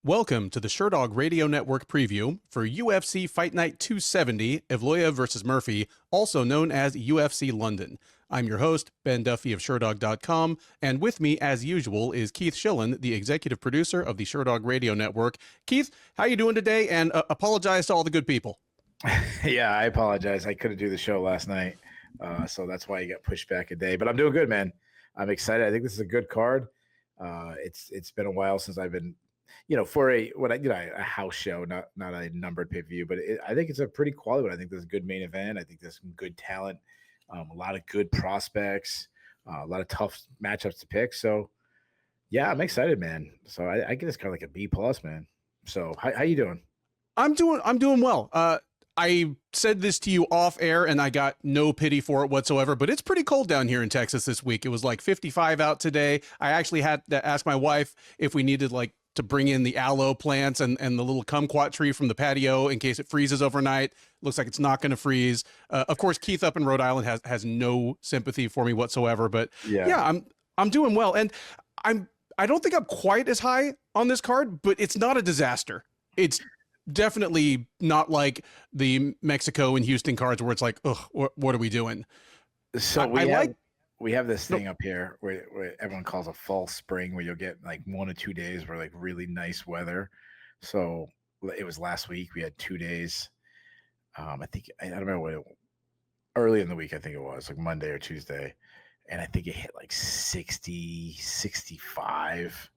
Welcome to the Sherdog Radio Network preview for UFC Fight Night 270, Evloev versus Murphy, also known as UFC London. I'm your host, Ben Duffy of Sherdog.com, and with me, as usual, is Keith Schillen, the executive producer of the Sherdog Radio Network. Keith, how you doing today? And apologize to all the good people. Yeah, I apologize. I couldn't do the show last night, so that's why you got pushed back a day. But I'm doing good, man. I'm excited. I think this is a good card. It's been a while since I've been, for a house show, not a numbered pay-per-view, but I think it's a pretty quality one. I think there's a good main event. I think there's some good talent, a lot of good prospects, a lot of tough matchups to pick. So, yeah, I'm excited, man. So I give this card like a B plus, man. So how you doing? I'm doing well. I said this to you off air and I got no pity for it whatsoever, but it's pretty cold down here in Texas this week. It was like 55 out today. I actually had to ask my wife if we needed to bring in the aloe plants and the little kumquat tree from the patio in case it freezes overnight. Looks like it's not going to freeze. Of course, Keith up in Rhode Island has no sympathy for me whatsoever, but yeah, I'm doing well. And I don't think I'm quite as high on this card, but it's not a disaster. It's definitely not like the Mexico and Houston cards where it's like, ugh, what are we doing? So we have this thing up here where everyone calls a false spring, where you'll get like 1 or 2 days where like really nice weather. So it was last week. We had 2 days. I don't remember early in the week, I think it was like Monday or Tuesday. And I think it hit like 60, 65.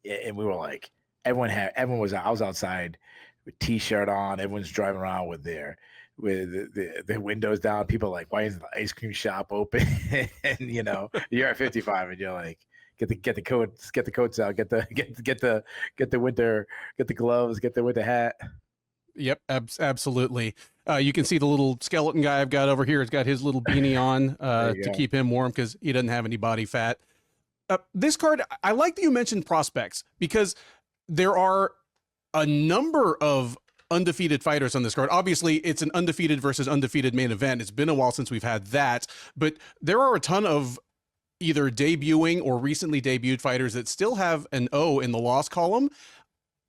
And we were like, I was outside with t-shirt on. Everyone's driving around with their windows down. People are like, why isn't the ice cream shop open? And you're at 55 and you're like, get the coats out, get the winter, get the gloves, get the winter hat. Yep, absolutely. You can see the little skeleton guy I've got over here has got his little beanie on to keep him warm because he doesn't have any body fat. This card, I like that you mentioned prospects because there are a number of undefeated fighters on this card. Obviously, it's an undefeated versus undefeated main event. It's been a while since we've had that, but there are a ton of either debuting or recently debuted fighters that still have an O in the loss column,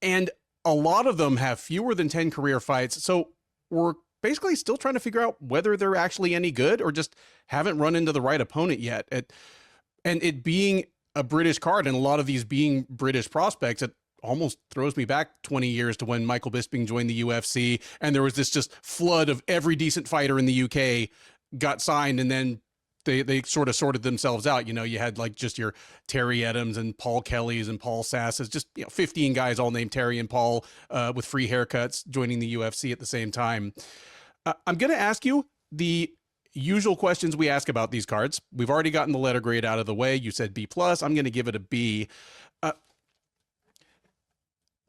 and a lot of them have fewer than 10 career fights. So we're basically still trying to figure out whether they're actually any good or just haven't run into the right opponent yet. And it being a British card and a lot of these being British prospects, it almost throws me back 20 years to when Michael Bisping joined the UFC and there was this just flood of every decent fighter in the UK got signed, and then they sort of sorted themselves out. You had like just your Terry Adams and Paul Kellys and Paul Sasses, just 15 guys all named Terry and Paul with free haircuts joining the UFC at the same time. I'm going to ask you the usual questions we ask about these cards. We've already gotten the letter grade out of the way. You said B+. I'm going to give it a B.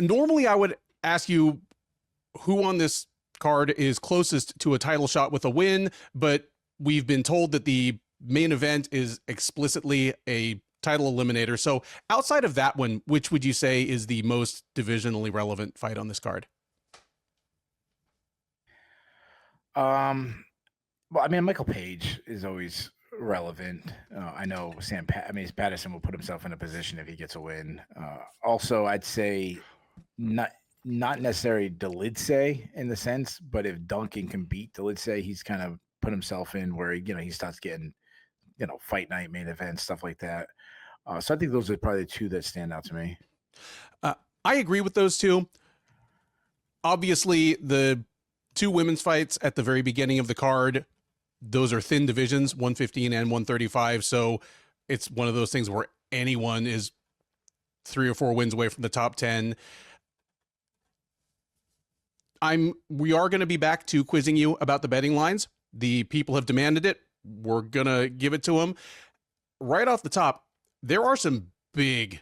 Normally, I would ask you who on this card is closest to a title shot with a win, but we've been told that the main event is explicitly a title eliminator. So outside of that one, which would you say is the most divisionally relevant fight on this card? Well, I mean, Michael Page is always relevant. I know Patterson will put himself in a position if he gets a win. Also, I'd say not necessarily Dolidze in the sense, but if Duncan can beat Dolidze, he's kind of put himself in where he starts getting fight night main events, stuff like that. So I think those are probably the two that stand out to me. I agree with those two. Obviously, the two women's fights at the very beginning of the card, those are thin divisions, 115 and 135. So it's one of those things where anyone is 3 or 4 wins away from the top 10. We are going to be back to quizzing you about the betting lines. The people have demanded it. We're going to give it to them. Right off the top, there are some big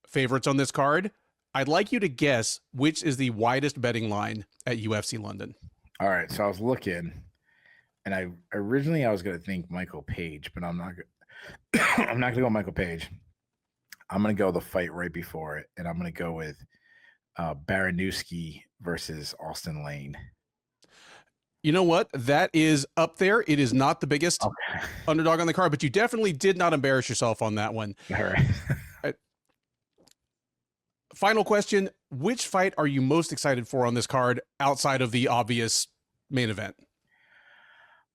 favorites on this card. I'd like you to guess which is the widest betting line at UFC London. All right. So I was looking, and I was going to think Michael Page, but I'm not going to go Michael Page. I'm going to go the fight right before it, and I'm going to go with Baraniewski versus Austin Lane. You know what? That is up there. It is not the biggest underdog on the card, but you definitely did not embarrass yourself on that one. All right. Final question: which fight are you most excited for on this card outside of the obvious main event?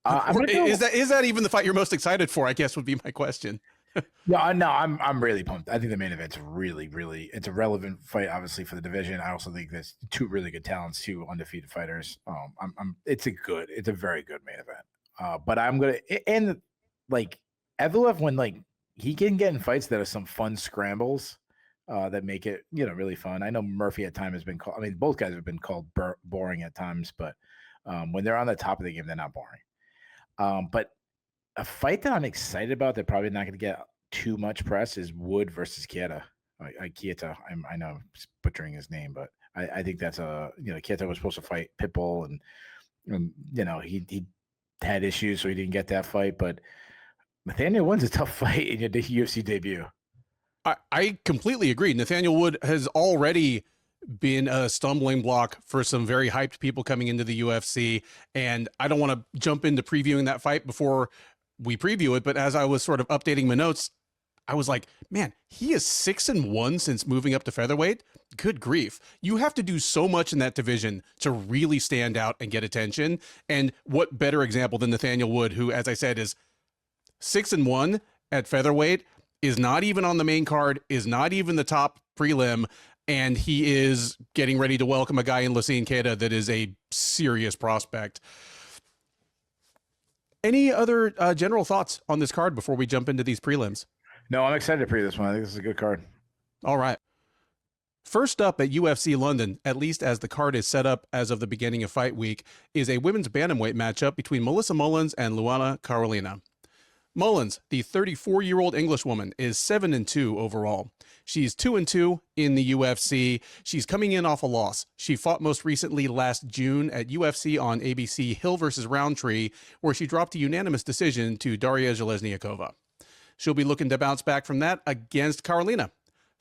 Is that even the fight you're most excited for? I guess would be my question. No, I'm really pumped. I think the main event's really, really, it's a relevant fight, obviously, for the division. I also think there's two really good talents, two undefeated fighters. It's a very good main event. But I'm gonna and like Evloev, when like he can get in fights that are some fun scrambles that make it really fun. I know Murphy at times has been called. I mean, both guys have been called boring at times, but when they're on the top of the game, they're not boring. But a fight that I'm excited about that probably not going to get too much press is Wood versus Keita. Keita, I know I'm butchering his name, but I think that's Keita was supposed to fight Pitbull, and he had issues, so he didn't get that fight. But Nathaniel Wood's a tough fight in your UFC debut. I completely agree. Nathaniel Wood has already been a stumbling block for some very hyped people coming into the UFC, and I don't want to jump into previewing that fight before we preview it, but as I was sort of updating my notes, I was like, man, he is 6-1 since moving up to featherweight. Good grief. You have to do so much in that division to really stand out and get attention. And what better example than Nathaniel Wood, who, as I said, is 6-1 at featherweight, is not even on the main card, is not even the top prelim, and he is getting ready to welcome a guy in Losene Keita that is a serious prospect. Any other general thoughts on this card before we jump into these prelims? No, I'm excited to preview this one. I think this is a good card. All right. First up at UFC London, at least as the card is set up as of the beginning of fight week, is a women's bantamweight matchup between Melissa Mullins and Luana Carolina. Mullins, the 34-year-old Englishwoman, is 7-2 overall. She's 2-2 in the UFC. She's coming in off a loss. She fought most recently last June at UFC on ABC Hill versus Roundtree, where she dropped a unanimous decision to Daria Železniakova. She'll be looking to bounce back from that against Carolina,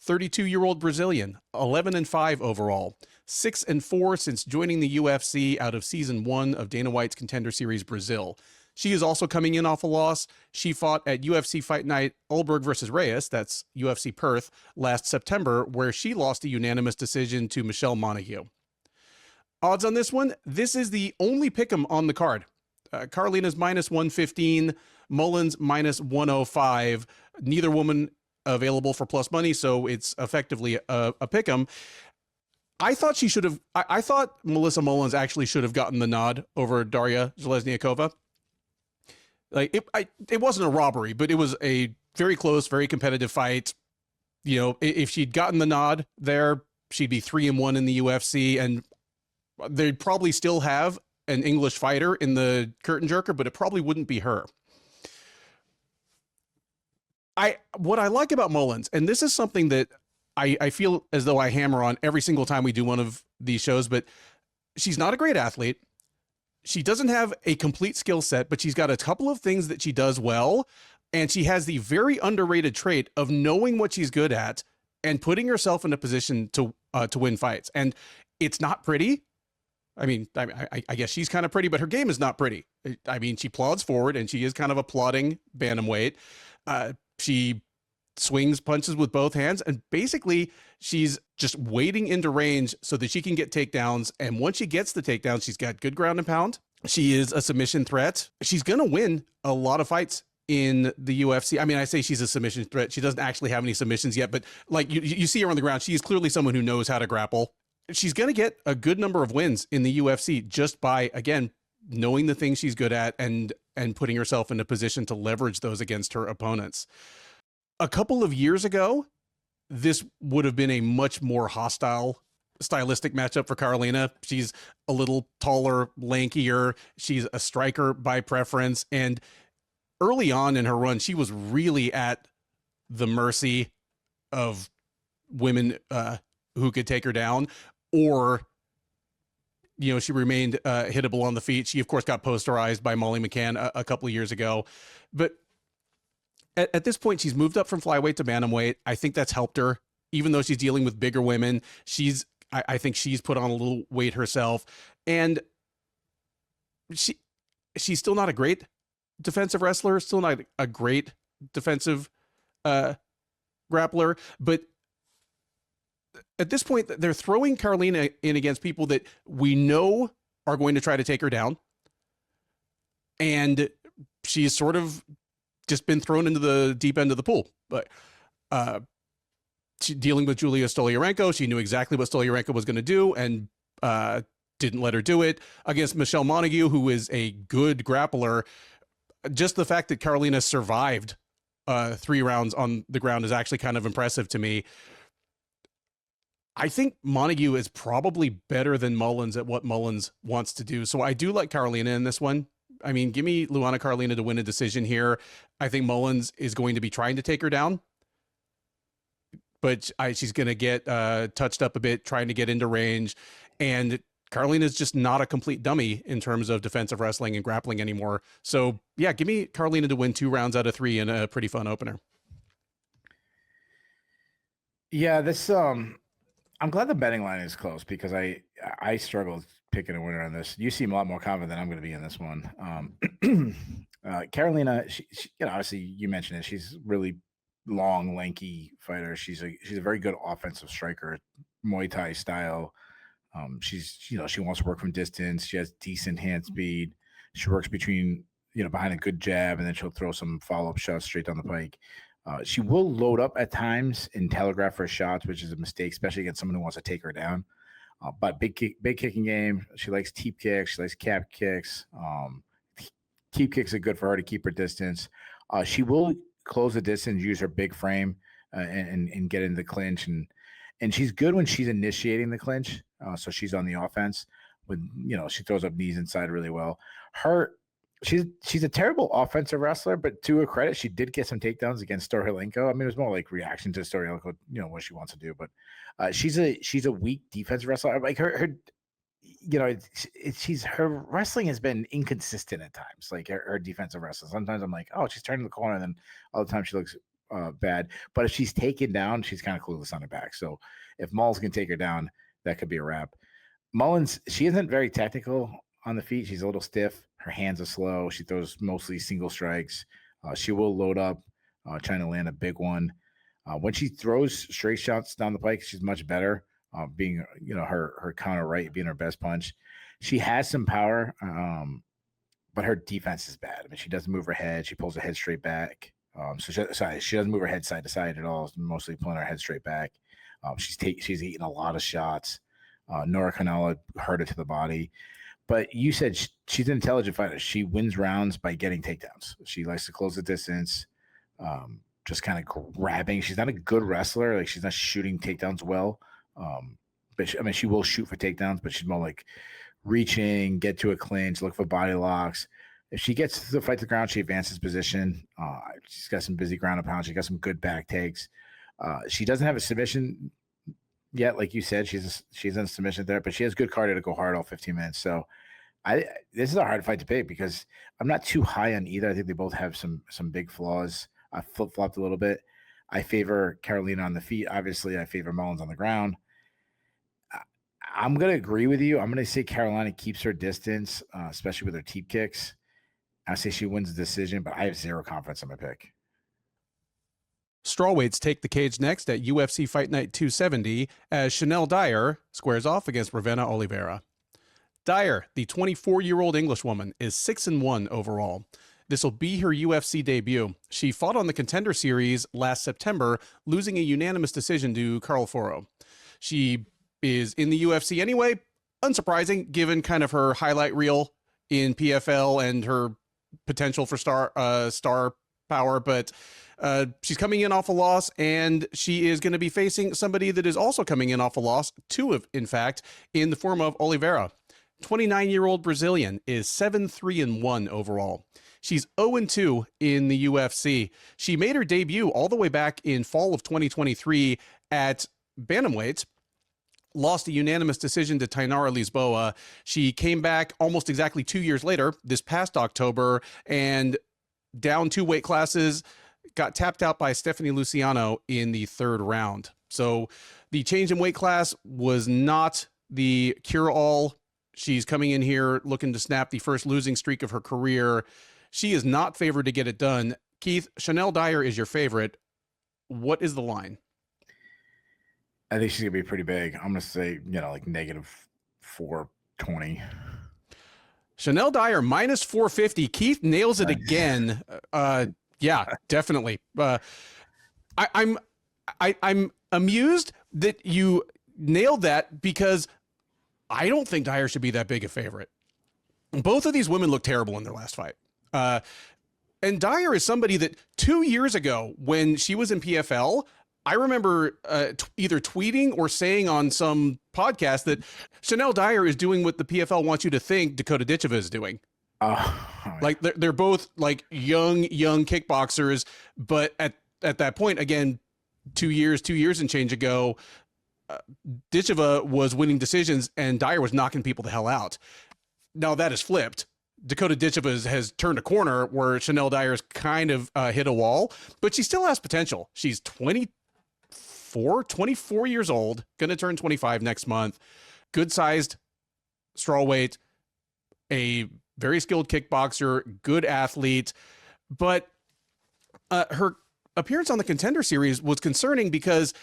32-year-old Brazilian, 11-5 overall, 6-4 since joining the UFC out of Season 1 of Dana White's Contender Series Brazil. She is also coming in off a loss. She fought at UFC Fight Night Ulberg versus Reyes, that's UFC Perth, last September, where she lost a unanimous decision to Michelle Montague. Odds on this one, this is the only pick'em on the card. Carolina's -115, Mullins -105. Neither woman available for plus money, so it's effectively a pick'em. I thought Melissa Mullins actually should have gotten the nod over Daria Železniakova. Like it wasn't a robbery, but it was a very close, very competitive fight. If she'd gotten the nod there, she'd be 3-1 in the UFC, and they'd probably still have an English fighter in the curtain jerker, but it probably wouldn't be her. What I like about Mullins, and this is something that I feel as though I hammer on every single time we do one of these shows, but she's not a great athlete. She doesn't have a complete skill set, but she's got a couple of things that she does well. And she has the very underrated trait of knowing what she's good at and putting herself in a position to win fights. And it's not pretty. I mean, I guess she's kind of pretty, but her game is not pretty. I mean, she plods forward, and she is kind of a plodding bantamweight. She swings punches with both hands, and basically she's just wading into range so that she can get takedowns. And once she gets the takedowns, she's got good ground and pound. She is a submission threat. She's going to win a lot of fights in the UFC. I mean, I say she's a submission threat. She doesn't actually have any submissions yet, but like you see her on the ground, she is clearly someone who knows how to grapple. She's going to get a good number of wins in the UFC just by, again, knowing the things she's good at and putting herself in a position to leverage those against her opponents. A couple of years ago, this would have been a much more hostile stylistic matchup for Carolina. She's a little taller, lankier. She's a striker by preference. And early on in her run, she was really at the mercy of women who could take her down, or, she remained hittable on the feet. She, of course, got posterized by Molly McCann a couple of years ago. But at this point, she's moved up from flyweight to bantamweight. I think that's helped her, even though she's dealing with bigger women. I think she's put on a little weight herself, and she's still not a great defensive wrestler, still not a great defensive grappler, but at this point, they're throwing Carolina in against people that we know are going to try to take her down. And she's sort of just been thrown into the deep end of the pool. But dealing with Julia Stoliarenko, she knew exactly what Stoliarenko was going to do and didn't let her do it. Against Michelle Montague, who is a good grappler, just the fact that Carolina survived 3 rounds on the ground is actually kind of impressive to me. I think Montague is probably better than Mullins at what Mullins wants to do. So I do like Carolina in this one. I mean, give me Luana Carolina to win a decision here. I think Mullins is going to be trying to take her down, but she's going to get touched up a bit, trying to get into range. And Carolina is just not a complete dummy in terms of defensive wrestling and grappling anymore. So yeah, give me Carolina to win 2 rounds out of 3 in a pretty fun opener. Yeah, this I'm glad the betting line is close because I struggled picking a winner on this. You seem a lot more confident than I'm going to be in this one. Carolina, she, obviously you mentioned it. She's really long, lanky fighter. She's a very good offensive striker, Muay Thai style. She wants to work from distance. She has decent hand speed. She works between, behind a good jab, and then she'll throw some follow-up shots straight down the pike. She will load up at times and telegraph her shots, which is a mistake, especially against someone who wants to take her down. But big kicking game. She likes teep kicks. She likes cap kicks. Teep kicks are good for her to keep her distance. She will close the distance, use her big frame, and get into the clinch. And she's good when she's initiating the clinch. So she's on the offense. When she throws up knees inside really well. She's a terrible offensive wrestler, but to her credit, she did get some takedowns against Stoliarenko. I mean, it was more like reaction to Stoliarenko, what she wants to do. But she's a weak defensive wrestler. Like her wrestling has been inconsistent at times. Like her defensive wrestling. Sometimes I'm like, oh, she's turning the corner, and then all the time she looks bad. But if she's taken down, she's kind of clueless on her back. So if Mullins can take her down, that could be a wrap. Mullins, she isn't very technical on the feet. She's a little stiff. Her hands are slow. She throws mostly single strikes. She will load up, trying to land a big one. When she throws straight shots down the pike, she's much better. Being, her counter right being her best punch. She has some power, but her defense is bad. I mean, she doesn't move her head. She pulls her head straight back. She doesn't move her head side to side at all. It's mostly pulling her head straight back. She's eating a lot of shots. Nora Canella hurt her to the body. But you said she's an intelligent fighter. She wins rounds by getting takedowns. She likes to close the distance, just kind of grabbing. She's not a good wrestler. Like, she's not shooting takedowns well. But she will shoot for takedowns, but she's more like reaching, get to a clinch, look for body locks. If she gets to the fight to the ground, she advances position. She's got some busy ground and pound. She's got some good back takes. She doesn't have a submission yet, like you said. She's in submission there, but she has good cardio to go hard all 15 minutes. So this is a hard fight to pick because I'm not too high on either. I think they both have some big flaws. I flip-flopped a little bit. I favor Carolina on the feet. Obviously, I favor Mullins on the ground. I'm going to agree with you. I'm going to say Carolina keeps her distance, especially with her teep kicks. I say she wins the decision, but I have zero confidence in my pick. Strawweights take the cage next at UFC Fight Night 270 as Shanelle Dyer squares off against Ravena Oliveira. Dyer, the 24-year-old Englishwoman, is 6-1 overall. This will be her UFC debut. She fought on the Contender Series last September, losing a unanimous decision to Carl Foro. She is in the UFC anyway, unsurprising given kind of her highlight reel in PFL and her potential for star power, but she's coming in off a loss, and she is going to be facing somebody that is also coming in off a loss, in fact, in the form of Oliveira. 29-year-old Brazilian is 7-3-1 overall. She's 0-2 in the UFC. She made her debut all the way back in fall of 2023 at bantamweight, lost a unanimous decision to Tainara Lisboa. She came back almost exactly 2 years later, this past October, and down 2 weight classes, got tapped out by Stephanie Luciano in the 3rd round. So the change in weight class was not the cure-all. She's coming in here looking to snap the first losing streak of her career. She is not favored to get it done. Keith, Shanelle Dyer is your favorite. What is the line? I think she's gonna be pretty big. I'm gonna say, like negative 420. Shanelle Dyer minus 450. Keith nails it again. Yeah, definitely. I'm amused that you nailed that because I don't think Dyer should be that big a favorite. Both of these women look terrible in their last fight. And Dyer is somebody that 2 years ago, when she was in PFL, I remember either tweeting or saying on some podcast that Shanelle Dyer is doing what the PFL wants you to think Dakota Ditcheva is doing. Like they're both like young kickboxers, but at that point, again, 2 years and change ago, Ditcheva was winning decisions and Dyer was knocking people the hell out. Now that has flipped. Dakota Ditcheva has turned a corner where Shanelle Dyer's kind of hit a wall, but she still has potential. She's 24 years old, going to turn 25 next month. Good sized strawweight, a very skilled kickboxer, good athlete, but her appearance on the Contender Series was concerning because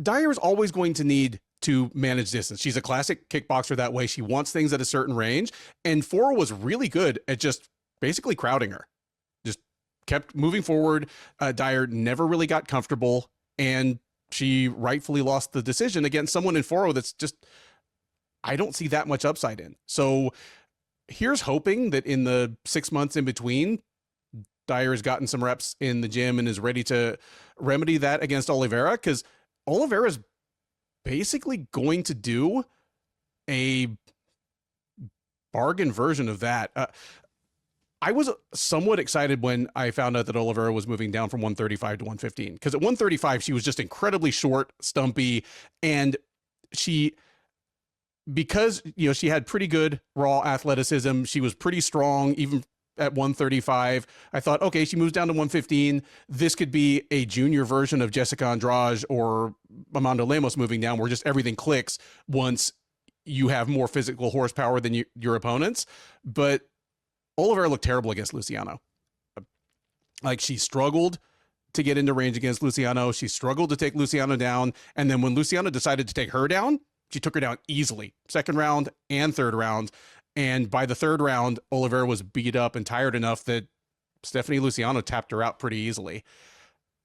Dyer is always going to need to manage distance. She's a classic kickboxer that way. She wants things at a certain range, and Foro was really good at just basically crowding her. Just kept moving forward. Dyer never really got comfortable, and she rightfully lost the decision against someone in Foro that's just, I don't see that much upside in. So here's hoping that in the 6 months in between, Dyer has gotten some reps in the gym and is ready to remedy that against Oliveira, because Oliveira's basically going to do a bargain version of that. I was somewhat excited when I found out that Oliveira was moving down from 135 to 115, because at 135 she was just incredibly short, stumpy, and because she had pretty good raw athleticism, she was pretty strong even at 135. I thought, okay, she moves down to 115. This could be a junior version of Jessica Andrade or Amanda Lemos moving down, where just everything clicks once you have more physical horsepower than your opponents. But Oliveira looked terrible against Luciano. Like, she struggled to get into range against Luciano. She struggled to take Luciano down. And then when Luciano decided to take her down, she took her down easily. Second round and third round. And by the third round, Oliveira was beat up and tired enough that Stephanie Luciano tapped her out pretty easily.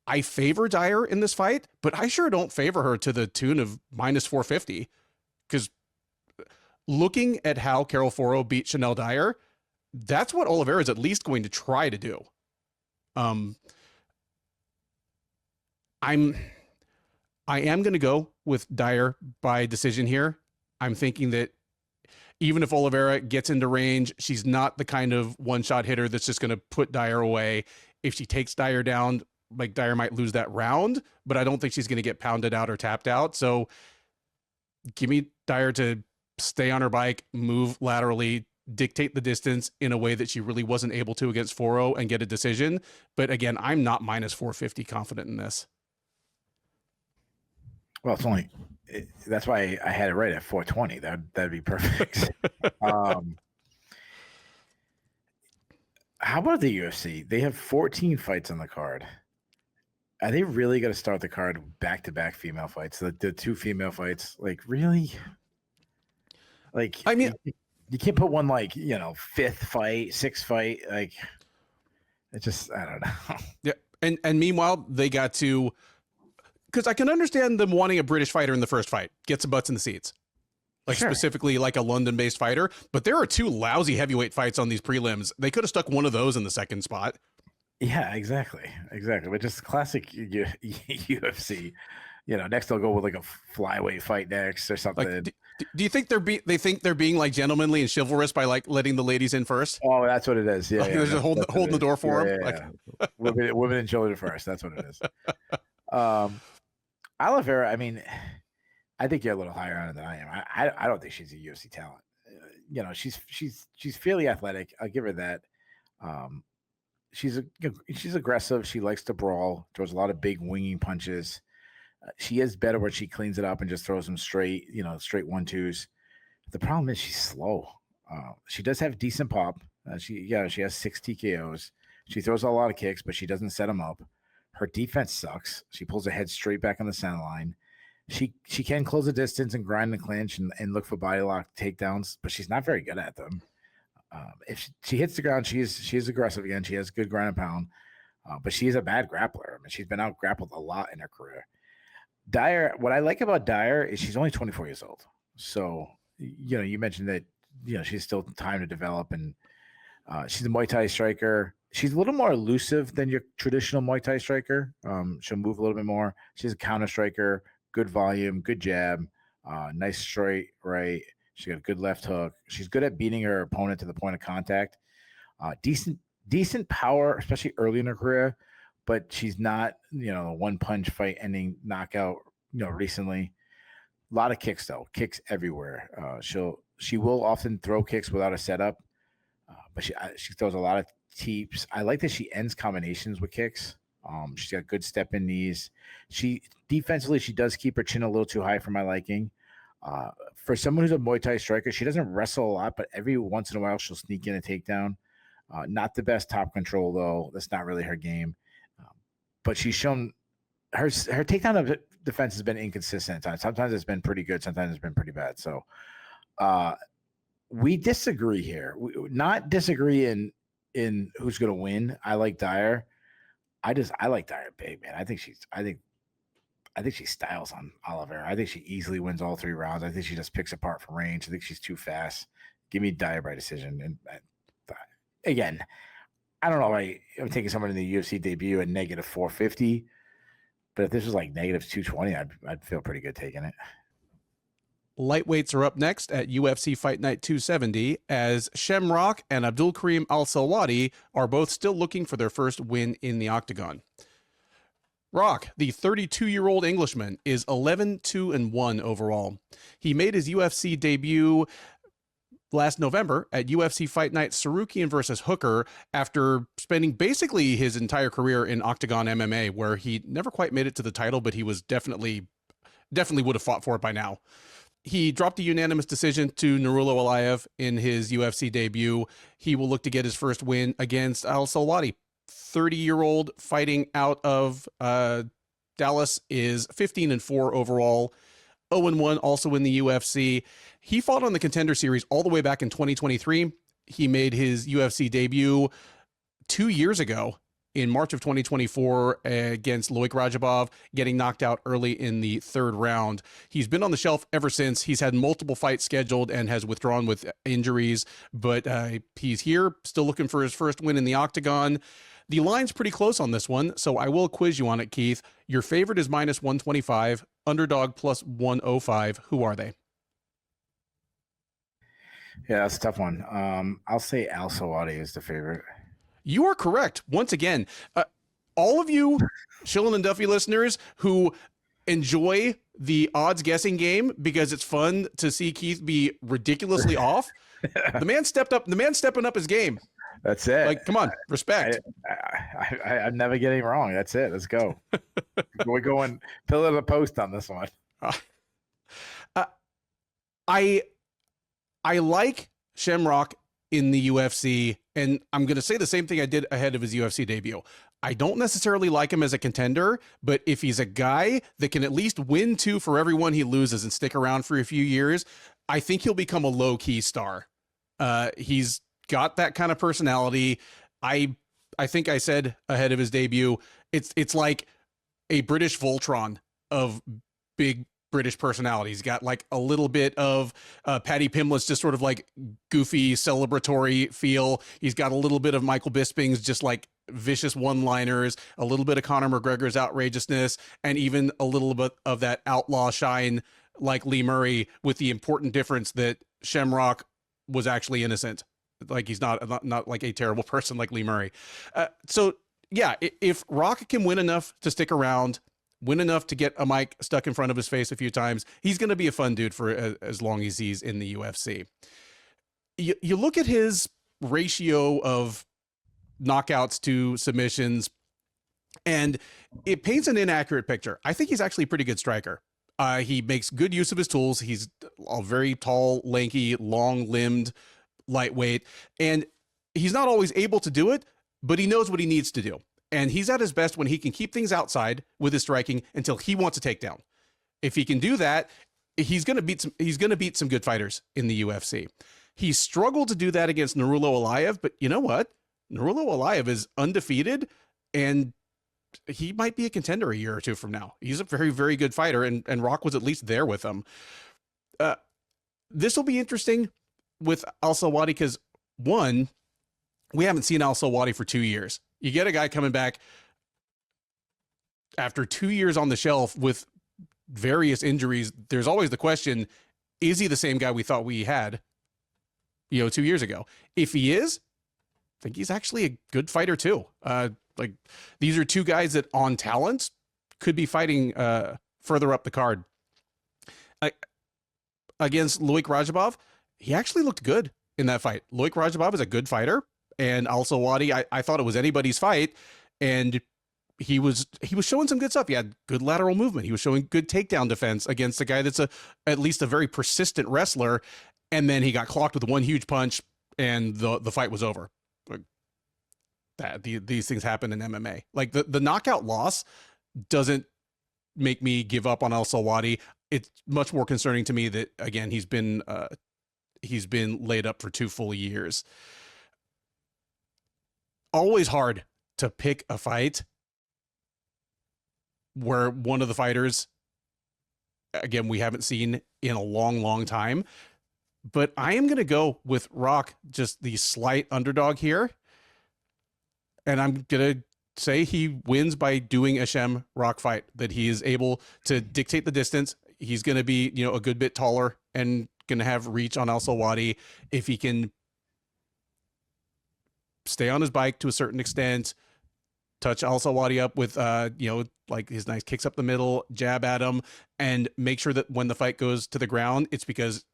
I favor Dyer in this fight, but I sure don't favor her to the tune of minus 450. Because looking at how Carol Foro beat Shanelle Dyer, that's what Oliveira is at least going to try to do. I am going to go with Dyer by decision here. I'm thinking that even if Oliveira gets into range, she's not the kind of one-shot hitter that's just going to put Dyer away. If she takes Dyer down, like, Dyer might lose that round, but I don't think she's going to get pounded out or tapped out. So give me Dyer to stay on her bike, move laterally, dictate the distance in a way that she really wasn't able to against Foro, and get a decision. But again, I'm not minus 450 confident in this. Well, that's why I had it right at 420. That'd be perfect. How about the UFC? They have 14 fights on the card. Are they really going to start the card back-to-back female fights? The two female fights, like, really? Like, I mean, you can't put one, like, fifth fight, sixth fight. Like, it just, I don't know. Yeah, and meanwhile, they got to, because I can understand them wanting a British fighter in the first fight, get some butts in the seats, like, sure, specifically like a London-based fighter. But there are two lousy heavyweight fights on these prelims. They could have stuck one of those in the second spot. Yeah, exactly. But just classic UFC. Next they'll go with like a flyweight fight next or something. Like, do you think they think they're being like gentlemanly and chivalrous by like letting the ladies in first? Oh, that's what it is. Yeah, like, they're just holding the door for them. Yeah. Women and children first. That's what it is. Oliveira, I mean, I think you're a little higher on it than I am. I don't think she's a UFC talent. She's fairly athletic. I'll give her that. She's aggressive. She likes to brawl. Throws a lot of big winging punches. She is better when she cleans it up and just throws them straight, straight 1-2s. The problem is she's slow. She does have decent pop. She has 6 TKOs. She throws a lot of kicks, but she doesn't set them up. Her defense sucks. She pulls her head straight back on the center line. She can close the distance and grind the clinch and look for body lock takedowns, but she's not very good at them. If she hits the ground, she is aggressive again. She has good ground and pound, but she is a bad grappler. I mean, she's been out grappled a lot in her career. Dyer, what I like about Dyer is she's only 24 years old. So, you mentioned that, she's still time to develop, and she's a Muay Thai striker. She's a little more elusive than your traditional Muay Thai striker. She'll move a little bit more. She's a counter striker, good volume, good jab, nice straight right. She got a good left hook. She's good at beating her opponent to the point of contact. Decent power, especially early in her career, but she's not, a one punch fight ending knockout, recently. A lot of kicks though, kicks everywhere. She will often throw kicks without a setup, but she throws a lot of teeps. I like that she ends combinations with kicks. She's got good step in knees. Defensively, she does keep her chin a little too high for my liking. For someone who's a Muay Thai striker, she doesn't wrestle a lot, but every once in a while she'll sneak in a takedown. Not the best top control though. That's not really her game. But she's shown her takedown defense has been inconsistent at times. Sometimes it's been pretty good. Sometimes it's been pretty bad. So we disagree here. We not disagree in who's going to win. I like Dyer. I like Dyer big, man. I think she styles on Oliveira. I think she easily wins all 3 rounds. I think she just picks apart from range. I think she's too fast. Give me Dyer by decision. And again, I don't know. I'm taking someone in the UFC debut at negative 450, but if this was like negative 220, I'd feel pretty good taking it. Lightweights are up next at UFC Fight Night 270 as Shamrock and Abdul-Kareem Al-Selwady are both still looking for their first win in the octagon. Rock, the 32-year-old Englishman, is 11-2-1 overall. He made his UFC debut last November at UFC Fight Night Sarukian versus Hooker after spending basically his entire career in Octagon MMA, where he never quite made it to the title, but he was definitely would have fought for it by now. He dropped a unanimous decision to Nurullo Alaev in his UFC debut. He will look to get his first win against Al-Selwady. 30-year-old fighting out of Dallas is 15-4 overall, 0-1 also in the UFC. He fought on the Contender Series all the way back in 2023. He made his UFC debut 2 years ago in March of 2024 against Loic Rajabov, getting knocked out early in the 3rd round. He's been on the shelf ever since. He's had multiple fights scheduled and has withdrawn with injuries, but he's here, still looking for his first win in the octagon. The line's pretty close on this one, so I will quiz you on it, Keith. Your favorite is minus 125, underdog plus 105. Who are they? Yeah, that's a tough one. I'll say Al-Selwady is the favorite. You are correct. Once again, all of you Shilling and Duffy listeners who enjoy the odds guessing game because it's fun to see Keith be ridiculously off. The man stepped up. The man stepping up his game. That's it. Like, come on, respect. I'm never getting wrong. That's it. Let's go. We're going pillar to the post on this one. I like Shamrock in the UFC, and I'm going to say the same thing I did ahead of his UFC debut. I don't necessarily like him as a contender, but if he's a guy that can at least win 2 for every one he loses and stick around for a few years, I think he'll become a low-key star. He's got that kind of personality. I think I said ahead of his debut, it's like a British Voltron of big British personality. He's got like a little bit of Paddy Pimblett, just sort of like goofy celebratory feel. He's got a little bit of Michael Bisping's just like vicious one-liners, a little bit of Conor McGregor's outrageousness, and even a little bit of that outlaw shine like Lee Murray, with the important difference that Shamrock was actually innocent. Like he's not like a terrible person like Lee Murray. So yeah, if Rock can win enough to stick around, win enough to get a mic stuck in front of his face a few times, he's going to be a fun dude for as long as he's in the UFC. You look at his ratio of knockouts to submissions, and it paints an inaccurate picture. I think he's actually a pretty good striker. He makes good use of his tools. He's a very tall, lanky, long-limbed, lightweight, and he's not always able to do it, but he knows what he needs to do. And he's at his best when he can keep things outside with his striking until he wants a takedown. If he can do that, he's going to beat some good fighters in the UFC. He struggled to do that against Nurullo Alaev, but you know what? Nurullo Alaev is undefeated, and he might be a contender a year or two from now. He's a very, very good fighter, and Rock was at least there with him. This will be interesting with Al-Selwady because, one, we haven't seen Al-Selwady for 2 years. You get a guy coming back after 2 years on the shelf with various injuries. There's always the question, is he the same guy we thought we had, 2 years ago? If he is, I think he's actually a good fighter too. Like, these are two guys that on talent could be fighting further up the card. Against Loic Rajabov, he actually looked good in that fight. Loic Rajabov is a good fighter, and Al-Selwady, I thought it was anybody's fight, and he was showing some good stuff. He had good lateral movement. He was showing good takedown defense against a guy that's at least a very persistent wrestler, and then he got clocked with one huge punch, and the fight was over. These things happen in MMA. Like, the knockout loss doesn't make me give up on Al-Selwady. It's much more concerning to me that, again, he's been laid up for 2 full years. Always hard to pick a fight where one of the fighters, again, we haven't seen in a long, long time. But I am going to go with Rock, just the slight underdog here. And I'm going to say he wins by doing a Shem Rock fight, that he is able to dictate the distance. He's going to be, a good bit taller and going to have reach on Al-Selwady. If he can stay on his bike to a certain extent, touch Al-Selwady up with, like his nice kicks up the middle, jab at him, and make sure that when the fight goes to the ground, it's because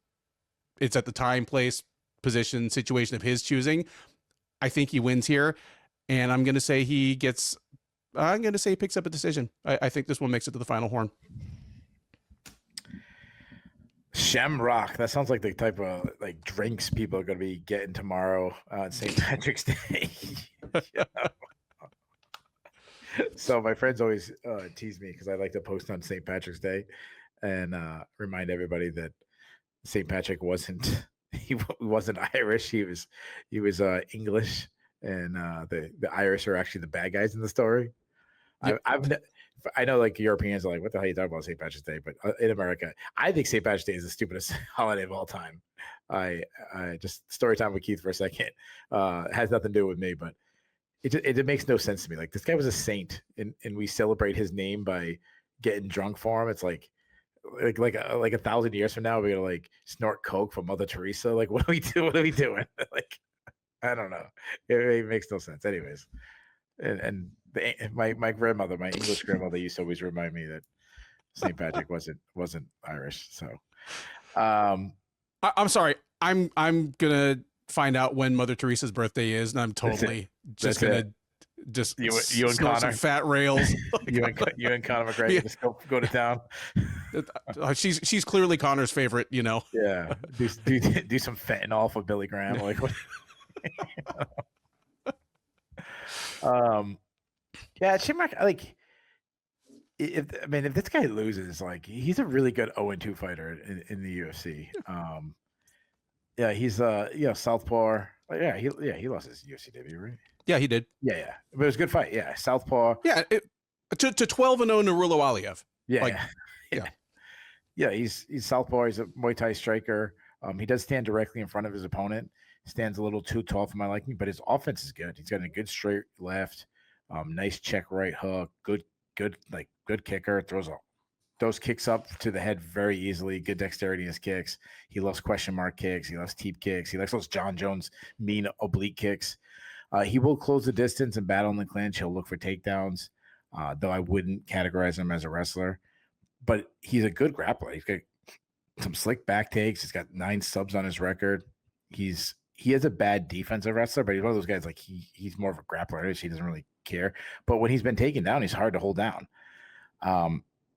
it's at the time, place, position, situation of his choosing. I think he wins here. And I'm going to say he picks up a decision. I think this one makes it to the final horn. Shamrock. That sounds like the type of drinks people are going to be getting tomorrow on St. Patrick's Day. So my friends always tease me because I like to post on St. Patrick's Day and remind everybody that St. Patrick wasn't Irish. He was English, and the Irish are actually the bad guys in the story. Yep. I know Europeans are like, what the hell are you talking about St. Patrick's Day? But in America, I think St. Patrick's Day is the stupidest holiday of all time. I just story time with Keith for a second. Has nothing to do with me, but it makes no sense to me. Like, this guy was a saint, and we celebrate his name by getting drunk for him. It's like 1,000 years from now, we're gonna snort coke from Mother Teresa. Like, what do we do? What are we doing? I don't know. It makes no sense. Anyways, and my grandmother, my English grandmother, used to always remind me that St. Patrick wasn't Irish. So, I'm sorry. I'm gonna find out when Mother Teresa's birthday is, and I'm totally just gonna you and Connor, some fat rails. you and Conor McGregor, yeah. Just go to town. She's clearly Connor's favorite. Yeah. Do some fentanyl for Billy Graham. What? Yeah, Shamrock. If this guy loses, he's a really good 0-2 fighter in the UFC. Yeah, he's southpaw. He lost his UFC debut, right? Yeah, he did. Yeah, but it was a good fight. Yeah, southpaw. Yeah, to 12-0 Nurullo Alaev. Yeah, he's southpaw. He's a Muay Thai striker. He does stand directly in front of his opponent. Stands a little too tall for my liking, but his offense is good. He's got a good straight left, nice check right hook, good kicker. Throws kicks up to the head very easily. Good dexterity in his kicks. He loves question mark kicks. He loves teep kicks. He likes those John Jones mean oblique kicks. He will close the distance and battle in the clinch. He'll look for takedowns, though I wouldn't categorize him as a wrestler. But he's a good grappler. He's got some slick back takes. He's got 9 subs on his record. He is a bad defensive wrestler, but he's one of those guys he's more of a grappler. He doesn't really care. But when he's been taken down, he's hard to hold down.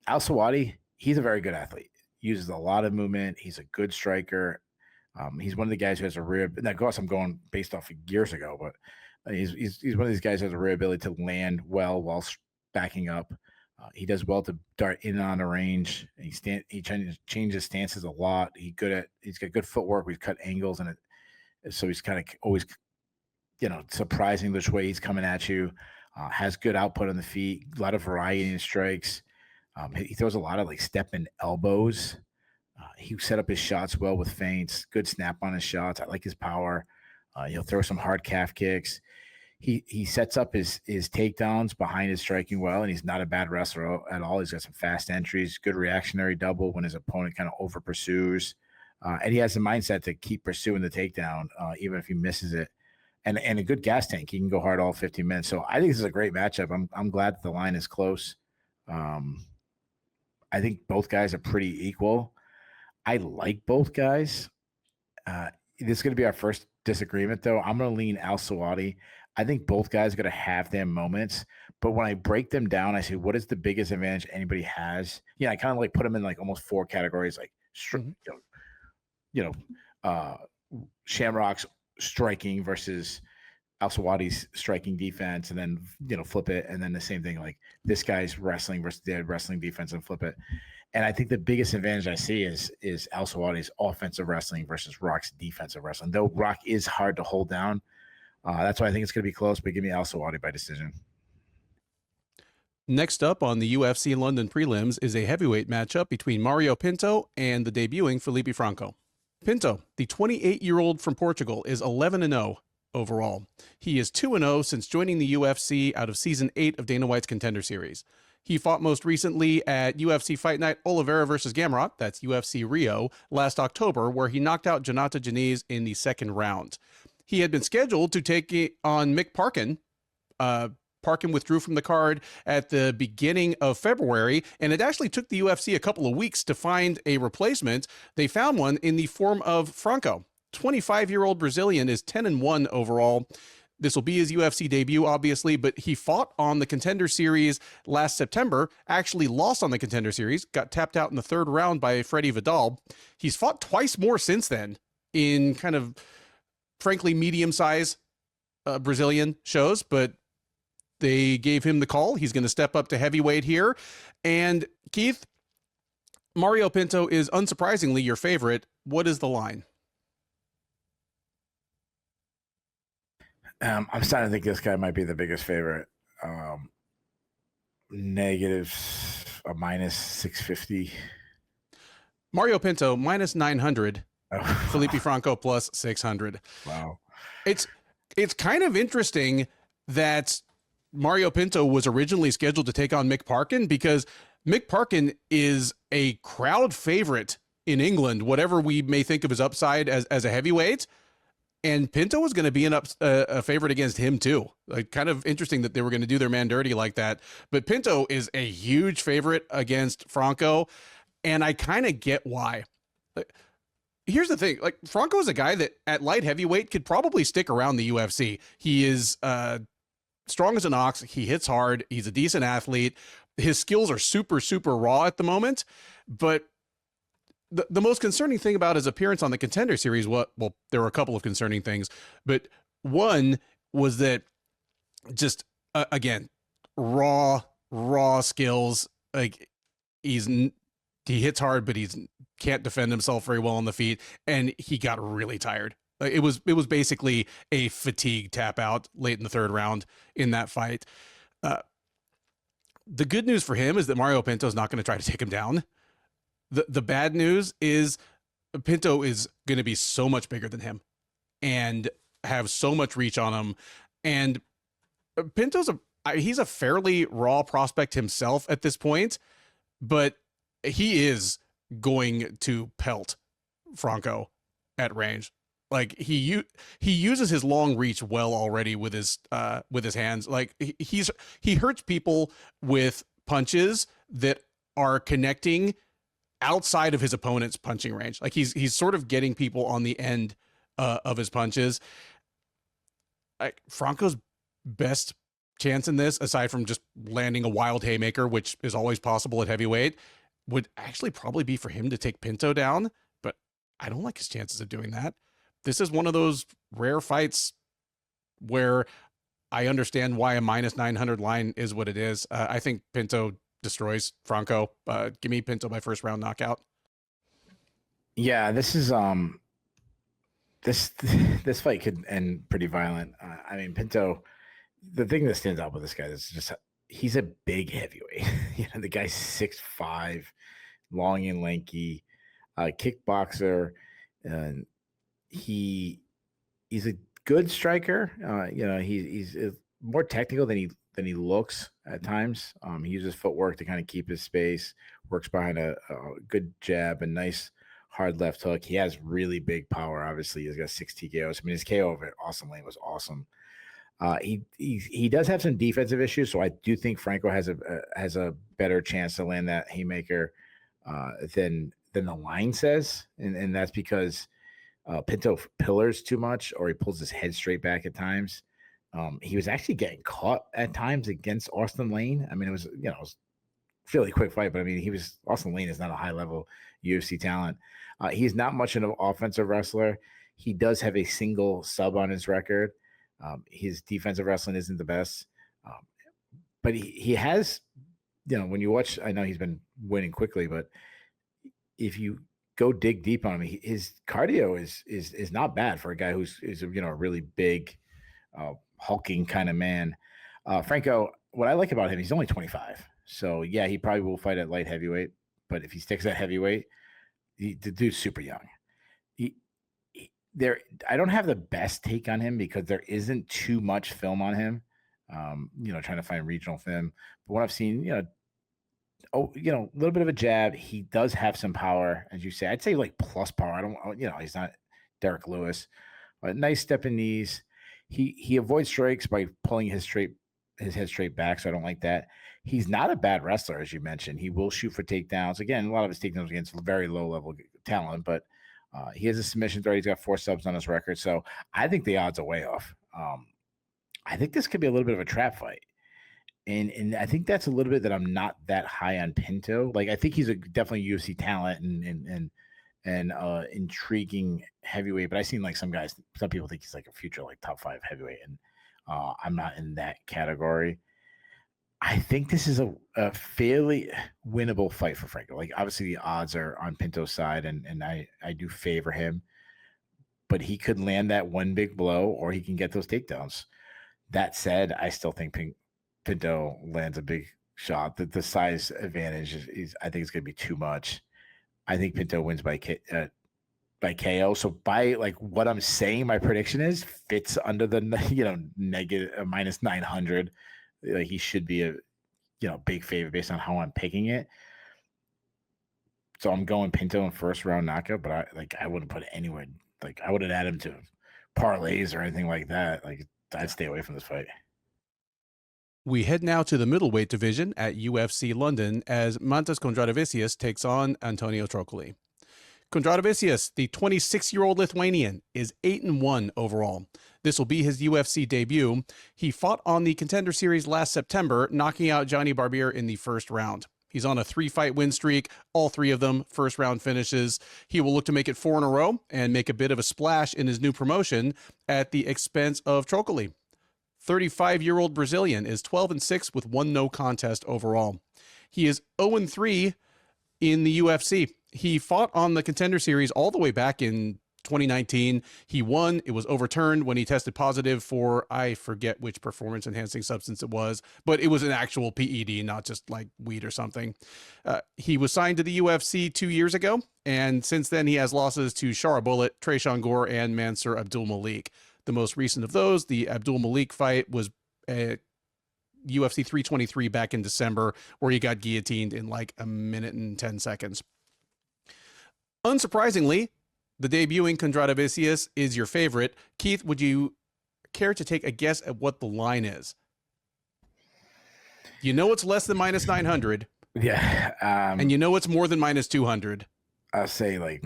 Al-Selwady, he's a very good athlete. Uses a lot of movement. He's a good striker. He's one of the guys who has a rare. Now, of course, I'm going based off of years ago, but he's one of these guys who has a rare ability to land well while backing up. He does well to dart in and on the range. He changes stances a lot. He's got good footwork. We've cut angles, and so he's kind of always, surprising which way he's coming at you. Has good output on the feet, a lot of variety in his strikes. He throws a lot of like step and elbows. He set up his shots well with feints, good snap on his shots. I like his power. He'll throw some hard calf kicks. He sets up his takedowns behind his striking well, and he's not a bad wrestler at all. He's got some fast entries, good reactionary double when his opponent kind of over pursues. And he has the mindset to keep pursuing the takedown, even if he misses it. And a good gas tank. He can go hard all 15 minutes. So I think this is a great matchup. I'm glad that the line is close. I think both guys are pretty equal. I like both guys. This is going to be our first disagreement, though. I'm going to lean Al-Selwady. I think both guys are going to have their moments. But when I break them down, I say, what is the biggest advantage anybody has? I kind of like put them in like almost 4 categories, like, Shamrock's striking versus Al-Selwady's striking defense, and then flip it, and then the same thing, like this guy's wrestling versus their wrestling defense, and flip it. And I think the biggest advantage I see is Al-Selwady's offensive wrestling versus Rock's defensive wrestling. Though Rock is hard to hold down, that's why I think it's going to be close. But give me Al-Selwady by decision. Next up on the UFC London prelims is a heavyweight matchup between Mario Pinto and the debuting Felipe Franco. Pinto, the 28-year-old from Portugal, is 11-0 overall. He is 2-0 since joining the UFC out of Season 8 of Dana White's Contender Series. He fought most recently at UFC Fight Night Oliveira versus Gamrot, that's UFC Rio, last October, where he knocked out Jonata Janiz in the second round. He had been scheduled to take on Mick Parkin. Parkin withdrew from the card at the beginning of February, and it actually took the UFC a couple of weeks to find a replacement. They found one in the form of Franco. 25-year-old Brazilian is 10-1 overall. This will be his UFC debut, obviously, but he fought on the Contender Series last September, actually lost on the Contender Series, got tapped out in the third round by Freddie Vidal. He's fought twice more since then in kind of, frankly, medium-size Brazilian shows, but they gave him the call. He's going to step up to heavyweight here. And Keith, Mario Pinto is unsurprisingly your favorite. What is the line? I'm starting to think this guy might be the biggest favorite. Negative a minus 650. Mario Pinto minus 900. Felipe Franco plus 600. Wow. It's kind of interesting that Mario Pinto was originally scheduled to take on Mick Parkin, because Mick Parkin is a crowd favorite in England, whatever we may think of his upside as a heavyweight. And Pinto was going to be a favorite against him too. Like, kind of interesting that they were going to do their man dirty like that. But Pinto is a huge favorite against Franco, and I kind of get why. Here's the thing: like, Franco is a guy that at light heavyweight could probably stick around the UFC. He is strong as an ox. He hits hard. He's a decent athlete. His skills are super, super raw at the moment, but the most concerning thing about his appearance on the Contender Series, well, there were a couple of concerning things, but one was that just, again, raw skills. Like, he hits hard, but can't defend himself very well on the feet, and he got really tired. It was basically a fatigue tap out late in the third round in that fight. The good news for him is that Mario Pinto is not going to try to take him down. The bad news is Pinto is going to be so much bigger than him and have so much reach on him. And Pinto's he's a fairly raw prospect himself at this point, but he is going to pelt Franco at range. Like, he uses his long reach well already with his hands. Like, he hurts people with punches that are connecting outside of his opponent's punching range. Like, he's sort of getting people on the end of his punches. Like, Franco's best chance in this, aside from just landing a wild haymaker, which is always possible at heavyweight, would actually probably be for him to take Pinto down. But I don't like his chances of doing that. This is one of those rare fights where I understand why a minus 900 line is what it is. I think Pinto destroys Franco. Give me Pinto by first round knockout. Yeah, this is this fight could end pretty violent. I mean, Pinto. The thing that stands out with this guy is just he's a big heavyweight. The guy's 6'5", long and lanky, kickboxer, and he's a good striker. He's more technical than he looks at times. He uses footwork to kind of keep his space, works behind a good jab, a nice hard left hook. He has really big power. Obviously, he's got 6 TKOs. I mean, his KO over at Austin Lane was awesome. He does have some defensive issues, so I do think Franco has a better chance to land that haymaker than the line says, and that's because Pinto pillars too much, or he pulls his head straight back at times. He was actually getting caught at times against Austin Lane. I mean, it was it was a fairly quick fight, but I mean, Austin Lane is not a high level UFC talent. He's not much of an offensive wrestler. He does have a single sub on his record. His defensive wrestling isn't the best, but he has, when you watch, I know he's been winning quickly, but if you go dig deep on him, his cardio is not bad for a guy who's a really big, hulking kind of man. Franco, what I like about him, he's only 25, so yeah, he probably will fight at light heavyweight, but if he sticks at heavyweight, the dude's super young. I don't have the best take on him because there isn't too much film on him. Trying to find regional film, but what I've seen, a little bit of a jab. He does have some power, as you say. I'd say like plus power. I don't, he's not Derek Lewis, but nice stepping knees. He avoids strikes by pulling his head straight back, so I don't like that. He's not a bad wrestler, as you mentioned. He will shoot for takedowns. Again, a lot of his takedowns against very low level talent, but he has a submission threat. He's got 4 subs on his record, so I think the odds are way off. I think this could be a little bit of a trap fight, and I think that's a little bit that I'm not that high on Pinto. Like, I think he's definitely UFC talent and intriguing heavyweight, but I've seen like some people think he's like a future like top 5 heavyweight, and I'm not in that category. I think this is a fairly winnable fight for Franco. Like, obviously the odds are on Pinto's side, and I do favor him, but he could land that one big blow, or he can get those takedowns. That said, I still think Pinto lands a big shot. The size advantage is I think it's going to be too much. I think Pinto wins by KO. So by like what I'm saying, my prediction is fits under the negative minus 900. Like, he should be a big favorite based on how I'm picking it. So I'm going Pinto in first round knockout, but I wouldn't put it anywhere. Like, I wouldn't add him to parlays or anything like that. Like, I'd stay away from this fight. We head now to the middleweight division at UFC London as Mantas Kondratavicius takes on Antonio Trocoli. Kondratavicius, the 26-year-old Lithuanian, is 8-1 overall. This will be his UFC debut. He fought on the Contender Series last September, knocking out Johnny Barbier in the first round. He's on a 3-fight win streak, all 3 of them first-round finishes. He will look to make it 4 in a row and make a bit of a splash in his new promotion at the expense of Trocoli. 35-year-old Brazilian is 12-6 with 1 no contest overall. He is 0-3 in the UFC. He fought on the Contender Series all the way back in 2019. He won. It was overturned when he tested positive for, I forget which performance-enhancing substance it was, but it was an actual PED, not just like weed or something. He was signed to the UFC 2 years ago, and since then he has losses to Shara Bullet, Tresean Gore, and Mansur Abdul-Malik. The most recent of those, the Abdul-Malik fight, was at UFC 323 back in December, where he got guillotined in like a minute and 10 seconds. Unsurprisingly, the debuting Kondratavicius is your favorite. Keith, would you care to take a guess at what the line is? You know it's less than minus 900. Yeah. And you know it's more than minus 200. I'll say like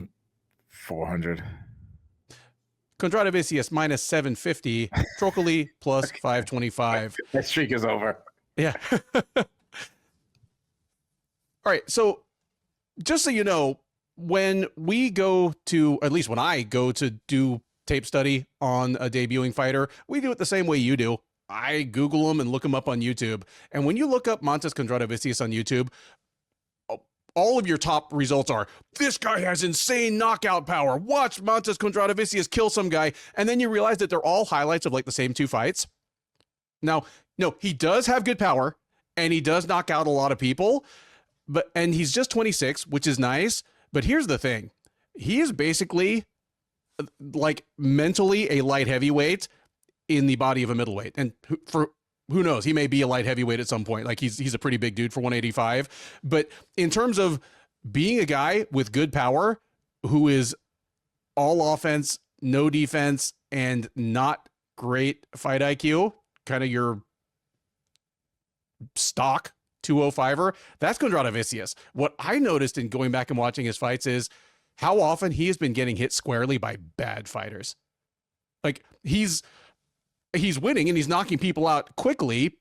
400. Kondratavicius minus 750. Trocoli plus 525. That streak is over. Yeah. All right. So just so you know, when we go to, at least when I go to do tape study on a debuting fighter, we do it the same way you do. I Google them and look them up on YouTube. And when you look up Mantas Kondratavicius on YouTube, all of your top results are, this guy has insane knockout power. Watch Mantas Kondratavicius kill some guy. And then you realize that they're all highlights of like the same two fights. Now, no, he does have good power and he does knock out a lot of people, and he's just 26, which is nice. But here's the thing. He is basically like mentally a light heavyweight in the body of a middleweight. And for who knows, he may be a light heavyweight at some point. Like he's a pretty big dude for 185. But in terms of being a guy with good power who is all offense, no defense, and not great fight IQ, kind of your stock 205er, that's Kondratavicius. What I noticed in going back and watching his fights is how often he has been getting hit squarely by bad fighters. Like he's winning and he's knocking people out quickly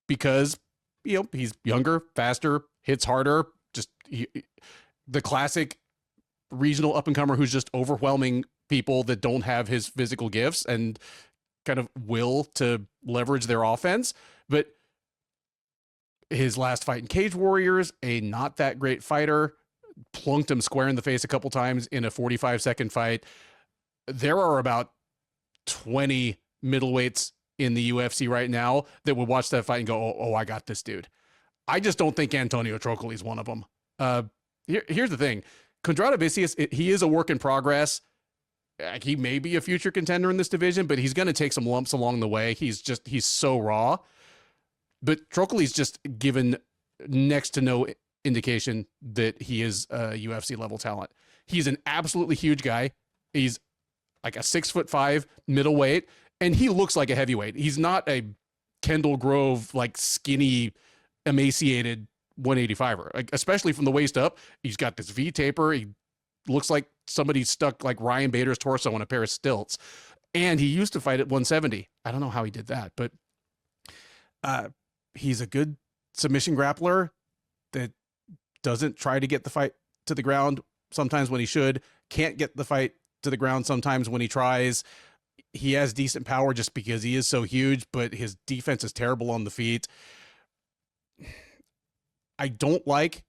because, you know, he's younger, faster, hits harder, just the classic regional up-and-comer who's just overwhelming people that don't have his physical gifts and kind of will to leverage their offense. But his last fight in Cage Warriors, a not that great fighter, plunked him square in the face a couple times in a 45-second fight. There are about 20 middleweights in the UFC right now that would watch that fight and go, oh, I got this dude. I just don't think Antonio Trocoli is one of them. Here's the thing. Kondratavicius, he is a work in progress. He may be a future contender in this division, but he's going to take some lumps along the way. He's so raw. But Trocoli's just given next to no indication that he is a UFC level talent. He's an absolutely huge guy. He's like a 6'5" middleweight, and he looks like a heavyweight. He's not a Kendall Grove, like skinny, emaciated 185er, like, especially from the waist up. He's got this V taper. He looks like somebody stuck like Ryan Bader's torso on a pair of stilts. And he used to fight at 170. I don't know how he did that, but he's a good submission grappler that doesn't try to get the fight to the ground sometimes when he should, can't get the fight to the ground sometimes when he tries. He has decent power just because he is so huge, but his defense is terrible on the feet. I don't like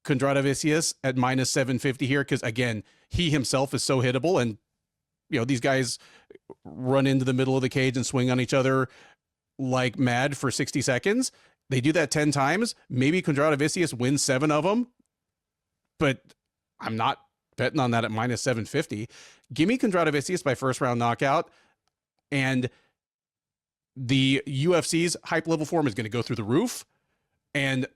Kondratavicius at minus 750 here because, again, he himself is so hittable, and you know these guys run into the middle of the cage and swing on each other like mad for 60 seconds. They do that 10 times. Maybe Kondratavicius wins 7 of them, but I'm not betting on that at minus 750. Give me Kondratavicius by first round knockout, and the UFC's hype level for him is going to go through the roof. And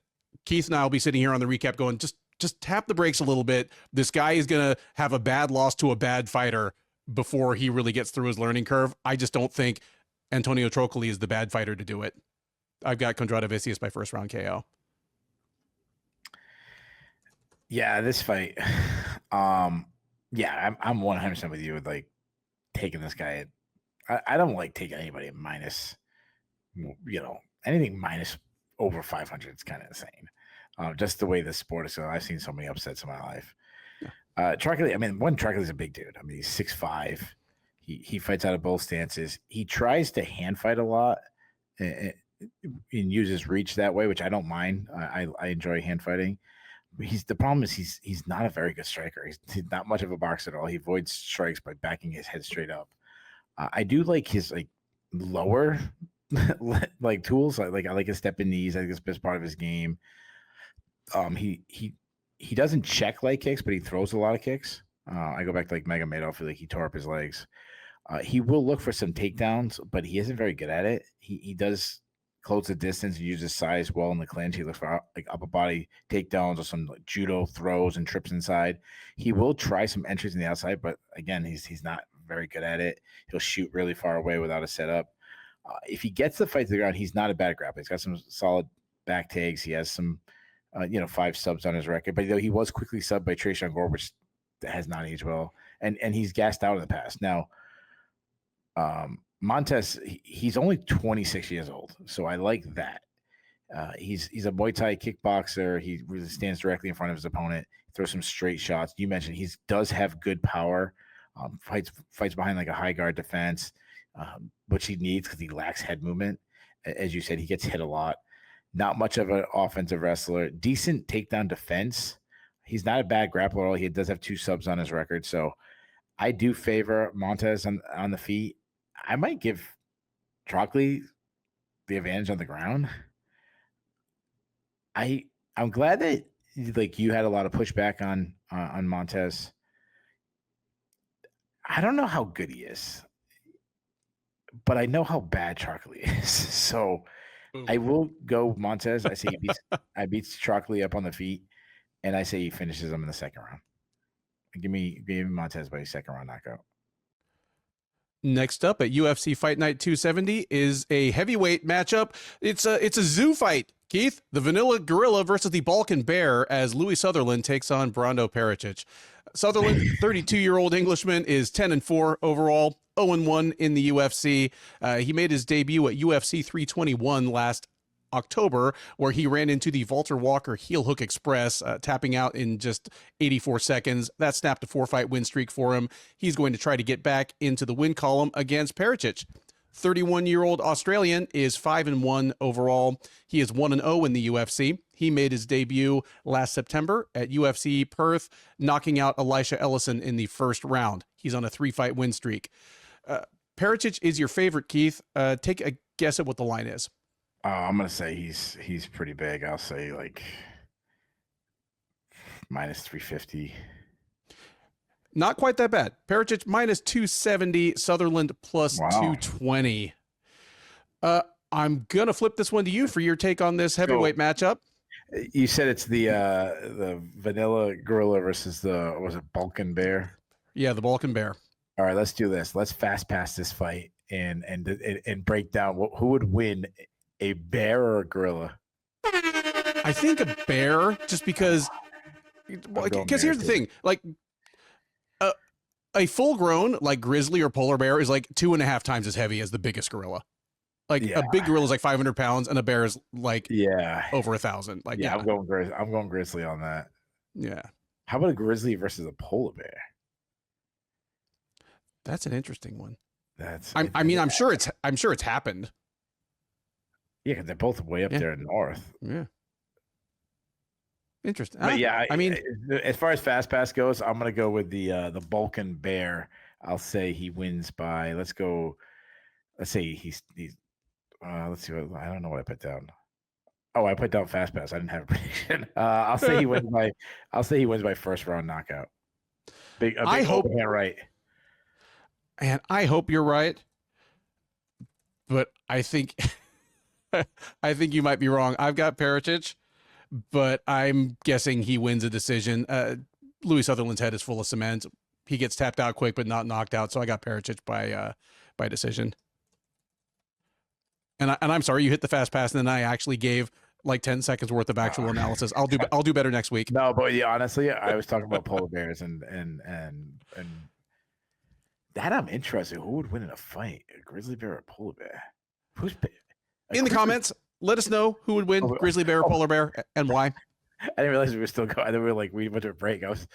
Keith and I will be sitting here on the recap going, just tap the brakes a little bit. This guy is going to have a bad loss to a bad fighter before he really gets through his learning curve. I just don't think Antonio Trocoli is the bad fighter to do it. I've got Kondratavicius by first round KO. Yeah, this fight. I'm 100% with you with like taking this guy. I don't like taking anybody at minus, anything minus over 500. It's kind of insane. Just the way the sport is. I've seen so many upsets in my life. Trocoli, Trocoli's a big dude. I mean, he's 6'5". He fights out of both stances. He tries to hand fight a lot and uses reach that way, which I don't mind. I enjoy hand fighting. The problem is he's not a very good striker. He's not much of a boxer at all. He avoids strikes by backing his head straight up. I do like his like lower like tools. I like his step in knees. I think it's the best part of his game. He doesn't check leg kicks, but he throws a lot of kicks. I go back to like Magomedov, like he tore up his legs. He will look for some takedowns, but he isn't very good at it. He does close the distance and uses size well in the clinch. He looks for like upper body takedowns or some like judo throws and trips inside. He will try some entries in the outside, but again, he's not very good at it. He'll shoot really far away without a setup. If he gets the fight to the ground, he's not a bad grappler. He's got some solid back tags. He has some, 5 subs on his record. But he was quickly subbed by Trayshawn Gore, which has not aged well, and he's gassed out in the past. Now, Mantas, he's only 26 years old, so I like that. He's a Muay Thai kickboxer. He really stands directly in front of his opponent, throws some straight shots. You mentioned he does have good power. Fights behind like a high guard defense. which he needs because he lacks head movement. As you said, he gets hit a lot. Not much of an offensive wrestler. Decent takedown defense. He's not a bad grappler. He does have 2 subs on his record. So I do favor Mantas on the feet. I might give Trocoli the advantage on the ground. I'm glad that like you had a lot of pushback on Mantas. I don't know how good he is, but I know how bad Trocoli is. So I will go Mantas. I say I beats Trocoli up on the feet, and I say he finishes him in the second round. Give me Mantas by second round knockout. Next up at UFC Fight Night 270 is a heavyweight matchup. It's a zoo fight, Keith. The Vanilla Gorilla versus the Balkan Bear as Louie Sutherland takes on Brando Pericic. Sutherland, 32-year-old Englishman, is 10-4 overall, 0-1 in the UFC. He made his debut at UFC 321 last October, where he ran into the Walter Walker heel hook express, tapping out in just 84 seconds. That snapped a 4-fight win streak for him. He's going to try to get back into the win column against Pericic. 31-year-old Australian is 5-1 overall. He is 1-0 in the UFC. He made his debut last September at UFC Perth, knocking out Elisha Ellison in the first round. He's on a 3-fight win streak. Pericic is your favorite, Keith. Take a guess at what the line is. I'm gonna say he's pretty big. I'll say like minus 350. Not quite that bad. Pericic minus 270, Sutherland plus 220. I'm gonna flip this one to you for your take on this heavyweight matchup. You said it's the Vanilla Gorilla versus the Balkan Bear? Yeah, the Balkan Bear. All right, let's do this. Let's fast pass this fight and break down who would win, a bear or a gorilla. I think a bear, just because here's the thing, like a full grown like grizzly or polar bear is like 2.5 times as heavy as the biggest gorilla. Like a big gorilla is like 500 pounds and a bear is like over 1,000. Like I'm going grizzly on that. Yeah. How about a grizzly versus a polar bear? That's an interesting one. I'm sure it's happened. Yeah, because they're both way up there north. Yeah. Interesting. But as far as fast pass goes, I'm gonna go with the Balkan Bear. I'll say he wins by. Let's say he's. Let's see. I don't know what I put down. Oh, I put down fast pass. I didn't have a prediction. I'll say he wins by. I'll say he wins by first round knockout. I hope you're right. And I hope you're right. But I think. I think you might be wrong. I've got Pericic, but I'm guessing he wins a decision. Louie Sutherland's head is full of cement. He gets tapped out quick, but not knocked out. So I got Pericic by decision. And I'm sorry, you hit the fast pass, and then I actually gave like 10 seconds worth of actual analysis. I'll do better next week. No, but honestly, I was talking about polar bears and that I'm interested. Who would win in a fight, a grizzly bear or a polar bear? Who's in the comments? Let us know who would win, grizzly bear or polar bear, and why. I didn't realize we were still going. I thought we went to a break. No, it's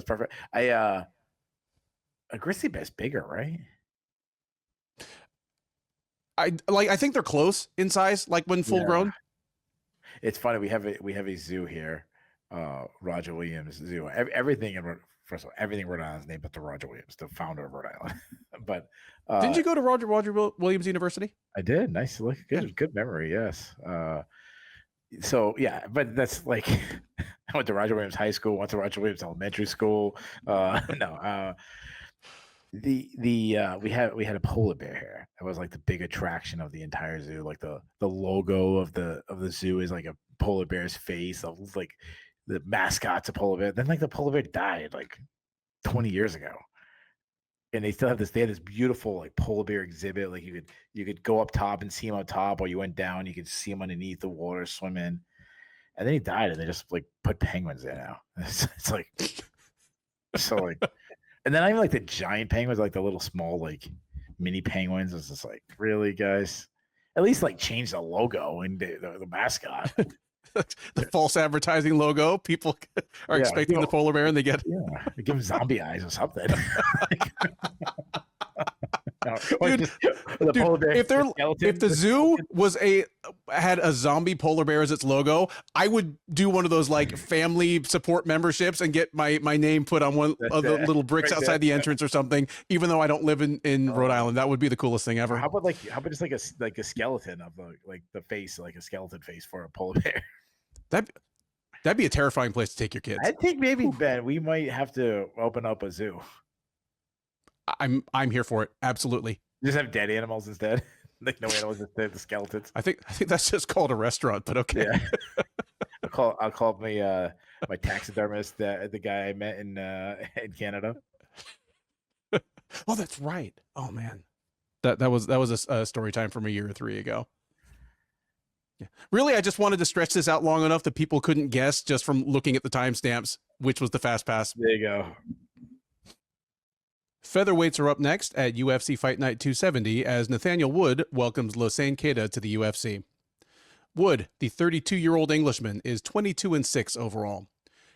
perfect. A grizzly bear's bigger, right? I think they're close in size, like when full grown. It's funny. We have a zoo here, Roger Williams Zoo. Everything first of all, everything Rhode Island is named after Roger Williams, the founder of Rhode Island. But didn't you go to Roger Williams University? I did. Nice. Look, good memory. Yes. So yeah, but that's like I went to Roger Williams High School, went to Roger Williams Elementary School. We had a polar bear here. It was like the big attraction of the entire zoo. Like the logo of the zoo is like a polar bear's face. Like the mascot's a polar bear. Then like the polar bear died like 20 years ago. And they still have this. They had this beautiful like polar bear exhibit. Like you could go up top and see him up top, or you went down, you could see him underneath the water swimming. And then he died, and they just like put penguins there now. It's like so like. And then I even like the giant penguins, like the little small like mini penguins. It's just like, really, guys? At least like change the logo and the mascot. The false advertising logo. People are expecting the polar bear, and they get give them zombie eyes or something. Dude, if the zoo had a zombie polar bear as its logo, I would do one of those like family support memberships and get my name put on one of the little bricks outside the entrance or something. Even though I don't live in Rhode Island, that would be the coolest thing ever. How about just like a skeleton of the face, like a skeleton face for a polar bear? That'd be a terrifying place to take your kids. I think maybe Ben, we might have to open up a zoo. I'm here for it. Absolutely. Just have dead animals instead. Like no animals, just the skeletons. I think that's just called a restaurant, but okay. Yeah. I'll call my my taxidermist, the guy I met in Canada. Oh, that's right. Oh man, that was a story time from a year or 3 ago. Yeah. Really, I just wanted to stretch this out long enough that people couldn't guess just from looking at the timestamps which was the fast pass. There you go. Featherweights are up next at UFC Fight Night 270 as Nathaniel Wood welcomes Losene Keita to the UFC. Wood, the 32-year-old Englishman, is 22-6 overall.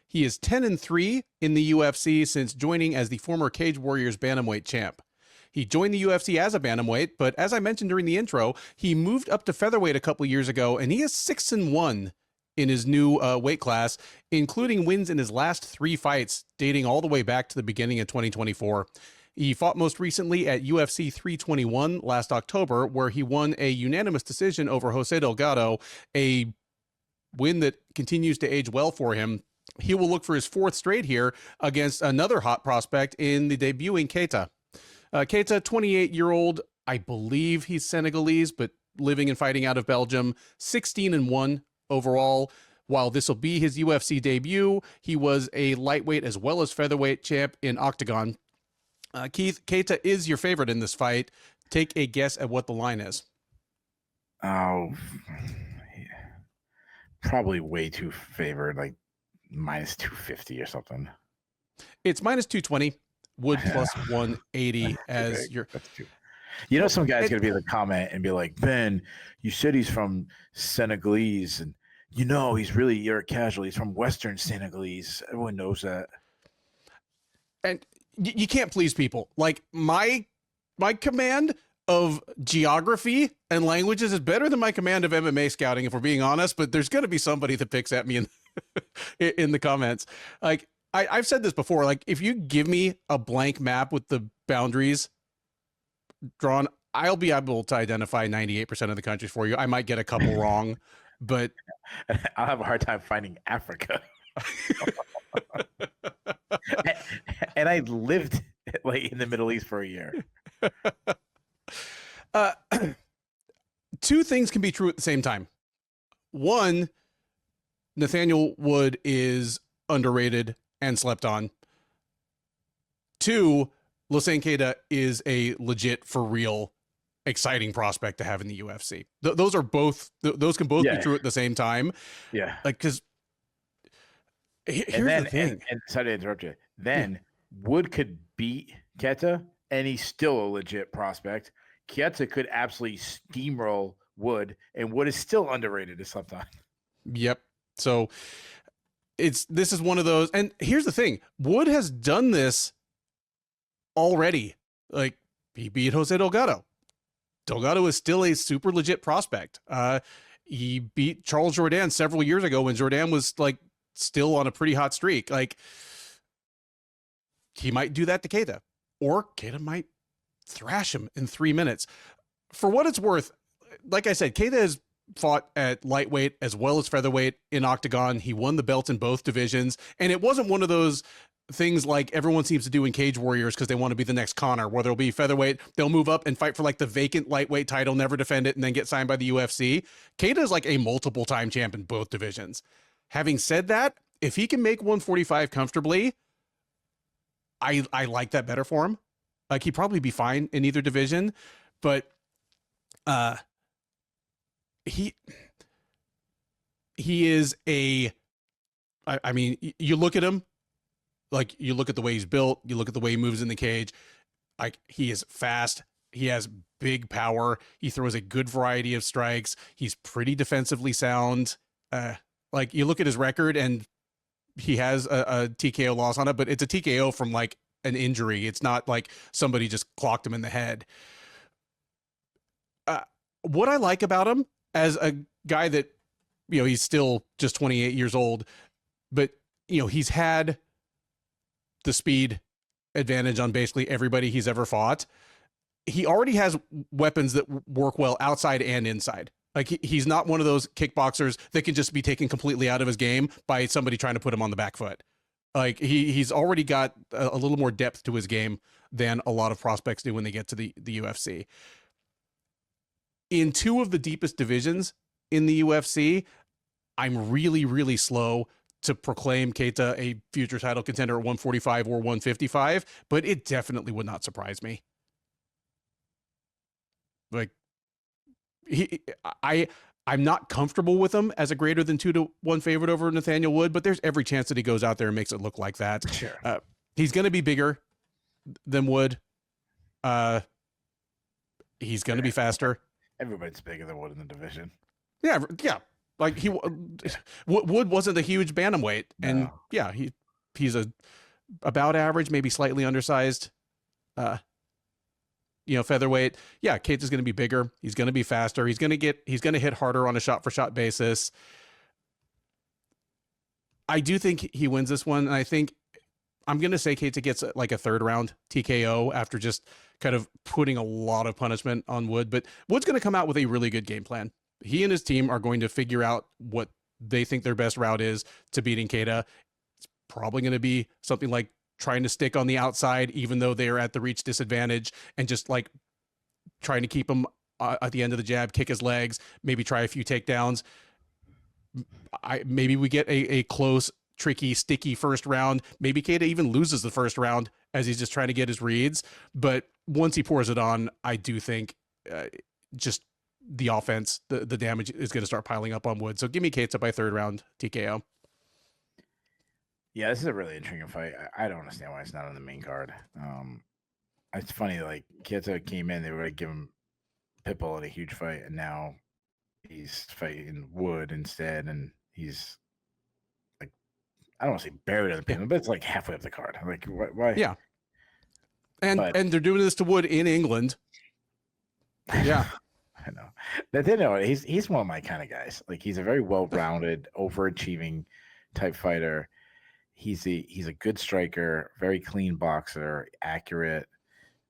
He is 10-3 in the UFC since joining as the former Cage Warriors bantamweight champ. He joined the UFC as a bantamweight, but as I mentioned during the intro, he moved up to featherweight a couple years ago, and he is 6-1 in his new weight class, including wins in his last 3 fights, dating all the way back to the beginning of 2024. He fought most recently at UFC 321 last October, where he won a unanimous decision over Jose Delgado, a win that continues to age well for him. He will look for his 4th straight here against another hot prospect in the debuting Keita. Keita, 28-year-old, I believe he's Senegalese, but living and fighting out of Belgium, 16-1 overall. While this will be his UFC debut, he was a lightweight as well as featherweight champ in Octagon. Keith, Keita is your favorite in this fight. Take a guess at what the line is. Oh, probably way too favored, like minus 250 or something. It's minus 220. Wood plus 180 as your. You know, some guy's going to be in the comment and be like, Ben, you said he's from Senegalese, and you know you're a casual. He's from Western Senegalese. Everyone knows that. And you can't please people. Like my command of geography and languages is better than my command of MMA scouting, if we're being honest, but there's going to be somebody that picks at me in the comments. Like I've said this before, like if you give me a blank map with the boundaries drawn, I'll be able to identify 98% of the countries for you. I might get a couple wrong, but I'll have a hard time finding Africa. And I lived like in the Middle East for a year. 2 things can be true at the same time. 1, Nathaniel Wood is underrated and slept on. 2, Losene Keita is a legit, for real, exciting prospect to have in the UFC. Those are both. Those can both be true at the same time. Yeah, like because here's the thing. And sorry to interrupt you. Then Wood could beat Keita, and he's still a legit prospect. Keita could absolutely steamroll Wood, and Wood is still underrated at some time. Yep. So this is one of those. And here's the thing: Wood has done this already. Like he beat Jose Delgado. Delgado is still a super legit prospect. He beat Charles Jourdain several years ago when Jourdain was like still on a pretty hot streak. Like he might do that to Keita, or Keita might thrash him in 3 minutes. For what it's worth, like I said, Keita has fought at lightweight as well as featherweight in Octagon. He won the belts in both divisions, and it wasn't one of those things like everyone seems to do in Cage Warriors because they want to be the next Conor, where there'll be featherweight, they'll move up and fight for like the vacant lightweight title, never defend it, and then get signed by the UFC. Keita is like a multiple time champ in both divisions. Having said that, if he can make 145 comfortably, I like that better for him. Like he'd probably be fine in either division, but he is I mean, you look at him, like you look at the way he's built, you look at the way he moves in the cage, like he is fast, he has big power, he throws a good variety of strikes, he's pretty defensively sound. Like you look at his record and he has a TKO loss on it, but it's a TKO from like an injury. It's not like somebody just clocked him in the head. what I like about him as a guy that, he's still just 28 years old, but, he's had the speed advantage on basically everybody he's ever fought. He already has weapons that work well outside and inside. Like he's not one of those kickboxers that can just be taken completely out of his game by somebody trying to put him on the back foot. Like he's already got a little more depth to his game than a lot of prospects do when they get to the UFC. In two of the deepest divisions in the UFC, I'm really, really slow to proclaim Keita a future title contender at 145 or 155, but it definitely would not surprise me. Like I'm not comfortable with him as a greater than 2-1 favorite over Nathaniel Wood, but there's every chance that he goes out there and makes it look like that. Sure. He's going to be bigger than Wood. He's going to be faster. Everybody's bigger than Wood in the division. Yeah. Like Wood wasn't a huge bantamweight, and he's about average, maybe slightly undersized. Featherweight. Yeah, Keita's going to be bigger. He's going to be faster. He's going to hit harder on a shot for shot basis. I do think he wins this one. And I think I'm going to say Keita gets like a third round TKO after just kind of putting a lot of punishment on Wood. But Wood's going to come out with a really good game plan. He and his team are going to figure out what they think their best route is to beating Keita. It's probably going to be something like trying to stick on the outside, even though they are at the reach disadvantage, and just like trying to keep him at the end of the jab, kick his legs, maybe try a few takedowns. Maybe we get a close, tricky, sticky first round. Maybe Keita even loses the first round as he's just trying to get his reads. But once he pours it on, I do think just the offense, the damage is going to start piling up on Wood. So give me Keita by third round TKO. Yeah, this is a really intriguing fight. I don't understand why it's not on the main card. It's funny, like Keita came in, they were going to give him Pitbull in a huge fight, and now he's fighting Wood instead, and he's like, I don't want to say buried on the pin, but it's like halfway up the card. Like, why? Yeah. And they're doing this to Wood in England. Yeah. I know. Nathaniel, he's one of my kind of guys. Like, he's a very well-rounded, overachieving type fighter. He's a good striker, very clean boxer, accurate.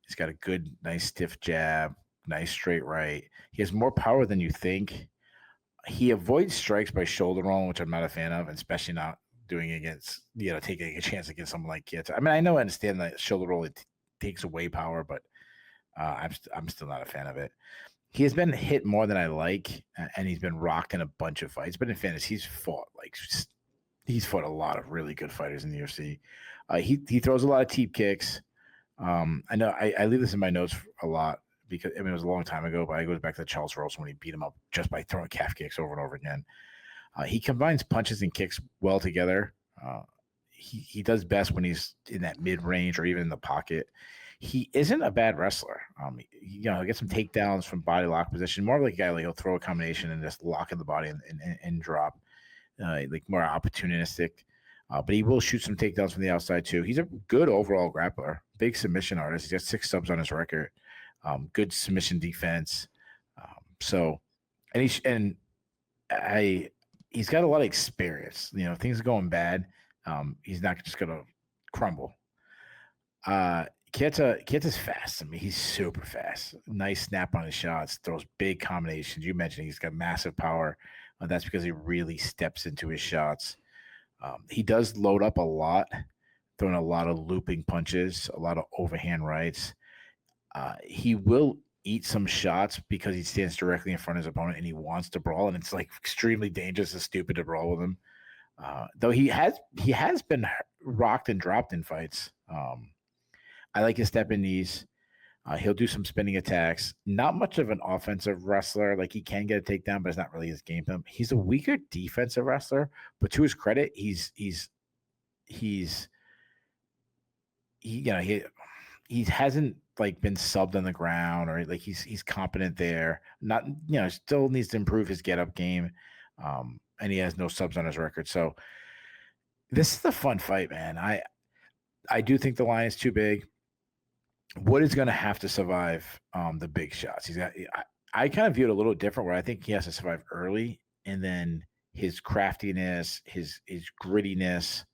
He's got a good, nice stiff jab, nice straight right. He has more power than you think. He avoids strikes by shoulder rolling, which I'm not a fan of, and especially not doing against, taking a chance against someone like Keita. I mean, I understand that shoulder roll takes away power, but I'm still not a fan of it. He has been hit more than I like, and he's been rocked in a bunch of fights. But in fairness, he's fought a lot of really good fighters in the UFC. He throws a lot of teep kicks. I know I leave this in my notes a lot because it was a long time ago, but I go back to Charles Ross when he beat him up just by throwing calf kicks over and over again. He combines punches and kicks well together. He does best when he's in that mid range or even in the pocket. He isn't a bad wrestler. He'll get some takedowns from body lock position, more like a guy like he'll throw a combination and just lock in the body and drop. Like more opportunistic, but he will shoot some takedowns from the outside too. He's a good overall grappler, big submission artist. He's got 6 subs on his record, good submission defense. He's got a lot of experience. Things are going bad. He's not just gonna crumble. Keita's fast. I mean, he's super fast. Nice snap on his shots. Throws big combinations. You mentioned he's got massive power. That's because he really steps into his shots. He does load up a lot, throwing a lot of looping punches, a lot of overhand rights. He will eat some shots because he stands directly in front of his opponent and he wants to brawl, and it's like extremely dangerous and stupid to brawl with him. Though he has been rocked and dropped in fights. I like his step in knees. He'll do some spinning attacks. Not much of an offensive wrestler. Like, he can get a takedown, but it's not really his game plan. He's a weaker defensive wrestler, but to his credit, he hasn't like been subbed on the ground, or like he's competent there. Not, still needs to improve his get up game. And he has no subs on his record. So this is a fun fight, man. I do think the line is too big. Wood is going to have to survive the big shots. I kind of view it a little different where I think he has to survive early, and then his craftiness, his grittiness,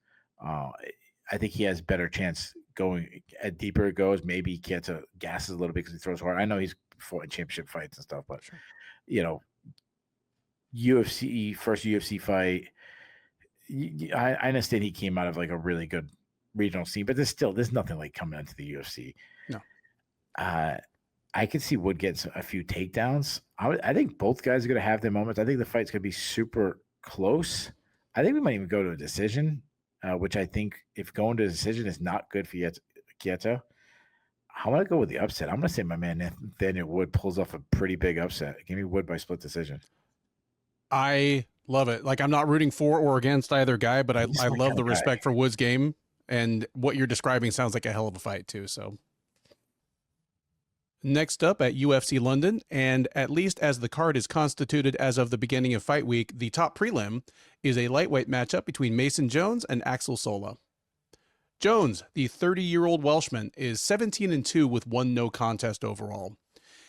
I think he has better chance going at deeper it goes. Maybe Keita gasses a little bit because he throws hard. I know he's fought in championship fights and stuff, but Sure. you know, first UFC fight. I understand he came out of like a really good regional scene, but there's nothing like coming into the UFC. No. I could see Wood getting a few takedowns. I think both guys are going to have their moments. I think the fight's going to be super close. I think we might even go to a decision, which I think if going to a decision is not good for Keita, I'm going to go with the upset. I'm going to say my man Nathaniel Wood pulls off a pretty big upset. Give me Wood by split decision. I love it. Like, I'm not rooting for or against either guy, but I love the respect for Wood's game, and what you're describing sounds like a hell of a fight too. So next up at UFC London, and at least as the card is constituted as of the beginning of fight week, the top prelim is a lightweight matchup between Mason Jones and Axel Sola. Jones, the 30-year-old Welshman, is 17-2 with 1 no contest overall.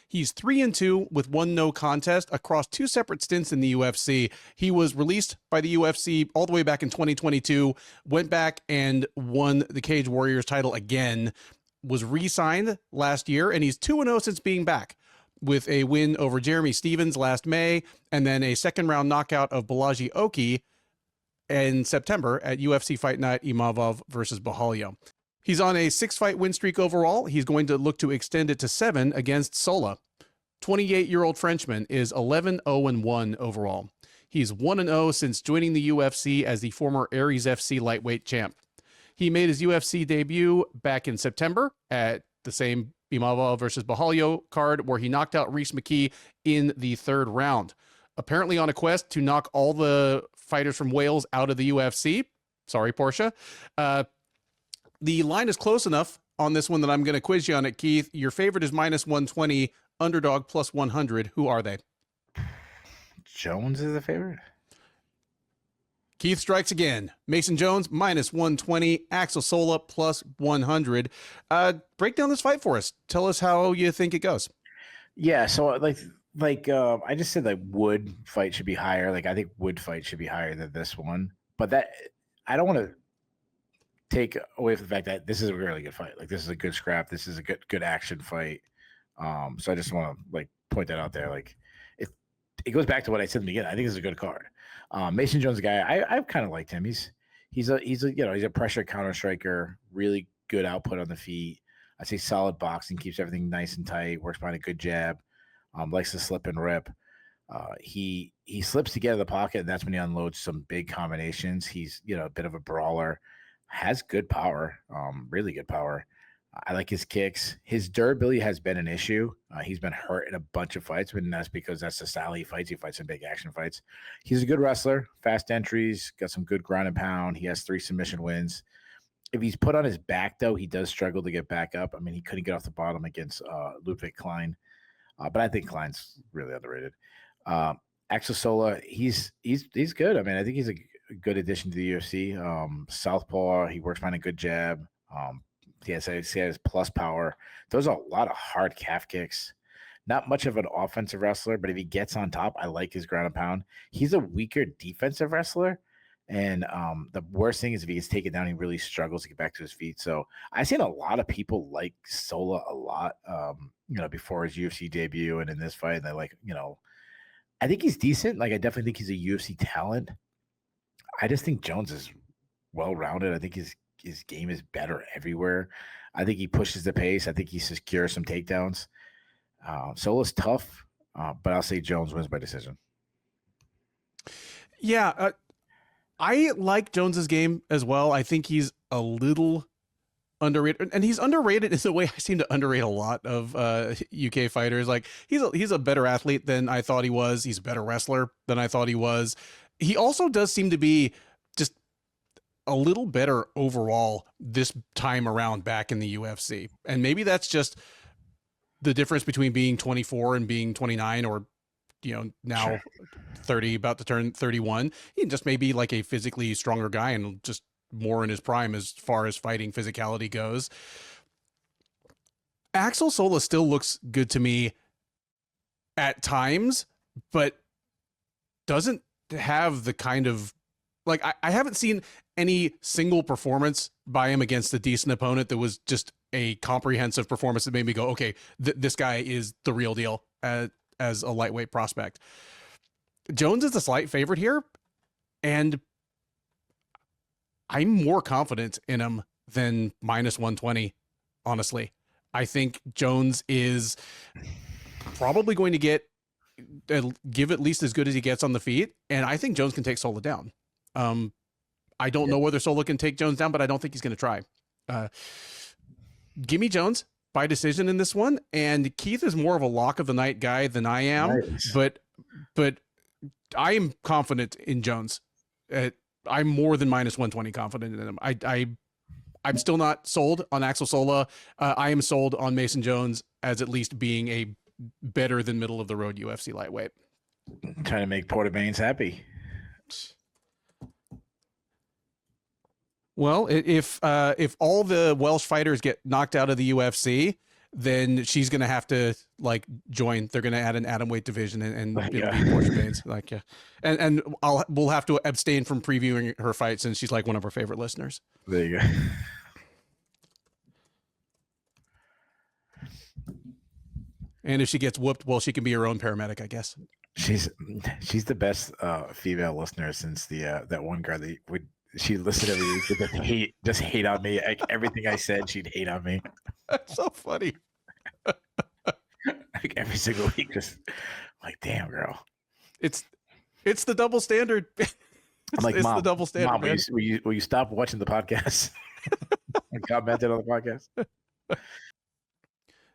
He's 3-2 with 1 no contest across 2 separate stints in the UFC. He was released by the UFC all the way back in 2022, went back and won the Cage Warriors title again, was re-signed last year, and he's 2-0 since being back, with a win over Jeremy Stevens last May, and then a second-round knockout of Balaji Oki in September at UFC Fight Night Imavov versus Bahalio. He's on a 6-fight win streak overall. He's going to look to extend it to 7 against Sola. 28-year-old Frenchman is 11-0-1 overall. He's 1-0 since joining the UFC as the former Aries FC lightweight champ. He made his UFC debut back in September at the same Imavov versus Bahalio card, where he knocked out Reese McKee in the 3rd round. Apparently on a quest to knock all the fighters from Wales out of the UFC. Sorry, Portia. The line is close enough on this one that I'm going to quiz you on it, Keith. Your favorite is -120, underdog +100. Who are they? Jones is the favorite. Keith strikes again. Mason Jones -120, Axel Sola +100. Break down this fight for us. Tell us how you think it goes. Yeah, so I just said like Wood fight should be higher. Like I think Wood fight should be higher than this one. But that I don't want to take away from the fact that this is a really good fight. Like this is a good scrap. This is a good action fight. So I just want to like point that out there. Like it goes back to what I said in the beginning. I think this is a good card. Mason Jones, a guy I've kind of liked him. He's a pressure counter striker. Really good output on the feet. I'd say solid boxing, keeps everything nice and tight. Works behind a good jab. Likes to slip and rip. He slips to get out of the pocket, and that's when he unloads some big combinations. He's a bit of a brawler. Has good power, really good power. I like his kicks. His durability has been an issue. He's been hurt in a bunch of fights, but that's because that's the style he fights. He fights in big action fights. He's a good wrestler, fast entries, got some good ground and pound. He has 3 submission wins. If he's put on his back, though, he does struggle to get back up. I mean, he couldn't get off the bottom against Ludwig Klein, but I think Klein's really underrated. Axel Sola, he's good. I mean, I think he's a good addition to the UFC. Southpaw, he works behind a good jab. He has plus power. Those are a lot of hard calf kicks. Not much of an offensive wrestler, but if he gets on top, I like his ground and pound. He's a weaker defensive wrestler. And the worst thing is if he gets taken down, he really struggles to get back to his feet. So I've seen a lot of people like Sola a lot, before his UFC debut and in this fight. And they I think he's decent. Like, I definitely think he's a UFC talent. I just think Jones is well-rounded. I think his game is better everywhere. I think he pushes the pace. I think he secures some takedowns. Sola's tough, but I'll say Jones wins by decision. Yeah, I like Jones's game as well. I think he's a little underrated, and he's underrated in the way I seem to underrate a lot of UK fighters. Like he's a better athlete than I thought he was. He's a better wrestler than I thought he was. He also does seem to be just a little better overall this time around back in the UFC. And maybe that's just the difference between being 24 and being 29, or now Sure. 30, about to turn 31. He just may be like a physically stronger guy and just more in his prime as far as fighting physicality goes. Axel Sola still looks good to me at times, but doesn't have the kind of, like, I haven't seen any single performance by him against a decent opponent that was just a comprehensive performance that made me go, okay, this guy is the real deal as a lightweight prospect. Jones is a slight favorite here, and I'm more confident in him than minus 120, honestly. I think Jones is probably going to give at least as good as he gets on the feet, and I think Jones can take Sola down. I don't know whether Sola can take Jones down, but I don't think he's going to try. Give me Jones by decision in this one, and Keith is more of a lock of the night guy than I am, but I am confident in Jones. I'm more than minus 120 confident in him. I'm still not sold on Axel Sola. I am sold on Mason Jones as at least being a better than middle of the road UFC lightweight. Trying to make Porter Baines happy. Well, if all the Welsh fighters get knocked out of the UFC, then she's going to have to like join. They're going to add an atomweight division and it'll be Porter Baines. Like, yeah. And we'll have to abstain from previewing her fight since she's like one of our favorite listeners. There you go. And if she gets whooped, well, she can be her own paramedic, I guess. She's the best female listener since that one girl that she listened every week, just hate on me. Like, everything I said, she'd hate on me. That's so funny. Like every single week, just like, damn, girl. It's the double standard. I'm like, Mom, the double standard. Mom, will you stop watching the podcast and commented on the podcast?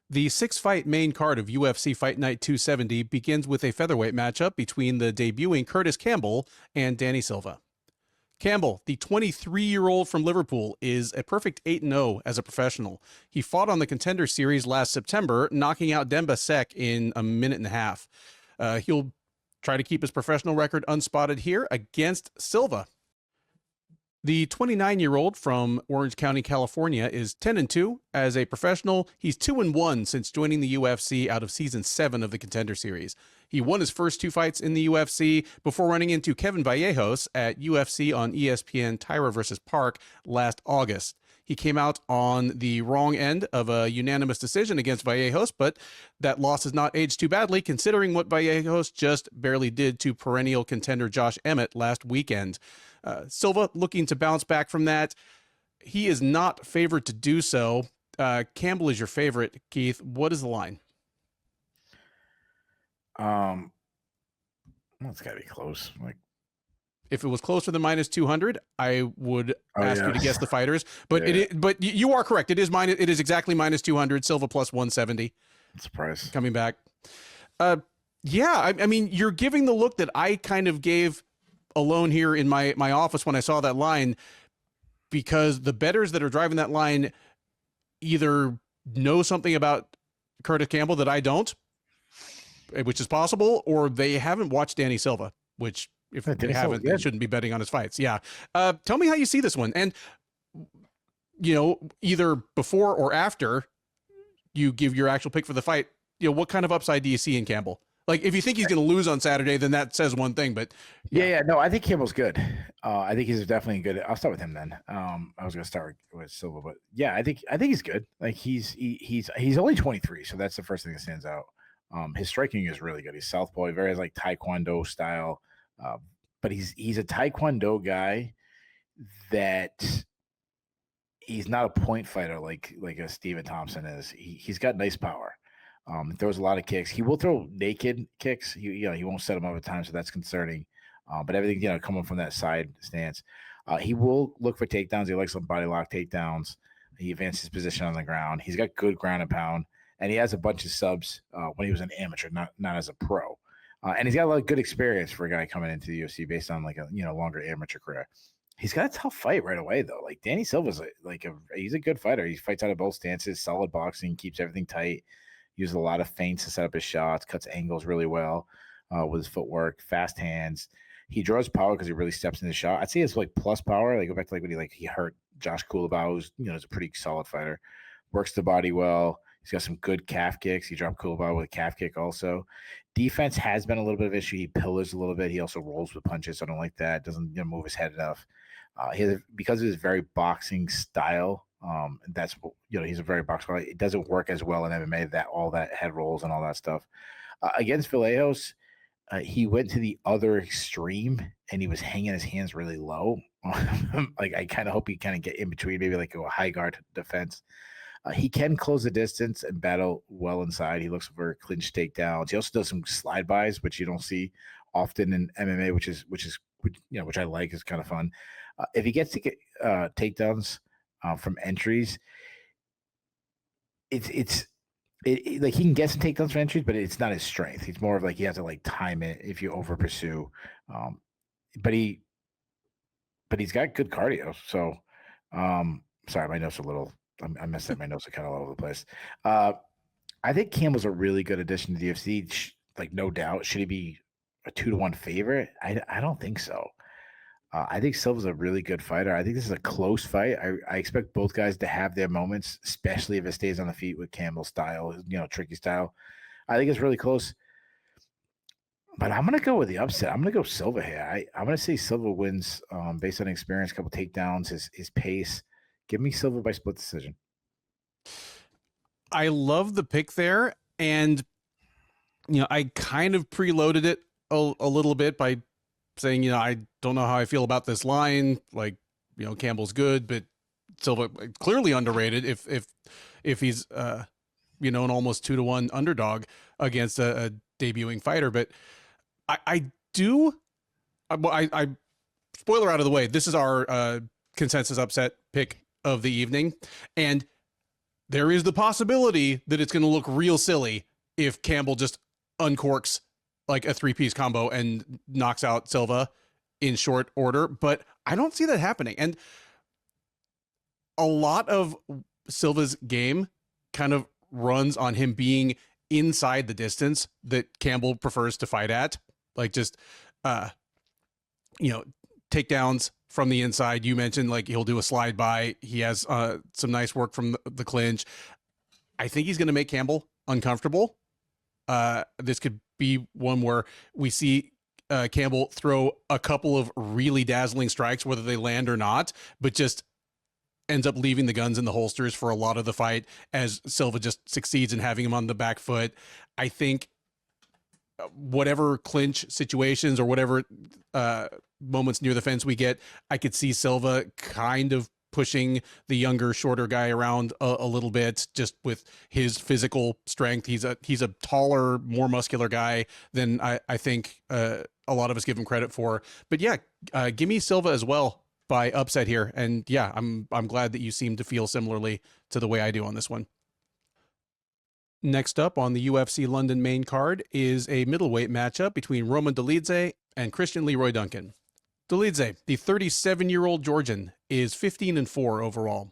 The 6-fight main card of UFC Fight Night 270 begins with a featherweight matchup between the debuting Curtis Campbell and Danny Silva. Campbell, the 23-year-old from Liverpool, is a perfect 8-0 as a professional. He fought on the Contender Series last September, knocking out Demba Sek in a minute and a half. He'll try to keep his professional record unspotted here against Silva. The 29-year-old from Orange County, California, is 10-2 as a professional. He's 2-1 since joining the UFC out of Season 7 of the Contender Series. He won his first 2 fights in the UFC before running into Kevin Vallejos at UFC on ESPN Tyra vs. Park last August. He came out on the wrong end of a unanimous decision against Vallejos, but that loss has not aged too badly considering what Vallejos just barely did to perennial contender Josh Emmett last weekend. Silva looking to bounce back from that. He is not favored to do so. Campbell is your favorite, Keith. What is the line? Well, it's got to be close. Like, if it was closer than minus 200, I would ask you to guess the fighters. But but you are correct. It is exactly minus 200. Silva plus 170. Surprise coming back. I mean, you're giving the look that I kind of gave alone here in my office when I saw that line, because the bettors that are driving that line either know something about Curtis Campbell that I don't, which is possible, or they haven't watched Danny Silva, which if they haven't, they shouldn't be betting on his fights. Yeah. Tell me how you see this one. And, either before or after you give your actual pick for the fight, what kind of upside do you see in Campbell? Like, if you think he's going to lose on Saturday, then that says one thing, but no, I think Campbell's good. I think he's definitely good. I'll start with him then. I was going to start with Silva, but yeah, I think he's good. Like, he's only 23, so that's the first thing that stands out. His striking is really good. He's southpaw, very like Taekwondo style, but he's a Taekwondo guy that he's not a point fighter like a Stephen Thompson is. He's got nice power. Throws a lot of kicks. He will throw naked kicks. He won't set them up at times, so that's concerning. But everything, coming from that side stance. He will look for takedowns. He likes some body lock takedowns. He advances his position on the ground. He's got good ground and pound, and he has a bunch of subs when he was an amateur, not as a pro. And he's got a lot of good experience for a guy coming into the UFC based on like a longer amateur career. He's got a tough fight right away though. Like, Danny Silva's he's a good fighter. He fights out of both stances, solid boxing, keeps everything tight. Uses a lot of feints to set up his shots, cuts angles really well with his footwork, fast hands. He draws power because he really steps in the shot. I'd say it's like plus power. Like, go back to when he hurt Josh Kulabau, who's is a pretty solid fighter. Works the body well. He's got some good calf kicks. He dropped Kulba with a calf kick also. Defense has been a little bit of an issue. He pillars a little bit. He also rolls with punches. So I don't like that. Doesn't move his head enough. Because of his very boxing style, that's he's a very boxing. It doesn't work as well in MMA, that all that head rolls and all that stuff. Against Vallejos, he went to the other extreme and he was hanging his hands really low. Like I kind of hope he kind of get in between, maybe like a high guard defense. He can close the distance and battle well inside. He looks for clinch takedowns. He also does some slide bys, which you don't see often in MMA, which I like. Is kind of fun. If he gets to get takedowns from entries, it's like he can get some takedowns from entries, but it's not his strength. It's more of like he has to like time it if you over pursue. But he's got good cardio. So sorry, my notes are a little. I messed up. My notes are kind of all over the place. I think Campbell's a really good addition to the UFC. Like no doubt, should he be a 2-1 favorite? I don't think so. I think Silva's a really good fighter. I think this is a close fight. I expect both guys to have their moments, especially if it stays on the feet with Campbell's style, tricky style. I think it's really close. But I'm going to go with the upset. I'm going to go Silva here. I'm going to say Silva wins based on experience, a couple takedowns, his pace. Give me Silva by split decision. I love the pick there. And, I kind of preloaded it a little bit by saying, I don't know how I feel about this line. Like, Campbell's good, but Silva clearly underrated if he's, an almost 2-1 underdog against a debuting fighter. But I spoiler out of the way. This is our consensus upset pick of the evening. And there is the possibility that it's going to look real silly if Campbell just uncorks like a 3-piece combo and knocks out Silva in short order, but I don't see that happening. And a lot of Silva's game kind of runs on him being inside the distance that Campbell prefers to fight at. Like just, takedowns from the inside. You mentioned like he'll do a slide by. He has some nice work from the clinch. I think he's going to make Campbell uncomfortable. This could be one where we see Campbell throw a couple of really dazzling strikes, whether they land or not, but just ends up leaving the guns in the holsters for a lot of the fight as Silva just succeeds in having him on the back foot. I think whatever clinch situations or whatever moments near the fence we get, I could see Silva kind of pushing the younger, shorter guy around a little bit, just with his physical strength. He's a taller, more muscular guy than I think a lot of us give him credit for. But yeah, give me Silva as well by upset here. And yeah, I'm glad that you seem to feel similarly to the way I do on this one. Next up on the UFC London main card is a middleweight matchup between Roman Dolidze and Christian Leroy Duncan. Dolidze, the 37-year-old Georgian, is 15-4 overall.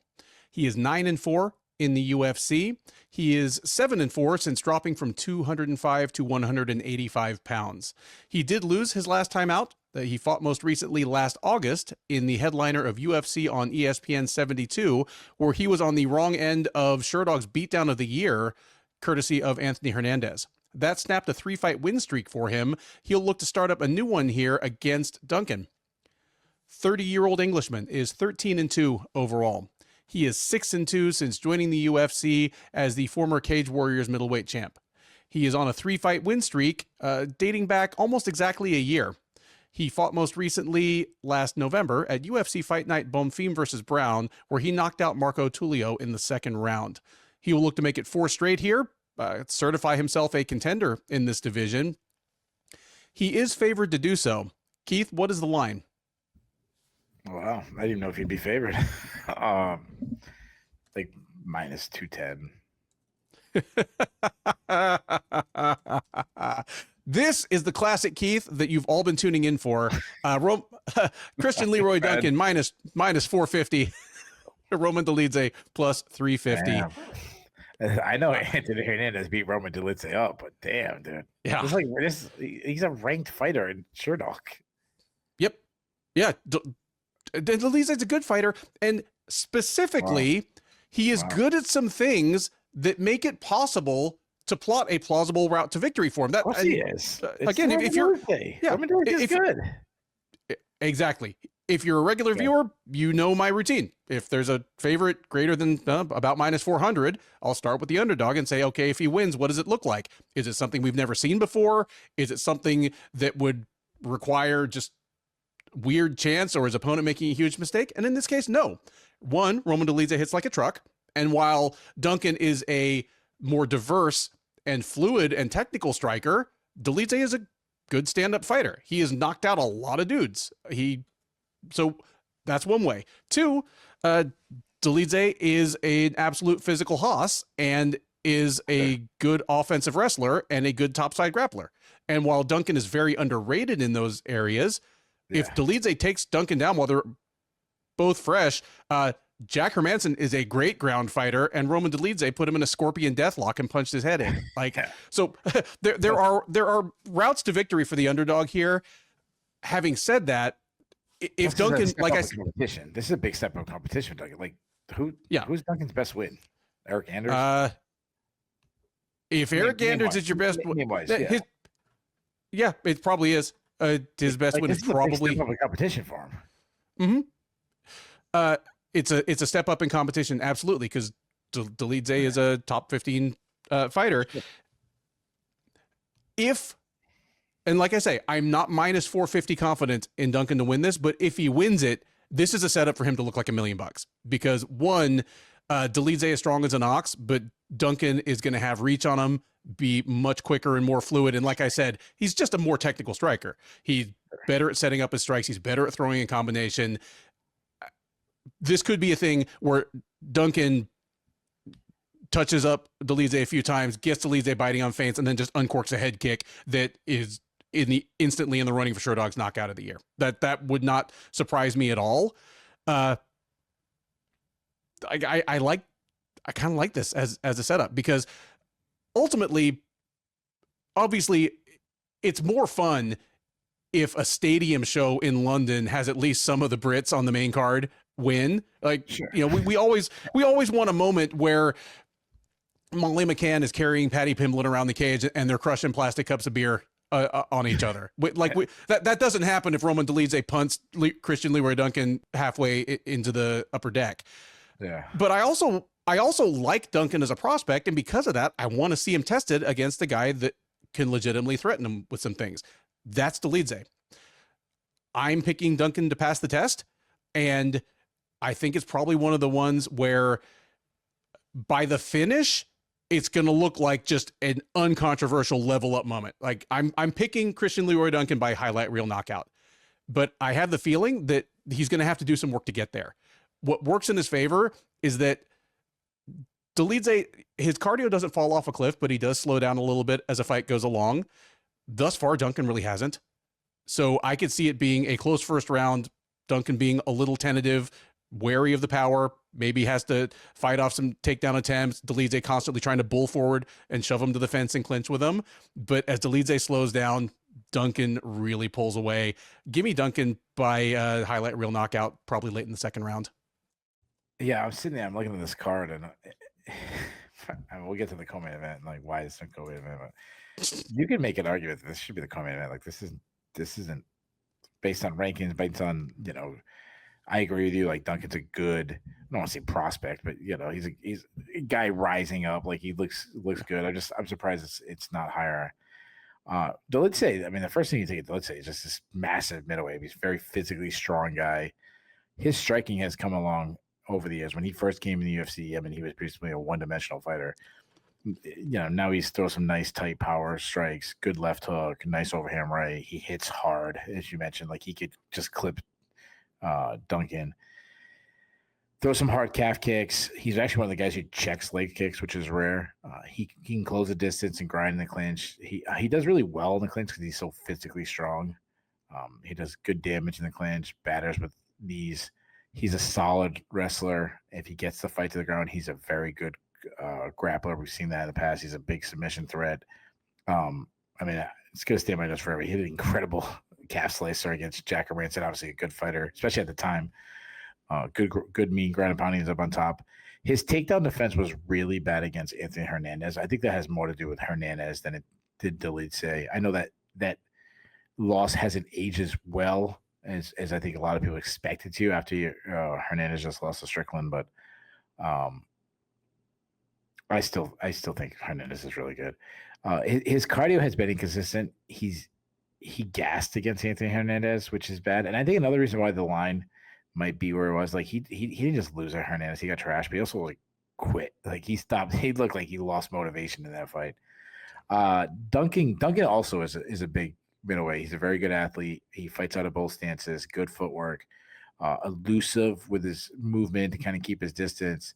He is 9-4 in the UFC. He is 7-4 since dropping from 205 to 185 pounds. He did lose his last time out. He fought most recently last August in the headliner of UFC on ESPN 72, where he was on the wrong end of Sherdog's beatdown of the year, courtesy of Anthony Hernandez. That snapped a 3-fight win streak for him. He'll look to start up a new one here against Duncan. 30-year-old Englishman is 13-2 overall. He is 6-2 since joining the UFC as the former Cage Warriors middleweight champ. He is on a 3-fight win streak dating back almost exactly a year. He fought most recently last November at UFC Fight Night Bonfim versus Brown, where he knocked out Marco Tullio in the second round. He will look to make it 4 straight here, certify himself a contender in this division. He is favored to do so. Keith, what is the line? Wow, I didn't even know if he'd be favored. Like minus 210. This is the classic Keith that you've all been tuning in for. Christian Leroy Duncan minus 450. Roman Dolidze plus 350. Damn. I know Anthony Hernandez beat Roman Dolidze up, but damn, dude. Yeah. He's a ranked fighter in Sherdog. Yep. Yeah. Dolidze's a good fighter. And specifically, he is good at some things that make it possible to plot a plausible route to victory for him. That, of course he is. Again, if you're good. Exactly. If you're a regular viewer, you know my routine. If there's a favorite greater than about -400, I'll start with the underdog and say, okay, if he wins, what does it look like? Is it something we've never seen before? Is it something that would require just weird chance or his opponent making a huge mistake? And in this case, no. One, Roman Dolidze hits like a truck. And while Duncan is a more diverse and fluid and technical striker, Dolidze is a good stand-up fighter. He has knocked out a lot of dudes. So that's one way. Two, Dolidze is an absolute physical hoss and is a good offensive wrestler and a good topside grappler. And while Duncan is very underrated in those areas, if Dolidze takes Duncan down while they're both fresh, Jack Hermanson is a great ground fighter, and Roman Dolidze put him in a scorpion deathlock and punched his head in. So there are routes to victory for the underdog here. Having said that, if Duncan, like I said, this is a big step up competition. Duncan, like who's Duncan's best win? Eric Anders. If Eric Anders is your best, it probably is. His best win is probably a competition for him. It's a step up in competition, absolutely, because Dolidze is a top 15 fighter. And like I say, I'm not -450 confident in Duncan to win this, but if he wins it, this is a setup for him to look like $1 million, because one, Dolidze is strong as an ox, but Duncan is going to have reach on him, be much quicker and more fluid. And like I said, he's just a more technical striker. He's better at setting up his strikes. He's better at throwing in combination. This could be a thing where Duncan touches up Dolidze a few times, gets Dolidze biting on feints, and then just uncorks a head kick that is instantly in the running for Sherdog's knockout of the year. That would not surprise me at all. I kind of like this as a setup, because ultimately, obviously, it's more fun if a stadium show in London has at least some of the Brits on the main card win. We always want a moment where Molly McCann is carrying Patty Pimblett around the cage and they're crushing plastic cups of beer on each other. That doesn't happen if Roman Dolidze punts Christian Leroy Duncan halfway into the upper deck. Yeah. But I also like Duncan as a prospect, and because of that, I want to see him tested against a guy that can legitimately threaten him with some things. That's Dolidze. I'm picking Duncan to pass the test, and I think it's probably one of the ones where by the finish, it's going to look like just an uncontroversial level up moment. Like I'm picking Christian Leroy Duncan by highlight reel knockout, but I have the feeling that he's going to have to do some work to get there. What works in his favor is that Dolidze, his cardio doesn't fall off a cliff, but he does slow down a little bit as a fight goes along. Thus far, Duncan really hasn't. So I could see it being a close first round, Duncan being a little tentative, wary of the power, maybe has to fight off some takedown attempts. Dolidze constantly trying to bull forward and shove him to the fence and clinch with him. But as Dolidze slows down, Duncan really pulls away. Give me Duncan by highlight reel knockout, probably late in the second round. Yeah, I'm sitting there, I'm looking at this card, and I mean, we'll get to the co-main event, and like why is it co-main event? But you can make an argument that this should be the co-main event. Like this isn't based on rankings, based on, I agree with you. Like Duncan's a good, I don't want to say prospect, but he's a guy rising up. Like he looks good. I'm surprised it's not higher. Dolidze, I mean, the first thing you take at Dolidze is just this massive middleweight. He's a very physically strong guy. His striking has come along over the years. When he first came in the UFC, I mean, he was basically a one-dimensional fighter. Now he's throws some nice tight power strikes, good left hook, nice overhand right. He hits hard, as you mentioned. Like he could just clip Duncan. Throw some hard calf kicks. He's actually one of the guys who checks leg kicks, which is rare. He can close the distance and grind in the clinch. He does really well in the clinch because he's so physically strong. He does good damage in the clinch, batters with knees. He's a solid wrestler. If he gets the fight to the ground, he's a very good grappler. We've seen that in the past. He's a big submission threat. I mean, it's going to stay in my notes forever. He hit an incredible calf slicer against Jack Hermanson, obviously a good fighter, especially at the time. Good mean ground and pounding is up on top. His takedown defense was really bad against Anthony Hernandez. I think that has more to do with Hernandez than it did Dolidze. I know that loss hasn't aged as well as I think a lot of people expected to after Hernandez just lost to Strickland, but I still think Hernandez is really good. His cardio has been inconsistent. He gassed against Anthony Hernandez, which is bad. And I think another reason why the line might be where it was, like he didn't just lose at Hernandez, he got trashed, but he also like quit. Like he stopped. He looked like he lost motivation in that fight. Duncan also is a big middleweight. He's a very good athlete. He fights out of both stances, good footwork, elusive with his movement to kind of keep his distance.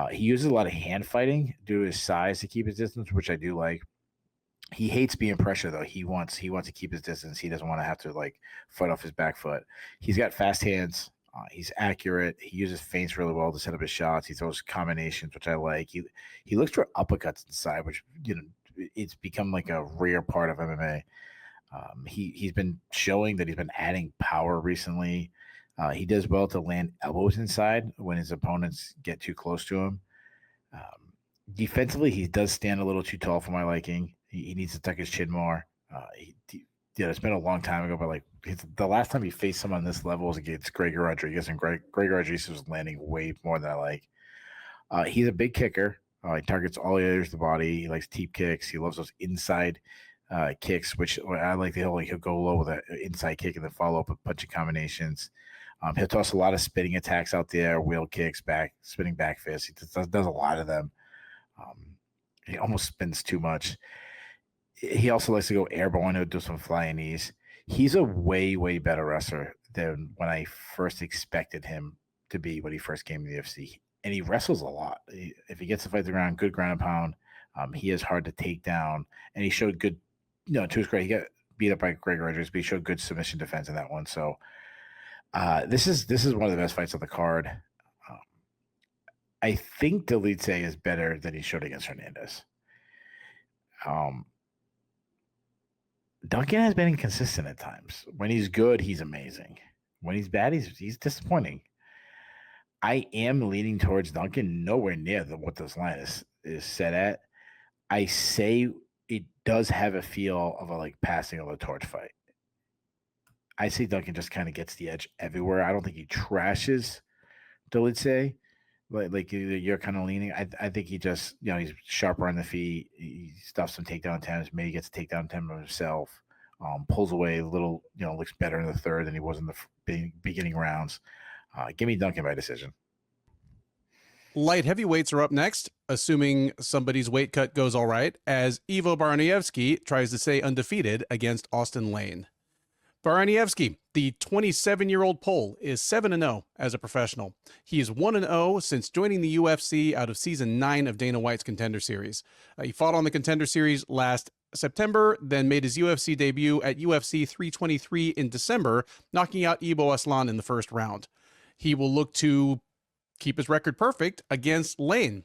He uses a lot of hand fighting due to his size to keep his distance, which I do like. He hates being pressure though. He wants to keep his distance. He doesn't want to have to like fight off his back foot. He's got fast hands. He's accurate. He uses feints really well to set up his shots. He throws combinations, which I like. He looks for uppercuts inside, which it's become like a rare part of MMA. He's been showing that he's been adding power recently. He does well to land elbows inside when his opponents get too close to him. Defensively, he does stand a little too tall for my liking. He needs to tuck his chin more. It's been a long time ago, but like the last time he faced someone on this level was against Gregor Rodriguez, and Gregor Rodriguez was landing way more than I like. He's a big kicker. He targets all areas of the body. He likes teep kicks. He loves those inside kicks, which I like. He'll go low with an inside kick and then follow up with a bunch of combinations. He'll toss a lot of spinning attacks out there, wheel kicks, spinning back fists. He does a lot of them. He almost spins too much. He also likes to go airborne. He'll do some flying knees. He's a way, way better wrestler than when I first expected him to be when he first came to the UFC. And he wrestles a lot. If he gets to fight the ground, good ground and pound. He is hard to take down. And he showed good, to his credit, he got beat up by Gregor Rodriguez, but he showed good submission defense in that one. So this is one of the best fights on the card. I think Dolidze is better than he showed against Hernandez. Duncan has been inconsistent at times. When he's good, he's amazing. When he's bad, he's disappointing. I am leaning towards Duncan, nowhere near what this line is set at. I say it does have a feel of a like passing of the torch fight. I say Duncan just kind of gets the edge everywhere. I don't think he trashes Dolidze. Like you're kind of leaning. I think he just, he's sharper on the feet. He stuffs some takedown attempts. Maybe gets a takedown attempt himself. Pulls away a little, looks better in the third than he was in the beginning rounds. Give me Duncan by decision. Light heavyweights are up next, assuming somebody's weight cut goes all right, as Ivo Baraniewski tries to stay undefeated against Austin Lane. Baraniewski, the 27-year-old Pole, is 7-0 as a professional. He is 1-0 since joining the UFC out of Season 9 of Dana White's Contender Series. He fought on the Contender Series last September, then made his UFC debut at UFC 323 in December, knocking out Ibo Aslan in the first round. He will look to keep his record perfect against Lane.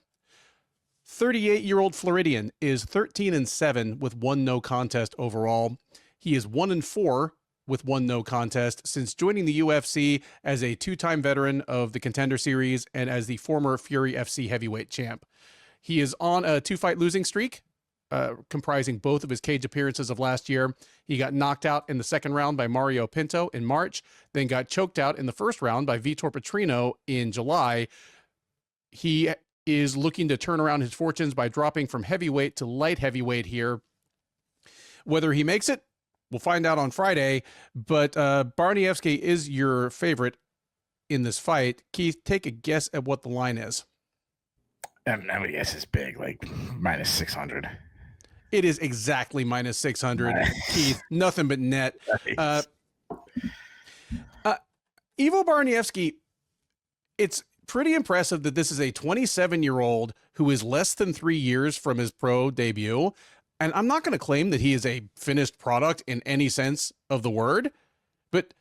38-year-old Floridian is 13-7 with 1 no contest overall. He is 1-4 with 1 no contest since joining the UFC as a 2-time veteran of the Contender Series and as the former Fury FC heavyweight champ. He is on a 2-fight losing streak, comprising both of his cage appearances of last year. He got knocked out in the second round by Mario Pinto in March, then got choked out in the first round by Vitor Petrino in July. He is looking to turn around his fortunes by dropping from heavyweight to light heavyweight here. Whether he makes it, we'll find out on Friday, but Baraniewski is your favorite in this fight. Keith, take a guess at what the line is. I would guess it's big, like minus 600. It is exactly minus 600. Keith, nothing but net. Nice. Ivo Baraniewski, it's pretty impressive that this is a 27-year-old who is less than 3 years from his pro debut. And I'm not going to claim that he is a finished product in any sense of the word, but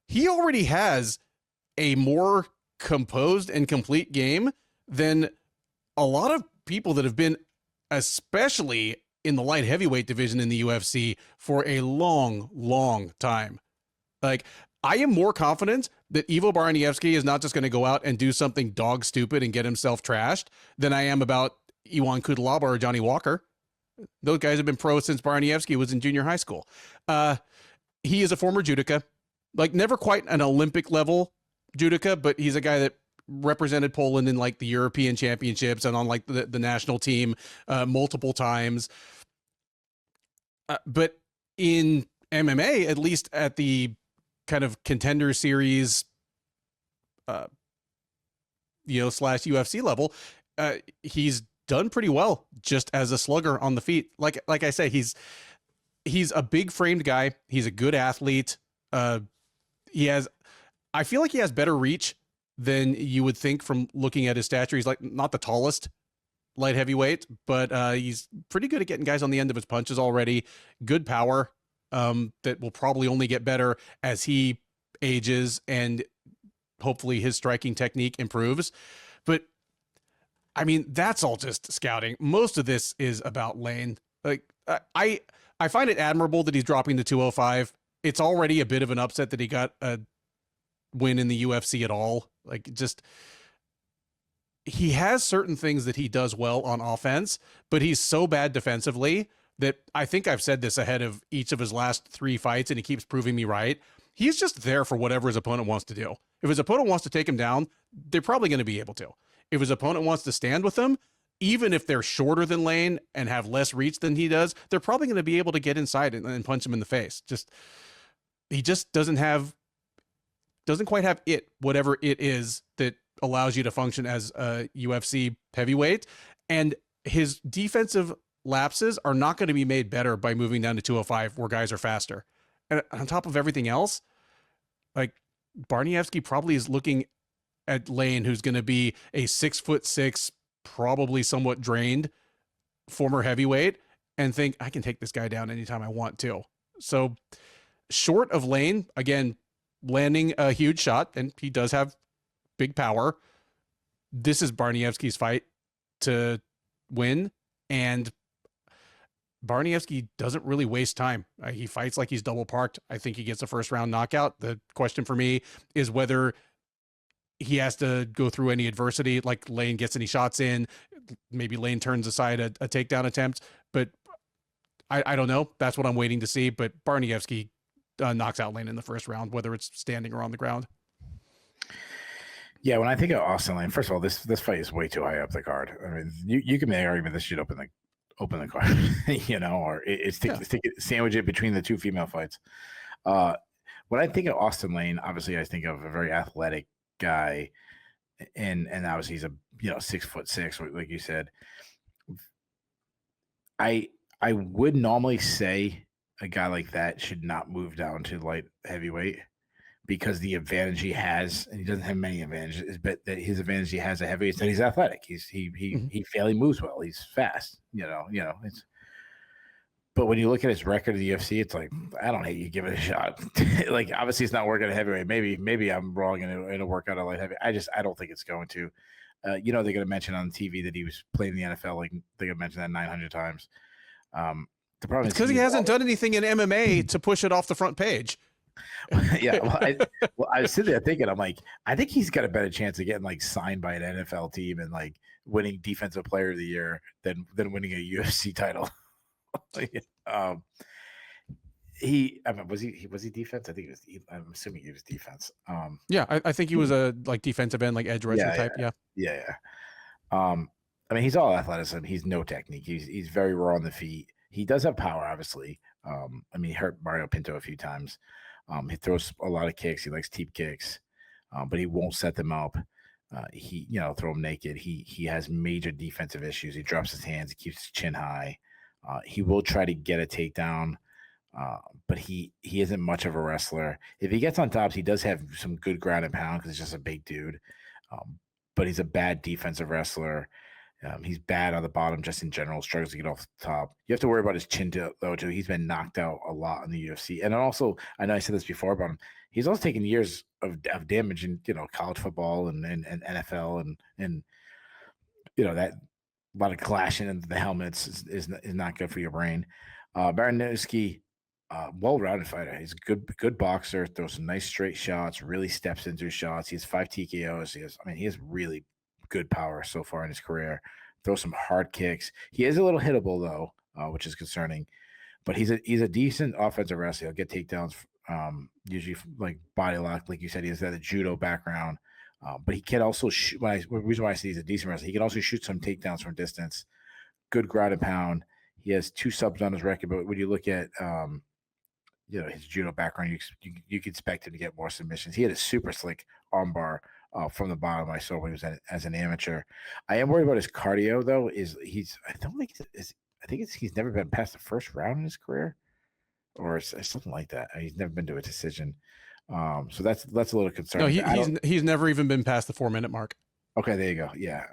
he already has a more composed and complete game than a lot of people that have been, especially in the light heavyweight division in the UFC, for a long, long time. Like, I am more confident that Ivo Baraniewski is not just going to go out and do something dog stupid and get himself trashed than I am about Iwan Kudalaba or Johnny Walker. Those guys have been pro since Baraniewski was in junior high school. He is a former judoka, like never quite an Olympic level judoka, but he's a guy that represented Poland in like the European championships and on like the national team multiple times. But in MMA, at least at the kind of contender series, / UFC level, he's done pretty well just as a slugger on the feet. Like I say, he's a big framed guy. He's a good athlete. I feel like he has better reach than you would think from looking at his stature. He's like not the tallest light heavyweight, but he's pretty good at getting guys on the end of his punches already. Good power that will probably only get better as he ages and hopefully his striking technique improves. But I mean, that's all just scouting. Most of this is about Lane. Like I find it admirable that he's dropping to 205. It's already a bit of an upset that he got a win in the UFC at all. Like just, he has certain things that he does well on offense, but he's so bad defensively that I think I've said this ahead of each of his last 3 fights, and he keeps proving me right. He's just there for whatever his opponent wants to do. If his opponent wants to take him down, they're probably going to be able to. If his opponent wants to stand with him, even if they're shorter than Lane and have less reach than he does, they're probably going to be able to get inside and punch him in the face. He just doesn't quite have whatever it is that allows you to function as a UFC heavyweight. And his defensive lapses are not going to be made better by moving down to 205 where guys are faster. And on top of everything else, like Baraniewski probably is looking at Lane, who's going to be a 6'6", probably somewhat drained former heavyweight, and think I can take this guy down anytime I want to. So short of Lane, again, landing a huge shot, and he does have big power, this is Baraniewski's fight to win. And Baraniewski doesn't really waste time. He fights like he's double parked. I think he gets a first round knockout. The question for me is whether he has to go through any adversity, like Lane gets any shots in, maybe Lane turns aside a takedown attempt, but I don't know. That's what I'm waiting to see. But Baraniewski knocks out Lane in the first round, whether it's standing or on the ground. Yeah, when I think of Austin Lane, first of all, this fight is way too high up the card. I mean, you can make an argument this should open the card, or sandwich it between the 2 female fights. When I think of Austin Lane, obviously I think of a very athletic guy, and obviously he's a 6'6", like you said. I would normally say a guy like that should not move down to light heavyweight, because the advantage he has, and he doesn't have many advantages, but that his advantage he has a heavyweight is that he's athletic. He fairly moves well. He's fast. But when you look at his record of the UFC, it's like, I don't hate you, give it a shot. Like, obviously it's not working at heavyweight. Maybe I'm wrong in a workout at light heavyweight. I don't think it's going to. They're going to mention on TV that he was playing in the NFL. Like, they're going to mention that 900 times. The problem is because he hasn't done anything in MMA to push it off the front page. Yeah, I was sitting there thinking, I'm like, I think he's got a better chance of getting like signed by an NFL team and like winning Defensive Player of the Year than winning a UFC title. Was he defense? I think I'm assuming he was defense. I think he was a like defensive end, like edge rusher type. Yeah. I mean, he's all athleticism. He's no technique. He's very raw on the feet. He does have power, obviously. I mean, he hurt Mario Pinto a few times. He throws a lot of kicks. He likes teep kicks, but he won't set them up. He throw him naked. He has major defensive issues. He drops his hands. He keeps his chin high. He will try to get a takedown, but he isn't much of a wrestler. If he gets on tops, he does have some good ground and pound because he's just a big dude. But he's a bad defensive wrestler. He's bad on the bottom just in general, struggles to get off the top. You have to worry about his chin, though, too. He's been knocked out a lot in the UFC. And also, I know I said this before about him, he's also taken years of damage in, college football and NFL and that a lot of clashing into the helmets is not good for your brain. Baraniewski, Well-rounded fighter. He's a good boxer, throws some nice straight shots, really steps into his shots. He has 5 TKOs. He has really good power so far in his career. Throws some hard kicks. He is a little hittable though, which is concerning. But he's a decent offensive wrestler. He'll get takedowns, usually like body lock, like you said. He has that judo background, but he can also shoot. The reason why I say he's a decent wrestler, he can also shoot some takedowns from distance. Good ground and pound. He has 2 subs on his record, but when you look at his judo background, you could expect him to get more submissions. He had a super slick armbar from the bottom. I saw when he was as an amateur. I am worried about his cardio though. I think he's never been past the first round in his career, or something like that. He's never been to a decision. So that's a little concerning. No, he's never even been past the 4-minute mark. Okay, there you go. Yeah.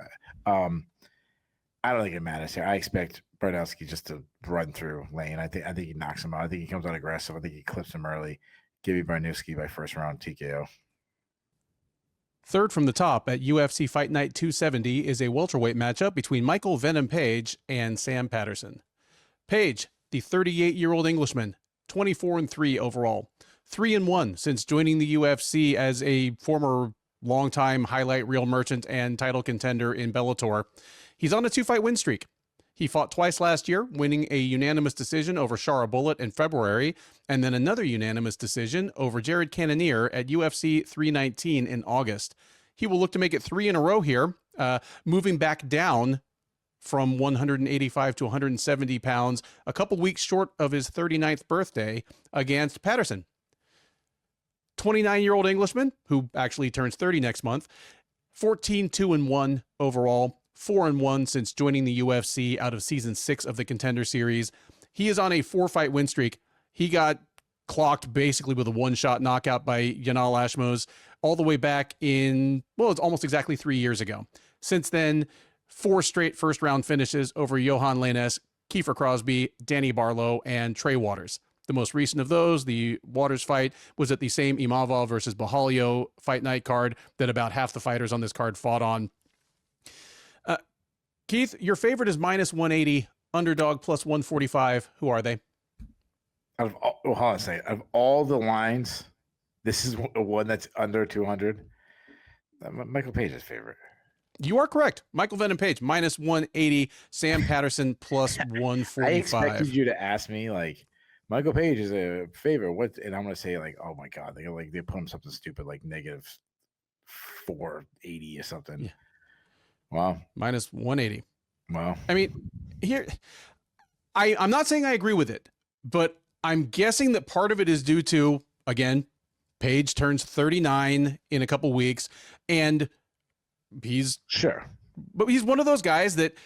I don't think it matters here. I expect Baraniewski just to run through Lane. I think he knocks him out. I think he comes out aggressive. I think he clips him early. Give me Baraniewski by first round TKO. Third from the top at UFC Fight Night 270 is a welterweight matchup between Michael Venom Page and Sam Patterson. Page, the 38-year-old Englishman, 24-3 overall, 3-1 since joining the UFC as a former longtime highlight reel merchant and title contender in Bellator. He's on a 2-fight win streak. He fought twice last year, winning a unanimous decision over Shara Bullet in February, and then another unanimous decision over Jared Cannonier at UFC 319 in August. He will look to make it 3 in a row here, moving back down from 185 to 170 pounds, a couple weeks short of his 39th birthday against Patterson. 29-year-old Englishman, who actually turns 30 next month, 14-2-1 overall, 4-1 since joining the UFC out of season 6 of the Contender Series. He is on a 4-fight win streak. He got clocked basically with a 1-shot knockout by Yanal Ashmos all the way back in, it's almost exactly 3 years ago. Since then, 4 straight first-round finishes over Johan Lainez, Kiefer Crosby, Danny Barlow, and Trey Waters. The most recent of those, the Waters fight, was at the same Imavov versus Bahalio fight night card that about half the fighters on this card fought on. Keith, your favorite is -180, underdog plus 145. Who are they? Hold on a second. Of all the lines, this is the one that's under 200. Michael Page's favorite. You are correct. Michael Venom Page, -180. Sam Patterson, plus 145. I expected you to ask me, like, Michael Page is a favorite. What? And I'm going to say, like, oh, my God. They put him something stupid, like -480 or something. Yeah. Wow. -180. Wow. I mean, here, I'm not saying I agree with it, but I'm guessing that part of it is due to, again, Page turns 39 in a couple weeks, and he's one of those guys that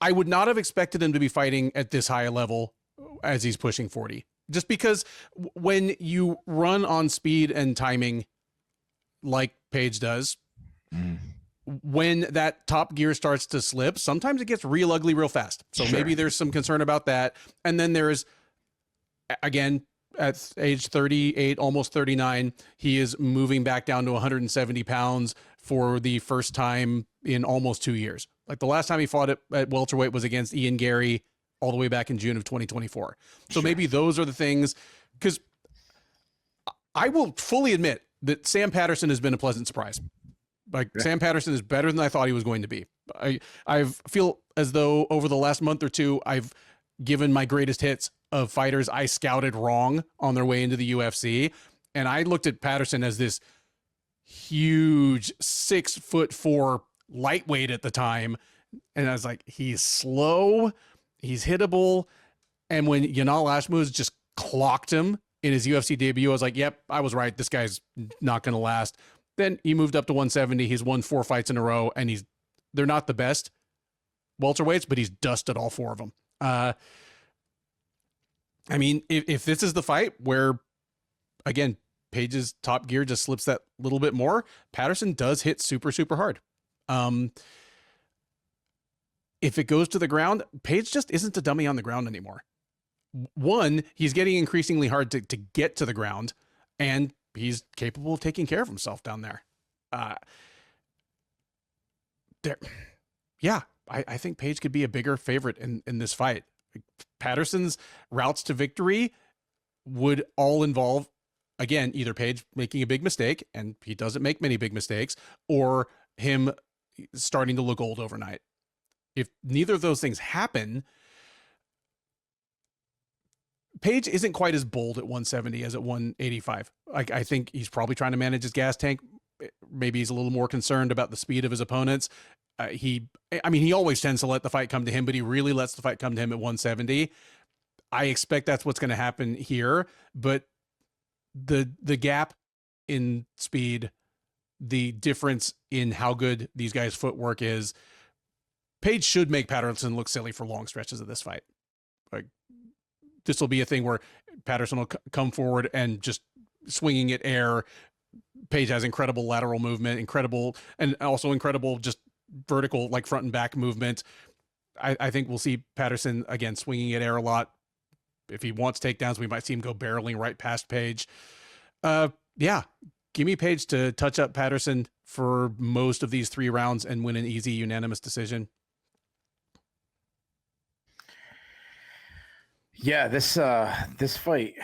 I would not have expected him to be fighting at this high a level as he's pushing 40. Just because when you run on speed and timing like Page does, when that top gear starts to slip, sometimes it gets real ugly real fast. So maybe there's some concern about that. And then there's, again, at age 38, almost 39, he is moving back down to 170 pounds for the first time in almost 2 years. Like the last time he fought at welterweight was against Ian Gary all the way back in June of 2024. So maybe those are the things, because I will fully admit that Sam Patterson has been a pleasant surprise. Like Sam Patterson is better than I thought he was going to be. I feel as though over the last month or two, I've given my greatest hits of fighters I scouted wrong on their way into the UFC. And I looked at Patterson as this huge 6'4" lightweight at the time. And I was like, he's slow, he's hittable. And when Yanal Ashmos just clocked him in his UFC debut, I was like, yep, I was right. This guy's not going to last. Then he moved up to 170. He's won 4 fights in a row, and they're not the best welterweights, but he's dusted all 4 of them. I mean, if this is the fight where, again, Page's top gear just slips that little bit more, Patterson does hit super, super hard. If it goes to the ground, Page just isn't a dummy on the ground anymore. One, he's getting increasingly hard to get to the ground, and he's capable of taking care of himself down there. I think Page could be a bigger favorite in this fight. Patterson's routes to victory would all involve, again, either Page making a big mistake, and he doesn't make many big mistakes, or him starting to look old overnight. If neither of those things happen, Page isn't quite as bold at 170 as at 185. I think he's probably trying to manage his gas tank. Maybe he's a little more concerned about the speed of his opponents. He always tends to let the fight come to him, but he really lets the fight come to him at 170. I expect that's what's going to happen here, but the gap in speed, the difference in how good these guys' footwork is, Page should make Patterson look silly for long stretches of this fight. Like, this will be a thing where Patterson will come forward and just swinging at air. Page has incredible lateral movement, incredible just vertical, like front and back movement. I think we'll see Patterson again swinging at air a lot. If he wants takedowns, we might see him go barreling right past Page. Yeah, give me Page to touch up Patterson for most of these 3 rounds and win an easy unanimous decision. Yeah, this fight,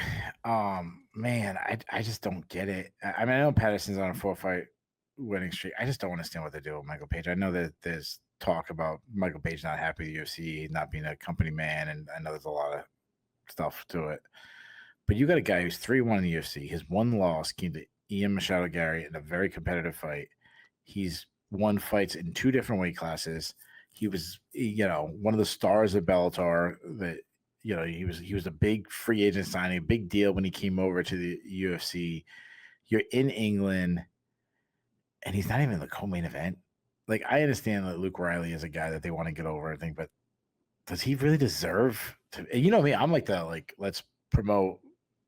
man, I just don't get it. I mean, I know Patterson's on a 4-fight winning streak. I just don't understand what they're doing with Michael Page. I know that there's talk about Michael Page not happy with the UFC, not being a company man, and I know there's a lot of stuff to it. But you got a guy who's 3-1 in the UFC. His one loss came to Ian Machado Gary in a very competitive fight. He's won fights in 2 different weight classes. He was, one of the stars of Bellator. That he was a big free agent signing, a big deal when he came over to the UFC. You're in England, and he's not even in the co-main event. Like, I understand that Luke Riley is a guy that they want to get over, I think, but does he really deserve to? And you know me, I'm like let's promote,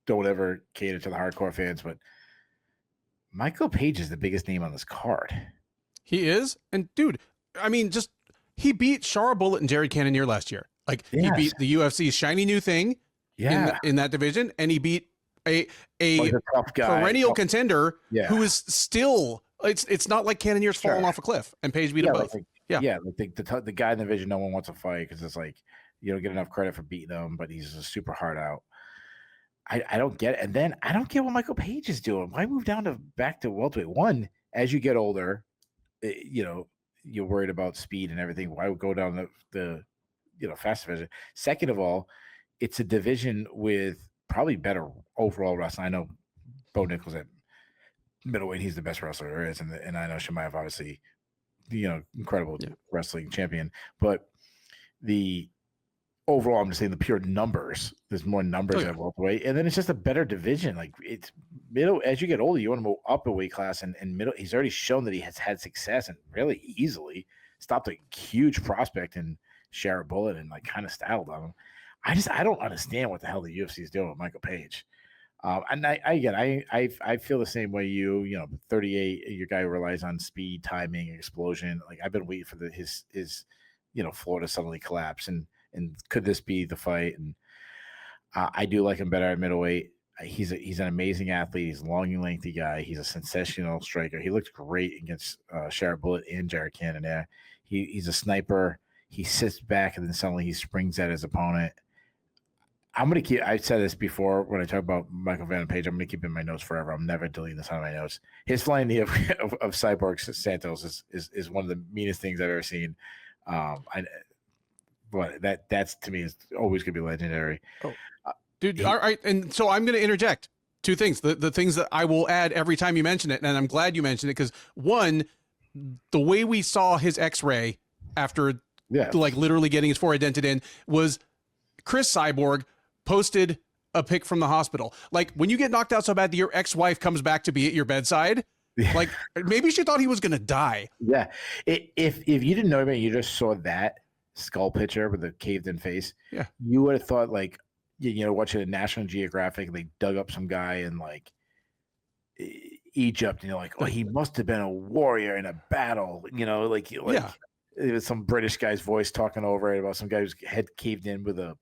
don't ever cater to the hardcore fans, but Michael Page is the biggest name on this card. He is, and dude, I mean, he beat Shara Bullet and Jared Cannonier last year. Like, he beat the UFC's shiny new thing in that division, and he beat a tough guy, perennial contender who is still. It's not like Cannonier's fallen off a cliff, and Page beat him both. The guy in the division no one wants to fight because it's like you don't get enough credit for beating him, but he's a super hard out. I don't get it, and then I don't get what Michael Page is doing. Why move back to welterweight? One, as you get older, you're worried about speed and everything. Why would go down the fast division? Second of all, it's a division with probably better overall wrestling. I know Bo Nichols at middleweight, he's the best wrestler there is, and I know Chimaev, obviously, incredible wrestling champion. But the overall, I'm just saying the pure numbers. There's more numbers at welterweight, and then it's just a better division. Like, it's middle. As you get older, you want to move up a weight class, and middle. He's already shown that he has had success and really easily stopped a huge prospect in Shara Bullet and like kind of styled on him. I don't understand what the hell the UFC is doing with Michael Page. And I feel the same way. 38, your guy who relies on speed, timing, explosion. Like, I've been waiting for his floor to suddenly collapse, and could this be the fight? And I do like him better at middleweight. He's an amazing athlete. He's a long and lengthy guy. He's a sensational striker. He looked great against Shara Bullet and Jared Cannonier. He's a sniper. He sits back and then suddenly he springs at his opponent. I'm going to keep – I said this before when I talk about Michael Van Page. I'm going to keep it in my notes forever. I'm never deleting this out of my notes. His flying knee of Cyborg Santos is one of the meanest things I've ever seen. But that's to me is always going to be legendary. Oh. Dude, all right. And so I'm going to interject 2 things. The things that I will add every time you mention it, and I'm glad you mentioned it, because one, the way we saw his X-ray after like literally getting his forehead dented in was Chris Cyborg posted a pic from the hospital. Like, when you get knocked out so bad that your ex-wife comes back to be at your bedside, like, maybe she thought he was going to die. Yeah. If you didn't know about it, you just saw that skull picture with the caved in face. Yeah. You would have thought, like, watching a National Geographic, they dug up some guy in like Egypt, and you're like, oh, he must have been a warrior in a battle, it was some British guy's voice talking over it about some guy whose head caved in with a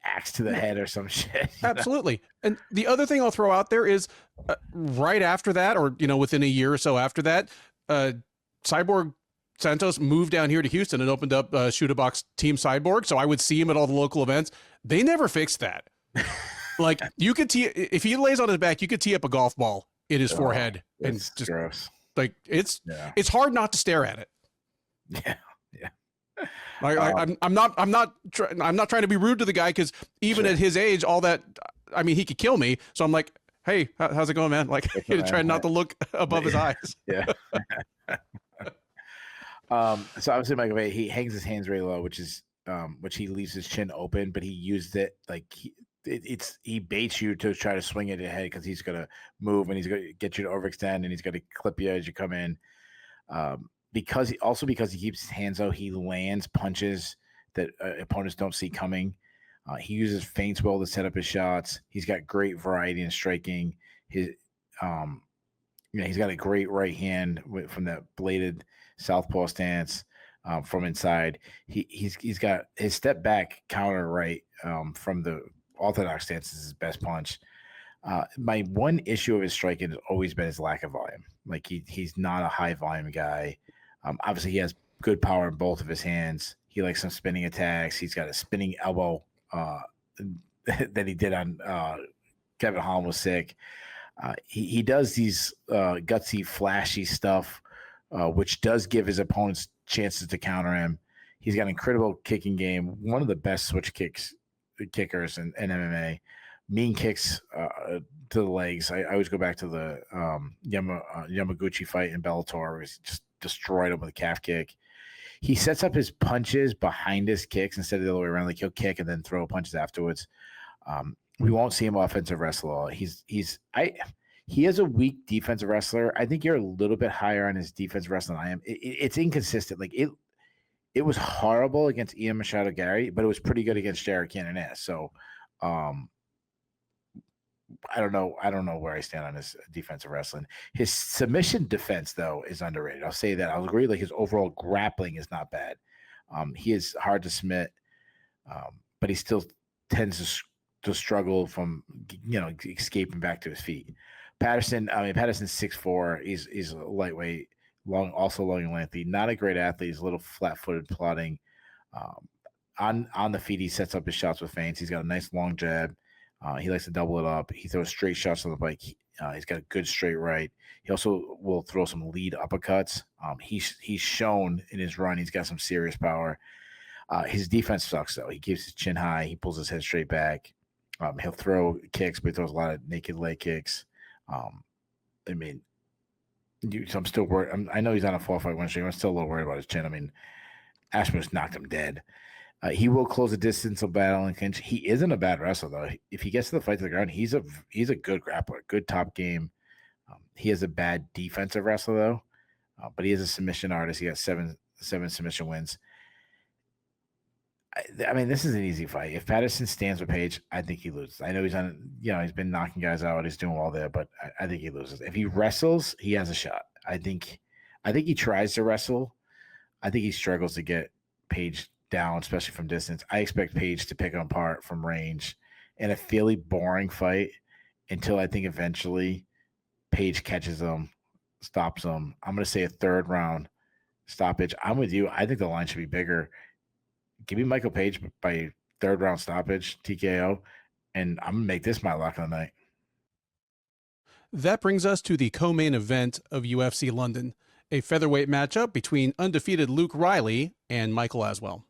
axe to the head or some shit. Absolutely. And the other thing I'll throw out there is right after that, or within a year or so after that, Cyborg Santos moved down here to Houston and opened up Shoot a Box Team Cyborg. So I would see him at all the local events. They never fixed that. Like you could tee if he lays on his back, you could tee up a golf ball in his forehead and just gross. Like it's hard not to stare at it. Yeah, yeah. I'm not trying to be rude to the guy because even at his age, all that, I mean, he could kill me. So I'm like, hey, how's it going, man? Like, trying not to look above his eyes. Yeah. So obviously Michael Bay, he hangs his hands very low, which he leaves his chin open, but he used it like he baits you to try to swing it ahead because he's gonna move and he's gonna get you to overextend and he's gonna clip you as you come in. Because he keeps his hands out, he lands punches that opponents don't see coming. He uses feints well to set up his shots. He's got great variety in striking. He's got a great right hand from that bladed southpaw stance from inside. He's got his step back counter right from the orthodox stance is his best punch. My one issue of his striking has always been his lack of volume. Like he's not a high volume guy. Obviously, he has good power in both of his hands. He likes some spinning attacks. He's got a spinning elbow that he did on Kevin Holland was sick. He does these gutsy, flashy stuff, which does give his opponents chances to counter him. He's got an incredible kicking game, one of the best switch kickers in MMA. Mean kicks to the legs. I always go back to the Yamaguchi fight in Bellator where he just destroyed him with a calf kick. He sets up his punches behind his kicks instead of the other way around. Like he'll kick and then throw punches afterwards. We won't see him offensive wrestle. He is a weak defensive wrestler. I think you're a little bit higher on his defensive wrestling than I am. It's inconsistent. Like it was horrible against Ian Machado Gary, but it was pretty good against Jared Cannoness. So I don't know where I stand on his defensive wrestling. His submission defense, though, is underrated. I'll say that. I'll agree. Like his overall grappling is not bad. He is hard to submit, but he still tends to struggle from escaping back to his feet. Patterson's 6'4". He's a lightweight, also long and lengthy. Not a great athlete. He's a little flat-footed, plodding. On the feet, he sets up his shots with feints. He's got a nice long jab. He likes to double it up. He throws straight shots on the bike. He's got a good straight right. He also will throw some lead uppercuts. He's shown in his run he's got some serious power. His defense sucks, though. He keeps his chin high. He pulls his head straight back. He'll throw kicks, but he throws a lot of naked leg kicks. I'm still worried. I know he's on a 4-fight win streak. I'm still a little worried about his chin. I mean, Ashman's knocked him dead. He will close the distance of battle and clinch. He isn't a bad wrestler, though. If he gets to the fight to the ground, he's a good grappler, good top game. He is a bad defensive wrestler, though, but he is a submission artist. He got seven submission wins. I mean, this is an easy fight. If Patterson stands with Page, I think he loses. I know he's been knocking guys out. He's doing well there, but I think he loses. If he wrestles, he has a shot. I think he tries to wrestle. I think he struggles to get Page down, especially from distance. I expect Page to pick him apart from range in a fairly boring fight until I think eventually Page catches him, stops him. I'm going to say a third round stoppage. I'm with you. I think the line should be bigger. Give me Michael Page by third round stoppage, TKO, and I'm going to make this my lock of the night. That brings us to the co-main event of UFC London, a featherweight matchup between undefeated Luke Riley and Michael Aswell.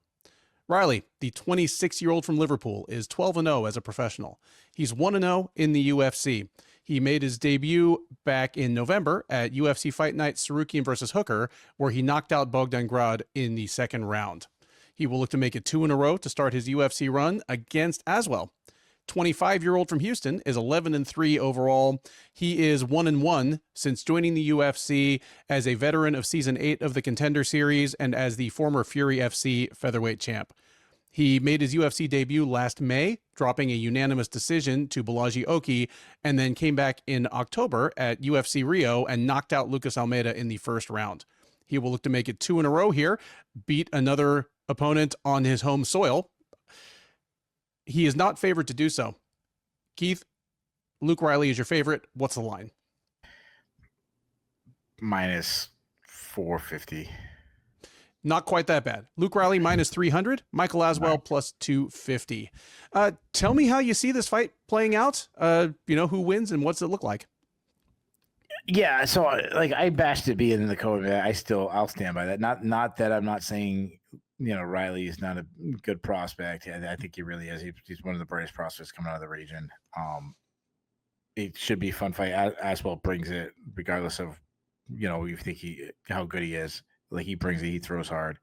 Riley, the 26-year-old from Liverpool, is 12-0 as a professional. He's 1-0 in the UFC. He made his debut back in November at UFC Fight Night Sarukian versus Hooker, where he knocked out Bogdan Grad in the second round. He will look to make it 2 in a row to start his UFC run against Aswell. 25-year-old from Houston is 11-3 overall. He is 1-1 since joining the UFC as a veteran of Season 8 of the Contender Series and as the former Fury FC featherweight champ. He made his UFC debut last May, dropping a unanimous decision to Balaji Oki, and then came back in October at UFC Rio and knocked out Lucas Almeida in the first round. He will look to make it 2 in a row here, beat another opponent on his home soil. He is not favored to do so. Keith, Luke Riley is your favorite. What's the line? -450. Not quite that bad. Luke Riley minus 300, Michael Aswell plus 250. Tell me how you see this fight playing out. Who wins and what's it look like? Yeah, so like I bashed it being in the code. I'll stand by that. Not that I'm not saying Riley is not a good prospect. I think he really is. He's one of the brightest prospects coming out of the region. It should be a fun fight. Aswell brings it, regardless of you think how good he is. Like he brings it, he throws hard.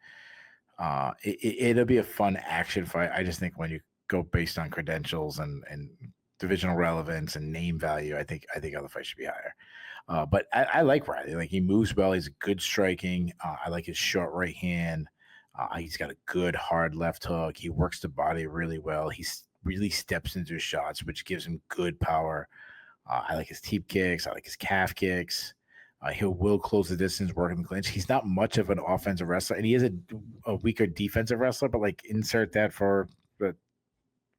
It'll be a fun action fight. I just think when you go based on credentials and divisional relevance and name value, I think other fights should be higher. But I like Riley. Like he moves well. He's good striking. I like his short right hand. He's got a good hard left hook. He works the body really well. He really steps into his shots, which gives him good power. I like his teep kicks. I like his calf kicks. He will close the distance, work in the clinch. He's not much of an offensive wrestler, and he is a weaker defensive wrestler, but like insert that for the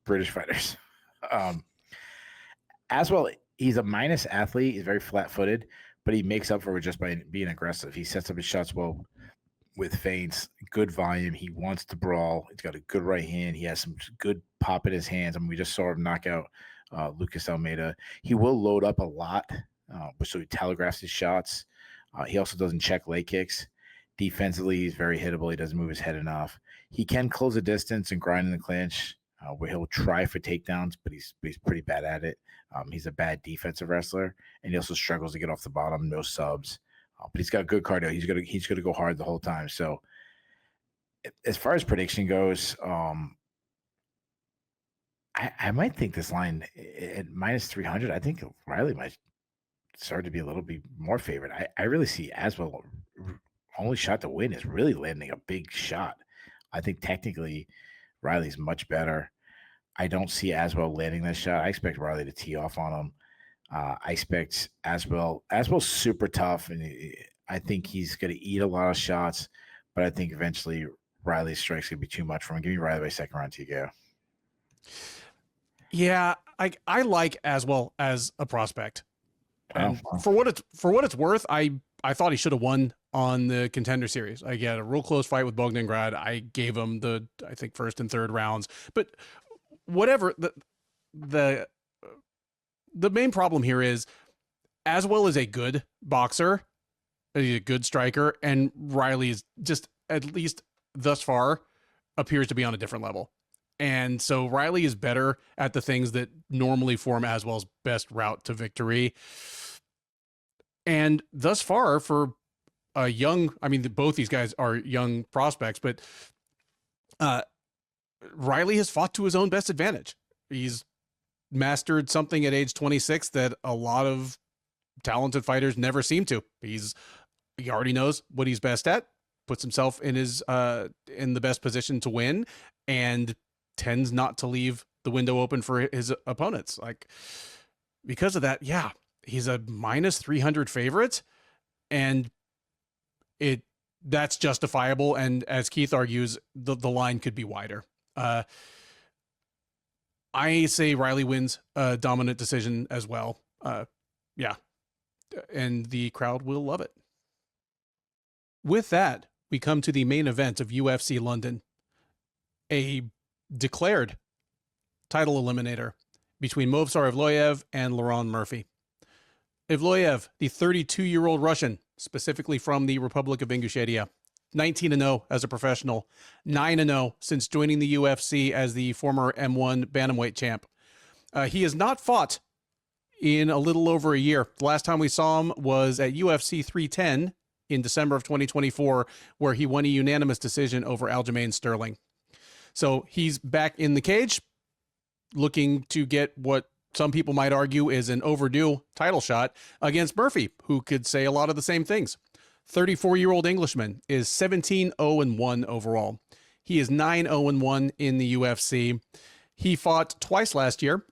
British fighters. As well, he's a minus athlete. He's very flat-footed, but he makes up for it just by being aggressive. He sets up his shots well with feints, good volume. He wants to brawl. He's got a good right hand. He has some good pop in his hands. I mean, we just saw him knock out Lucas Almeida. He will load up a lot, so he telegraphs his shots. He also doesn't check leg kicks. Defensively, he's very hittable. He doesn't move his head enough. He can close the distance and grind in the clinch, where he'll try for takedowns, but he's pretty bad at it. He's a bad defensive wrestler, and he also struggles to get off the bottom, no subs. But he's got good cardio. He's gonna go hard the whole time. So, as far as prediction goes, I might think this line at minus 300. I think Riley might start to be a little bit more favored. I really see Aswell only shot to win is really landing a big shot. I think technically Riley's much better. I don't see Aswell landing that shot. I expect Riley to tee off on him. I expect Aswell's super tough, and I think he's going to eat a lot of shots, but I think eventually Riley's strike's going to be too much for him. Give me Riley by second round TKO. Yeah, I like Aswell as a prospect. And for what it's worth, I thought he should have won on the Contender Series. I had a real close fight with Bogdangrad. I gave him I think first and third rounds, but whatever. The main problem here is Aswell is a good boxer, a good striker, and Riley is just, at least thus far, appears to be on a different level. And so Riley is better at the things that normally form Aswell's best route to victory. And thus far, for a young, both these guys are young prospects, but Riley has fought to his own best advantage. He's mastered something at age 26 that a lot of talented fighters never seem to. He already knows what he's best at, puts himself in the best position to win, and tends not to leave the window open for his opponents. Like, because of that, yeah, he's a minus 300 favorite, and that's justifiable. And as Keith argues, the line could be wider. I say Riley wins a dominant decision as well. Yeah. And the crowd will love it. With that, we come to the main event of UFC London, a declared title eliminator between Movsar Evloev and Laurent Murphy. Evloev, the 32-year-old Russian, specifically from the Republic of Ingushetia, 19-0 as a professional, 9-0 since joining the UFC as the former M1 bantamweight champ. He has not fought in a little over a year. The last time we saw him was at UFC 310 in December of 2024, where he won a unanimous decision over Aljamain Sterling. So he's back in the cage, looking to get what some people might argue is an overdue title shot against Murphy, who could say a lot of the same things. 34-year-old Englishman is 17-0-1 overall. He is 9-0-1 in the UFC. He fought twice last year,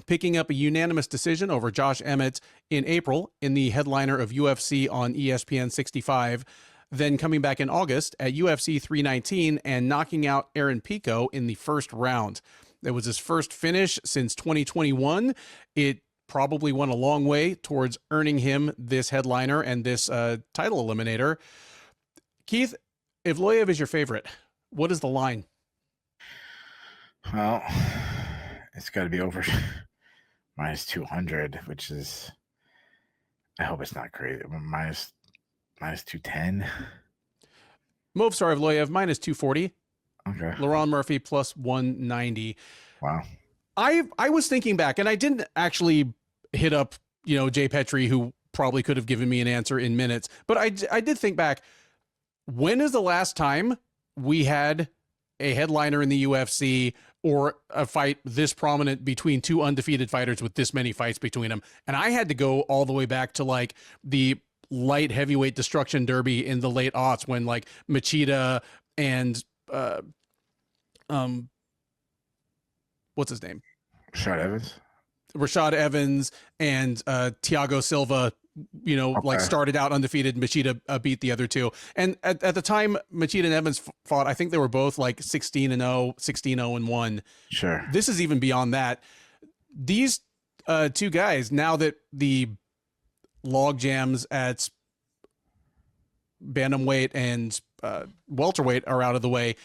picking up a unanimous decision over Josh Emmett in April in the headliner of UFC on ESPN 65, then coming back in August at UFC 319 and knocking out Aaron Pico in the first round. It was his first finish since 2021. It probably went a long way towards earning him this headliner and this title eliminator. Keith, Evloev is your favorite. What is the line? Well, it's got to be over minus 200, which is, I hope it's not great. Minus 210. Movsar Evloev minus 240. Okay. Laurent Murphy plus 190. Wow. I was thinking back, and I didn't actually hit up, Jay Petrie, who probably could have given me an answer in minutes, but I did think back. When is the last time we had a headliner in the UFC or a fight this prominent between two undefeated fighters with this many fights between them? And I had to go all the way back to like the light heavyweight destruction derby in the late aughts when like Machida and what's his name? Rashad Evans and Thiago Silva, like started out undefeated. Machida beat the other two. And at the time Machida and Evans fought, I think they were both like 16-0, 16-0-1. Sure. This is even beyond that. These two guys, now that the log jams at bantamweight and welterweight are out of the way,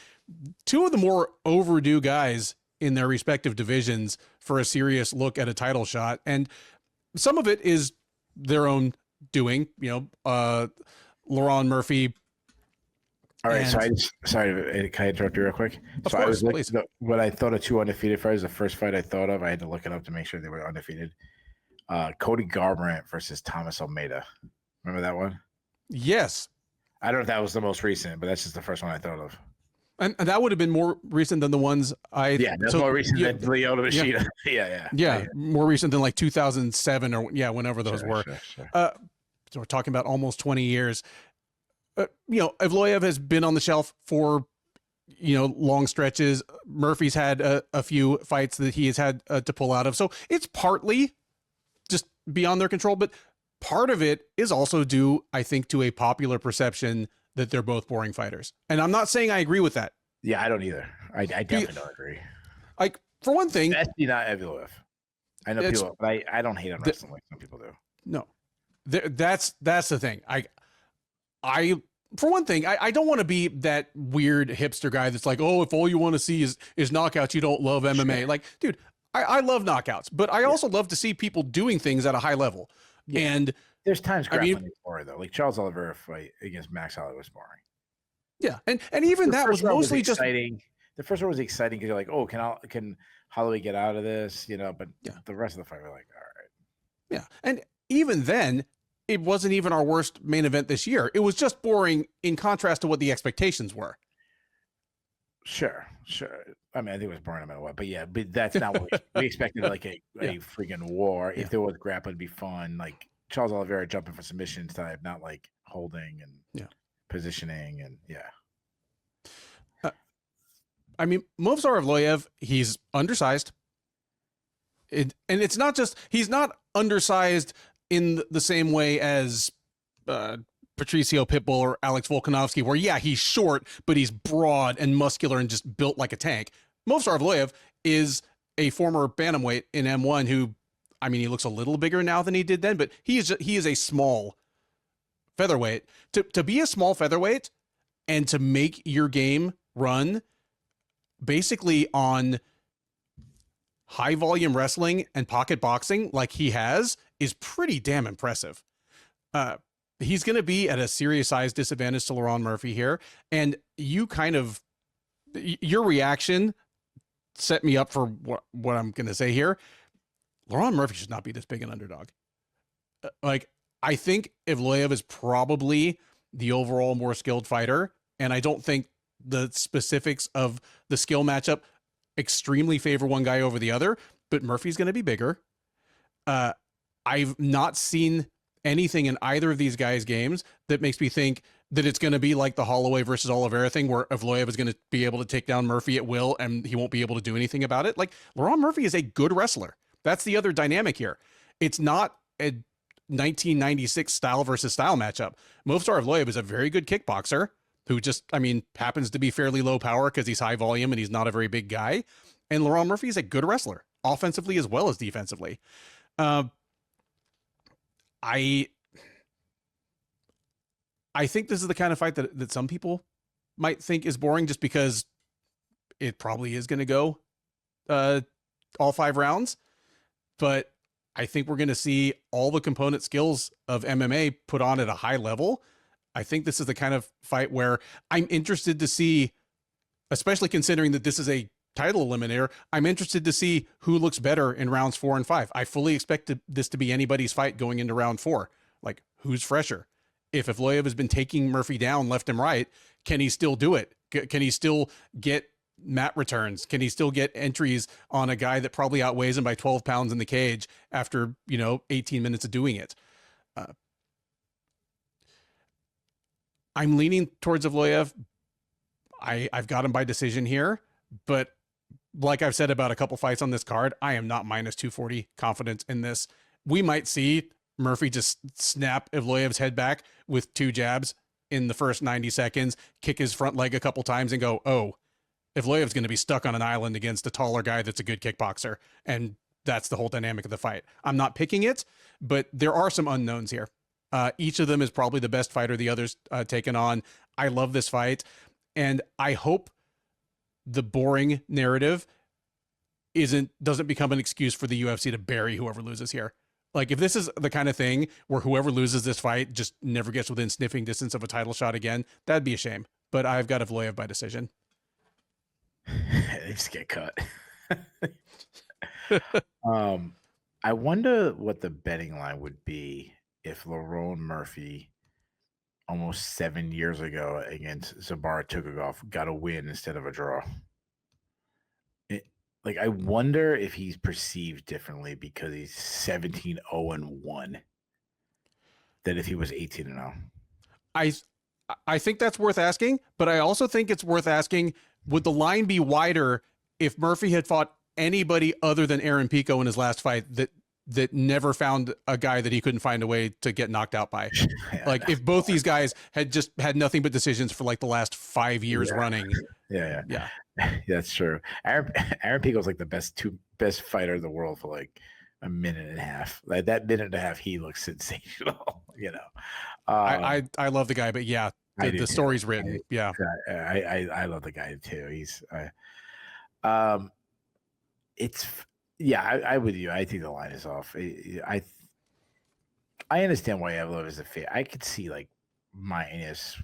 two of the more overdue guys in their respective divisions for a serious look at a title shot. And some of it is their own doing, Laurent Murphy. All right. Sorry, can I interrupt you real quick? Of course, please. When I thought of two undefeated fighters, the first fight I thought of, I had to look it up to make sure they were undefeated. Cody Garbrandt versus Thomas Almeida. Remember that one? Yes. I don't know if that was the most recent, but that's just the first one I thought of. And that would have been more recent than the ones that's more recent than Lyoto Machida. Yeah. More recent than like 2007 or whenever those were. Sure. So we're talking about almost 20 years. Evloev has been on the shelf for long stretches. Murphy's had a few fights that he has had to pull out of, so it's partly just beyond their control, but part of it is also due, I think, to a popular perception that they're both boring fighters. And I'm not saying I agree with that. Yeah, I don't either. I definitely don't agree. Like, for one thing, especially not Evloev. I know people, but I don't hate on wrestling like some people do. No, that's the thing. I for one thing, I don't want to be that weird hipster guy that's like, oh, if all you want to see is knockouts, you don't love MMA. Sure. Like, dude, I love knockouts, but I also love to see people doing things at a high level. Yeah. And there's times grappling is boring though. Like Charles Oliveira fight against Max Holloway was boring. Yeah, and even that was mostly just exciting. The first one was exciting because you're like, oh, can Holloway get out of this? But the rest of the fight were like, all right. Yeah, and even then, it wasn't even our worst main event this year. It was just boring in contrast to what the expectations were. Sure. I mean, I think it was boring no matter what, but that's not what we expected. Like a freaking war. If there was grappling, it'd be fun. Like Charles Oliveira jumping for submission type, not like holding and positioning and I mean, Movsar Evloev, he's undersized. And it's not just he's not undersized in the same way as Patricio Pitbull or Alex Volkanovski, where he's short, but he's broad and muscular and just built like a tank. Movsar Evloev is a former bantamweight in M1 who, I mean, he looks a little bigger now than he did then, but he is a small featherweight. To be a small featherweight and to make your game run basically on high volume wrestling and pocket boxing like he has is pretty damn impressive. He's going to be at a serious size disadvantage to Laurent Murphy here. And your reaction set me up for what I'm going to say here. Laurent Murphy should not be this big an underdog. I think Evloev is probably the overall more skilled fighter. And I don't think the specifics of the skill matchup extremely favor one guy over the other, but Murphy's going to be bigger. I've not seen anything in either of these guys' games that makes me think that it's going to be like the Holloway versus Oliveira thing where Evloev is going to be able to take down Murphy at will and he won't be able to do anything about it. Like, Laurent Murphy is a good wrestler. That's the other dynamic here. It's not a 1996 style versus style matchup. Movsar Evloev is a very good kickboxer who just, happens to be fairly low power because he's high volume and he's not a very big guy. And Laurent Murphy is a good wrestler, offensively as well as defensively. I think this is the kind of fight that some people might think is boring just because it probably is going to go all 5 rounds. But I think we're going to see all the component skills of MMA put on at a high level. I think this is the kind of fight where I'm interested to see, especially considering that this is a title eliminator, I'm interested to see who looks better in rounds 4 and 5. I fully expect this to be anybody's fight going into round 4. Like, who's fresher? If Evloev has been taking Murphy down left and right, can he still do it? Can he still get mat returns? Can he still get entries on a guy that probably outweighs him by 12 pounds in the cage after, 18 minutes of doing it? I'm leaning towards Evloev. I've got him by decision here, but like I've said about a couple fights on this card, I am not minus 240 confident in this. We might see Murphy just snap Evloev's head back with 2 jabs in the first 90 seconds, kick his front leg a couple times and go, oh, Evloev's going to be stuck on an island against a taller guy that's a good kickboxer. And that's the whole dynamic of the fight. I'm not picking it, but there are some unknowns here. Each of them is probably the best fighter the other's taken on. I love this fight. And I hope the boring narrative doesn't become an excuse for the UFC to bury whoever loses here. Like, if this is the kind of thing where whoever loses this fight just never gets within sniffing distance of a title shot again, that'd be a shame. But I've got Evloev by decision. They just get cut. I wonder what the betting line would be if Lerone Murphy almost 7 years ago against Zabara Tukagov got a win instead of a draw. I wonder if he's perceived differently because he's 17-0-1 than if he was 18-0. I think that's worth asking, but I also think it's worth asking, would the line be wider if Murphy had fought anybody other than Aaron Pico in his last fight that never found a guy that he couldn't find a way to get knocked out by? Like, if both these guys had just had nothing but decisions for like the last 5 years running. Yeah. That's true. Aaron Pico's like the best fighter in the world for like a minute and a half. Like, that minute and a half, he looks sensational. I love the guy, but yeah, the story's written. I love the guy too. He's I with you. I think the line is off. I understand why Evloev is a fit. I could see like minus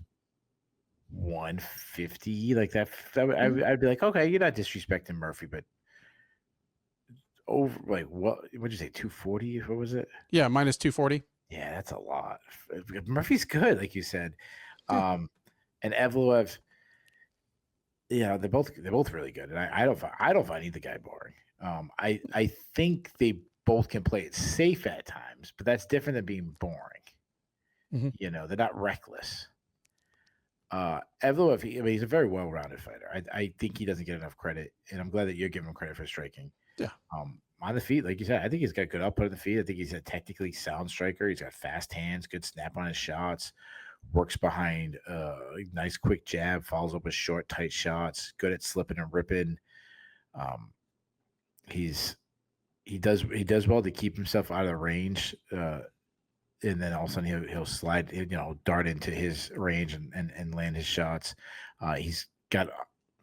150, like that. I'd be like, okay, you're not disrespecting Murphy, but over, like, what'd you say, 240? What was it? Yeah, minus 240. Yeah, that's a lot. Murphy's good, like you said. And Evloev, they're both really good. And I don't find either guy boring. I think they both can play it safe at times, but that's different than being boring. Mm-hmm. They're not reckless. Evloev, he's a very well-rounded fighter. I think he doesn't get enough credit, and I'm glad that you're giving him credit for striking. Yeah. On the feet, like you said, I think he's got good output on the feet. I think he's a technically sound striker. He's got fast hands, good snap on his shots, works behind nice quick jab, follows up with short, tight shots, good at slipping and ripping. He does well to keep himself out of the range, and then all of a sudden he'll slide, dart into his range and land his shots. He's got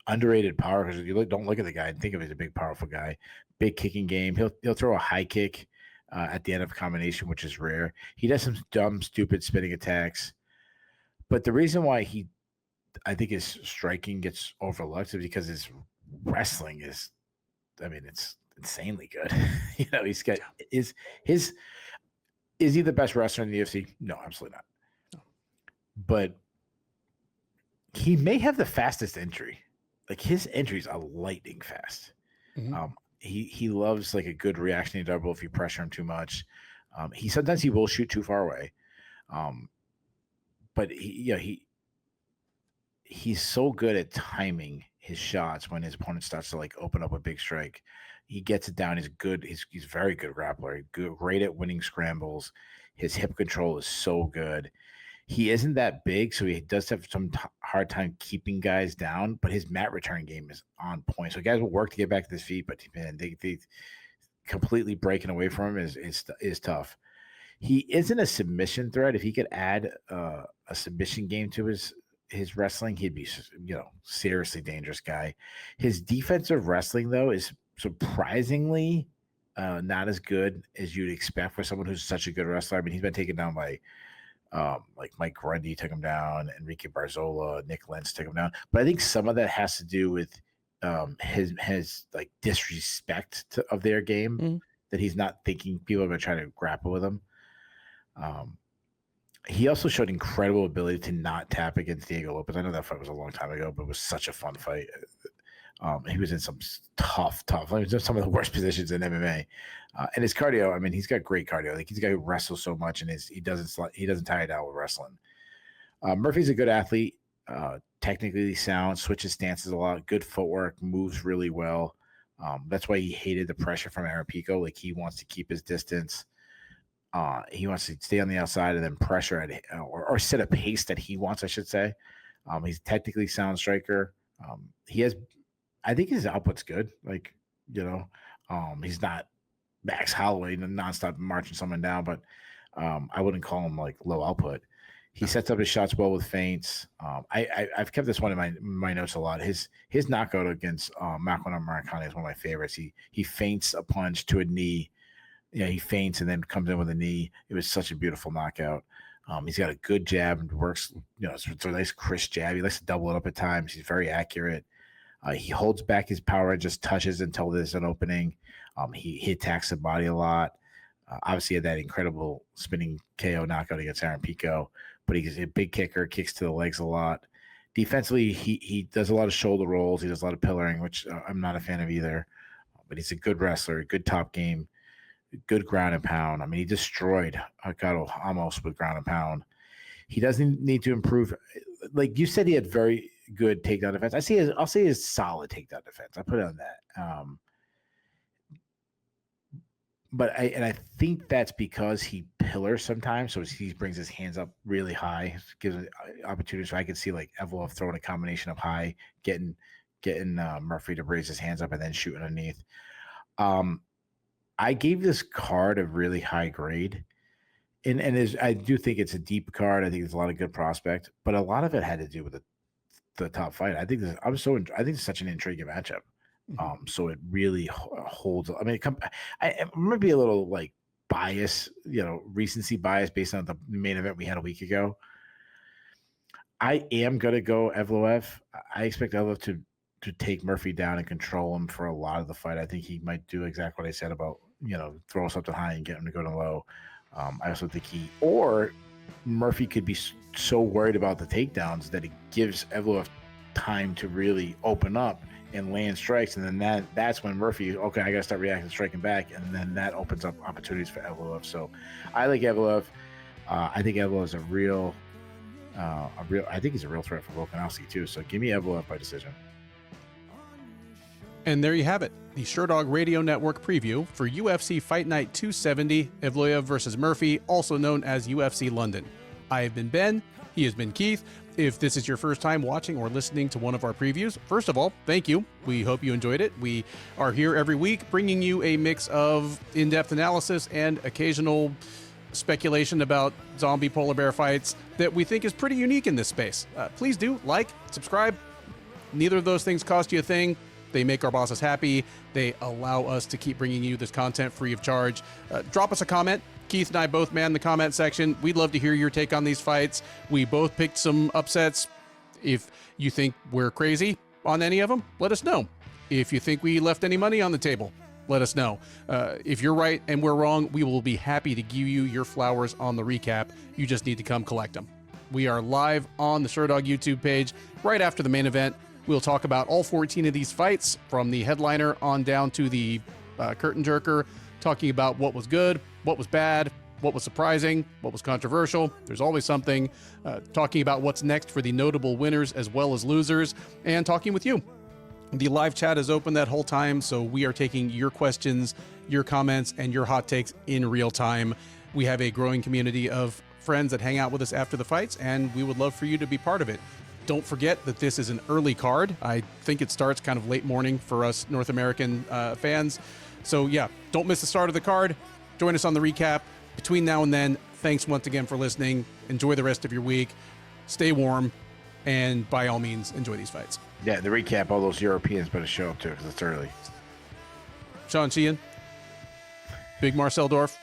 underrated power, because you don't look at the guy and think of him as a big, powerful guy. Big kicking game. He'll throw a high kick at the end of a combination, which is rare. He does some dumb, stupid spinning attacks. But the reason why I think his striking gets overlooked is because his wrestling is, it's insanely good. He's got is he the best wrestler in the UFC? No, absolutely not. But he may have the fastest entry. Like, his entries are lightning fast. Mm-hmm. He loves like a good reactionary double if you pressure him too much. Sometimes he will shoot too far away. But he's so good at timing his shots when his opponent starts to like open up a big strike. He gets it down. He's good. He's very good grappler. Great at winning scrambles. His hip control is so good. He isn't that big, so he does have some hard time keeping guys down, but his mat return game is on point. So guys will work to get back to his feet, but man, they completely breaking away from him is tough. He isn't a submission threat. If he could add a submission game to his his wrestling, he'd be, seriously dangerous guy. His defensive wrestling, though, is surprisingly not as good as you'd expect for someone who's such a good wrestler. I mean, he's been taken down by like Mike Grundy took him down, Enrique Barzola, Nick Lentz took him down. But I think some of that has to do with his like disrespect of their game, that he's not thinking people are going to try to grapple with him. He also showed incredible ability to not tap against Diego Lopez. I know that fight was a long time ago, but it was such a fun fight. He was in some tough. He was in some of the worst positions in MMA, and his cardio. I mean, he's got great cardio. Like he's a guy who wrestles so much, and he doesn't tire down with wrestling. Murphy's a good athlete, technically sound, switches stances a lot, good footwork, moves really well. That's why he hated the pressure from Aaron Pico. Like he wants to keep his distance. He wants to stay on the outside and then pressure at or set a pace that he wants, I should say. He's technically sound striker. I think his output's good. Like, he's not Max Holloway nonstop marching someone down, but I wouldn't call him like low output. He sets up his shots well with feints. I've kept this one in my notes a lot. His knockout against Makwan Murakami is one of my favorites. He feints a punch to a knee. He feints and then comes in with a knee. It was such a beautiful knockout. He's got a good jab and works, it's a nice crisp jab. He likes to double it up at times. He's very accurate. He holds back his power, just touches until there's an opening. He attacks the body a lot. Obviously, he had that incredible spinning KO knockout against Aaron Pico, but he's a big kicker, kicks to the legs a lot. Defensively, he does a lot of shoulder rolls. He does a lot of pillaring, which I'm not a fan of either. But he's a good wrestler, good top game, good ground and pound. I mean, he destroyed Ricardo almost with ground and pound. He doesn't need to improve. Like you said, he had very good takedown defense. I'll say his solid takedown defense. I put it on that. But I think that's because he pillars sometimes. So he brings his hands up really high, gives opportunities. So I can see like Evloev throwing a combination of high, getting Murphy to raise his hands up and then shoot underneath. I gave this card a really high grade. And I do think it's a deep card. I think there's a lot of good prospect, but a lot of it had to do with the top fight. I think it's such an intriguing matchup. So it really holds. I mean, I might be a little like bias, recency bias based on the main event we had a week ago. I am gonna go Evloev. I expect Evloev to take Murphy down and control him for a lot of the fight. I think he might do exactly what I said about throw something high and get him to go to low. I also think Murphy could be so worried about the takedowns that it gives Evloev time to really open up and land strikes, and then that's when Murphy, okay, I gotta start reacting, striking back, and then that opens up opportunities for Evloev. So I like Evloev. I think Evloev is I think he's a real threat for Volkanovski too. So give me Evloev by decision. And there you have it, the Sherdog Radio Network preview for UFC Fight Night 270, Evloev versus Murphy, also known as UFC London. I have been Ben. He has been Keith. If this is your first time watching or listening to one of our previews, first of all, thank you. We hope you enjoyed it. We are here every week bringing you a mix of in-depth analysis and occasional speculation about zombie polar bear fights that we think is pretty unique in this space. Please do like, subscribe. Neither of those things cost you a thing. They make our bosses happy. They allow us to keep bringing you this content free of charge. Drop us a comment. Keith and I both man the comment section. We'd love to hear your take on these fights. We both picked some upsets. If you think we're crazy on any of them, let us know. If you think we left any money on the table, let us know. If you're right and we're wrong, we will be happy to give you your flowers on the recap. You just need to come collect them. We are live on the Sherdog YouTube page right after the main event. We'll talk about all 14 of these fights from the headliner on down to the curtain jerker, talking about what was good, what was bad, what was surprising, what was controversial. There's always something. Talking about what's next for the notable winners as well as losers, and talking with you. The live chat is open that whole time, so we are taking your questions, your comments, and your hot takes in real time. We have a growing community of friends that hang out with us after the fights, and we would love for you to be part of it. Don't forget that this is an early card. I think it starts kind of late morning for us North American fans. So yeah, don't miss the start of the card. Join us on the recap. Between now and then, thanks once again for listening. Enjoy the rest of your week. Stay warm And by all means, enjoy these fights. Yeah, the recap, all those Europeans better show up too because it's early. Sean Sheehan, Big Marcel Dorff,